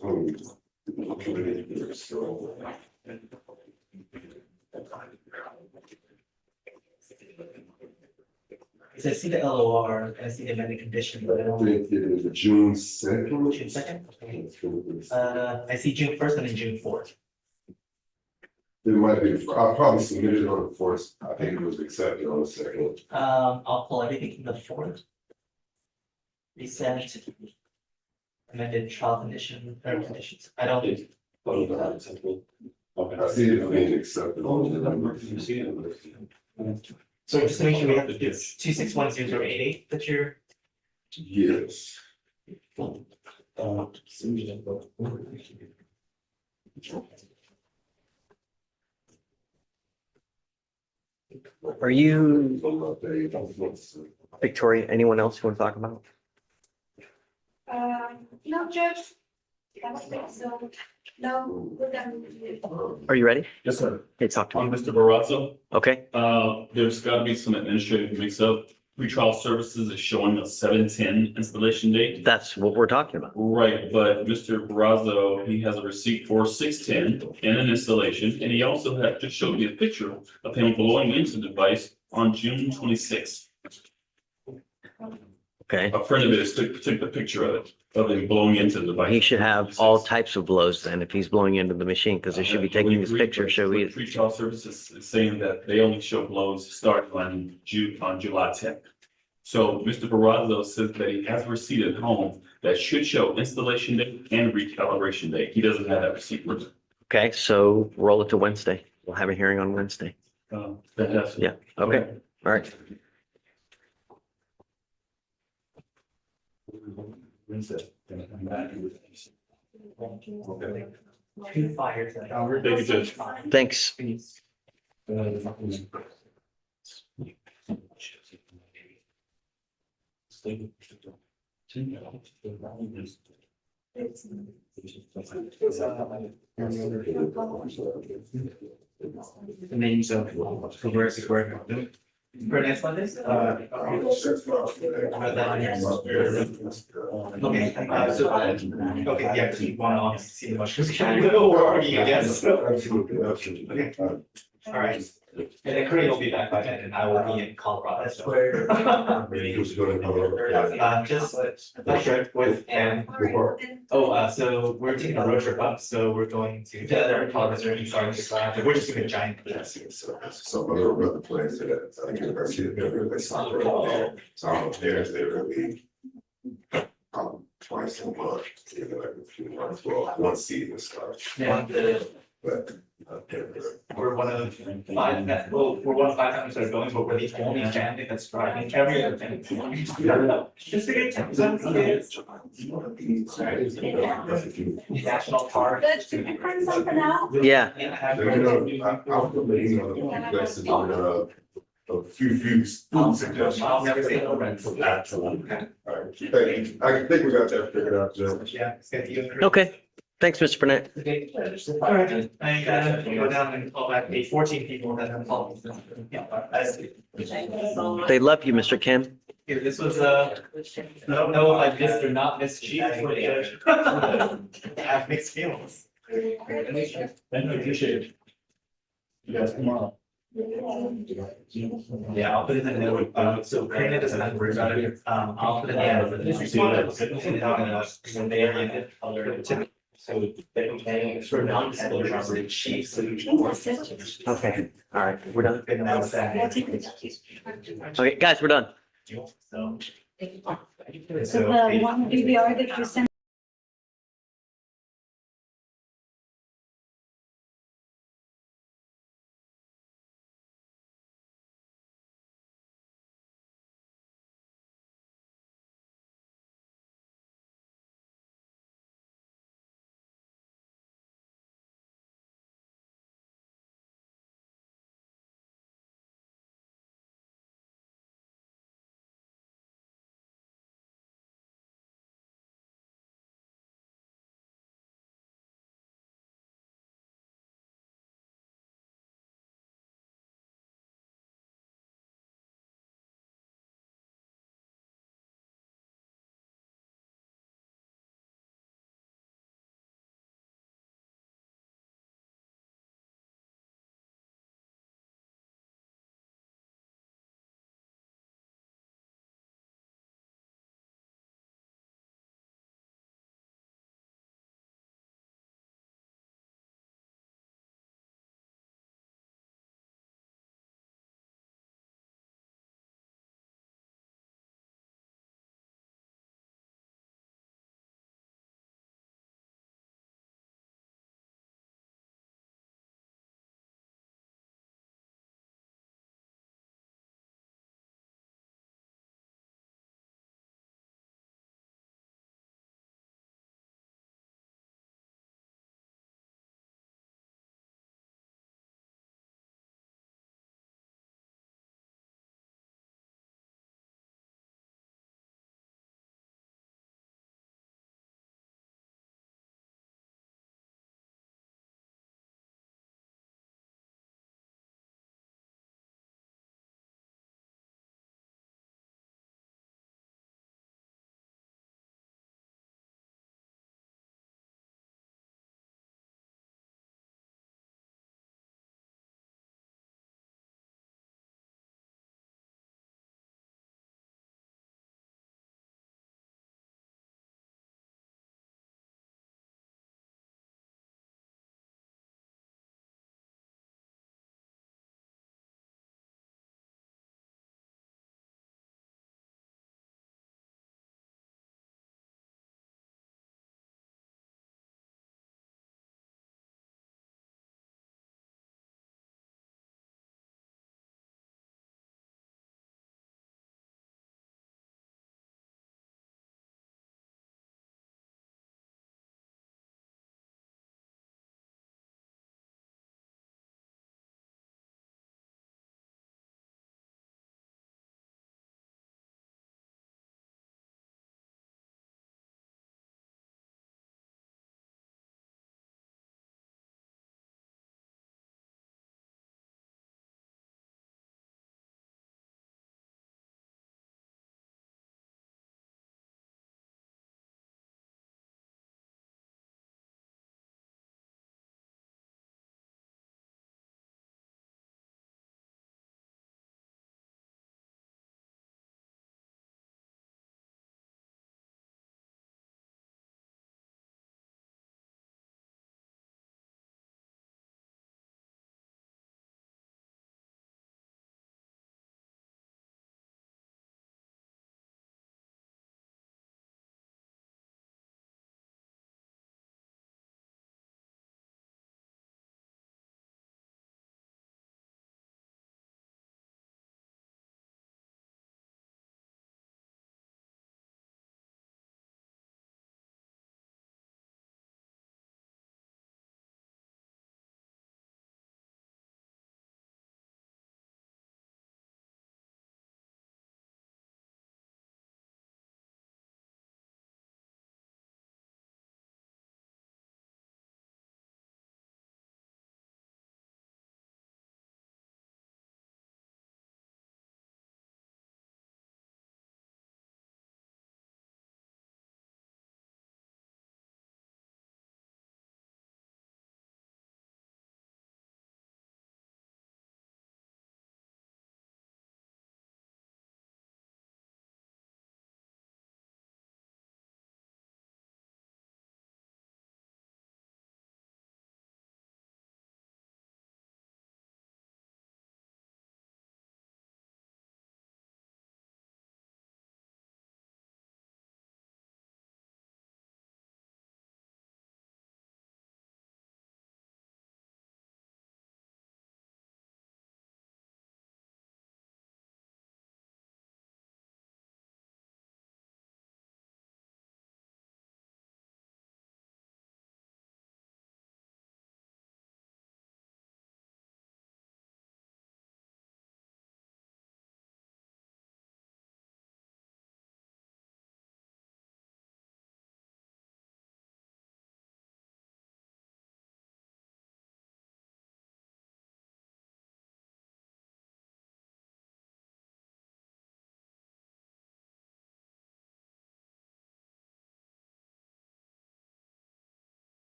[SPEAKER 10] Because I see the LOR, I see the amended condition, but I
[SPEAKER 11] I
[SPEAKER 10] don't.
[SPEAKER 11] think it is June 2nd.
[SPEAKER 10] June 2nd? I see June 1st and then June 4th.
[SPEAKER 11] It might be, I'll probably submit it on the 4th. I think it was accepted on the 2nd.
[SPEAKER 10] I'll pull everything from the 4th. Resent. Amended trial condition, or conditions, I don't.
[SPEAKER 11] I see it being accepted on the number.
[SPEAKER 10] So just to make sure we have, it's 2610088 that you're.
[SPEAKER 11] Yes.
[SPEAKER 2] Are you, Victoria, anyone else you want to talk about?
[SPEAKER 4] No, Judge. I don't think so. No, we're done.
[SPEAKER 2] Are you ready?
[SPEAKER 18] Yes, sir.
[SPEAKER 2] Okay, talk to me.
[SPEAKER 18] Mr. Barraza,
[SPEAKER 2] Okay,
[SPEAKER 18] there's got to be some administrative mix-up. pretrial services is showing a 7/10 installation date.
[SPEAKER 2] That's what we're talking about.
[SPEAKER 18] Right, but Mr. Barrazo, he has a receipt for 6/10 and an installation, and he also had just showed me a picture of him blowing into the device on June 26th.
[SPEAKER 2] Okay.
[SPEAKER 18] A friend of his took the picture of him blowing into the device.
[SPEAKER 2] He should have all types of blows then if he's blowing into the machine, because they should be taking his picture, so he.
[SPEAKER 18] Pretrial services is saying that they only show blows starting on July 10th. So Mr. Barrazo says that he has a receipt at home that should show installation date and recalibration date. He doesn't have that receipt with him.
[SPEAKER 2] Okay, so roll it to Wednesday. We'll have a hearing on Wednesday.
[SPEAKER 18] Fantastic.
[SPEAKER 2] Yeah, okay, all right.
[SPEAKER 10] Two fires.
[SPEAKER 18] Thank you, Judge.
[SPEAKER 2] Thanks.
[SPEAKER 1] The names of where's where. For next one is, okay, okay, yeah, because you want to honestly see the motions. Yes. Okay. All right. And then Korean will be back by then, and I will be in Colorado. That's where. Just not sure with and so we're taking a road trip up, so we're going to the other Colorado, we're just doing a giant.
[SPEAKER 11] So my little brother plays at University of Denver, they soccer all there, so I'm up there, they really. Twice a month, even like a few months, well, one season stuff.
[SPEAKER 1] Yeah.
[SPEAKER 11] But.
[SPEAKER 1] We're one of five, we're one of five families that are going, but we're the only family that's driving every other family. Just to get 10% kids. National park.
[SPEAKER 2] Yeah.
[SPEAKER 11] A few suggestions.
[SPEAKER 1] I'll never say no rent.
[SPEAKER 11] Absolutely. All right, thank you. I think we got that figured out, Judge.
[SPEAKER 1] Yeah. It's gonna be.
[SPEAKER 2] Okay, thanks, Mr. Burnett.
[SPEAKER 1] Okay, all right, I gotta go down and call back the 14 people that have called.
[SPEAKER 2] They love you, Mr. Kim.
[SPEAKER 1] Here, this was, I don't know if I missed or not missed chief. I have mixed feelings.
[SPEAKER 18] Thank you, appreciate it. You guys tomorrow.
[SPEAKER 1] Yeah, I'll put in the note, so Karina doesn't have to worry about it, I'll put in the. So they can pay for non-disclosure of the chiefs.
[SPEAKER 2] Okay, all right, we're done.
[SPEAKER 1] And now it's that.
[SPEAKER 2] Okay, guys, we're done.
[SPEAKER 1] So.
[SPEAKER 4] So the one DVR that you sent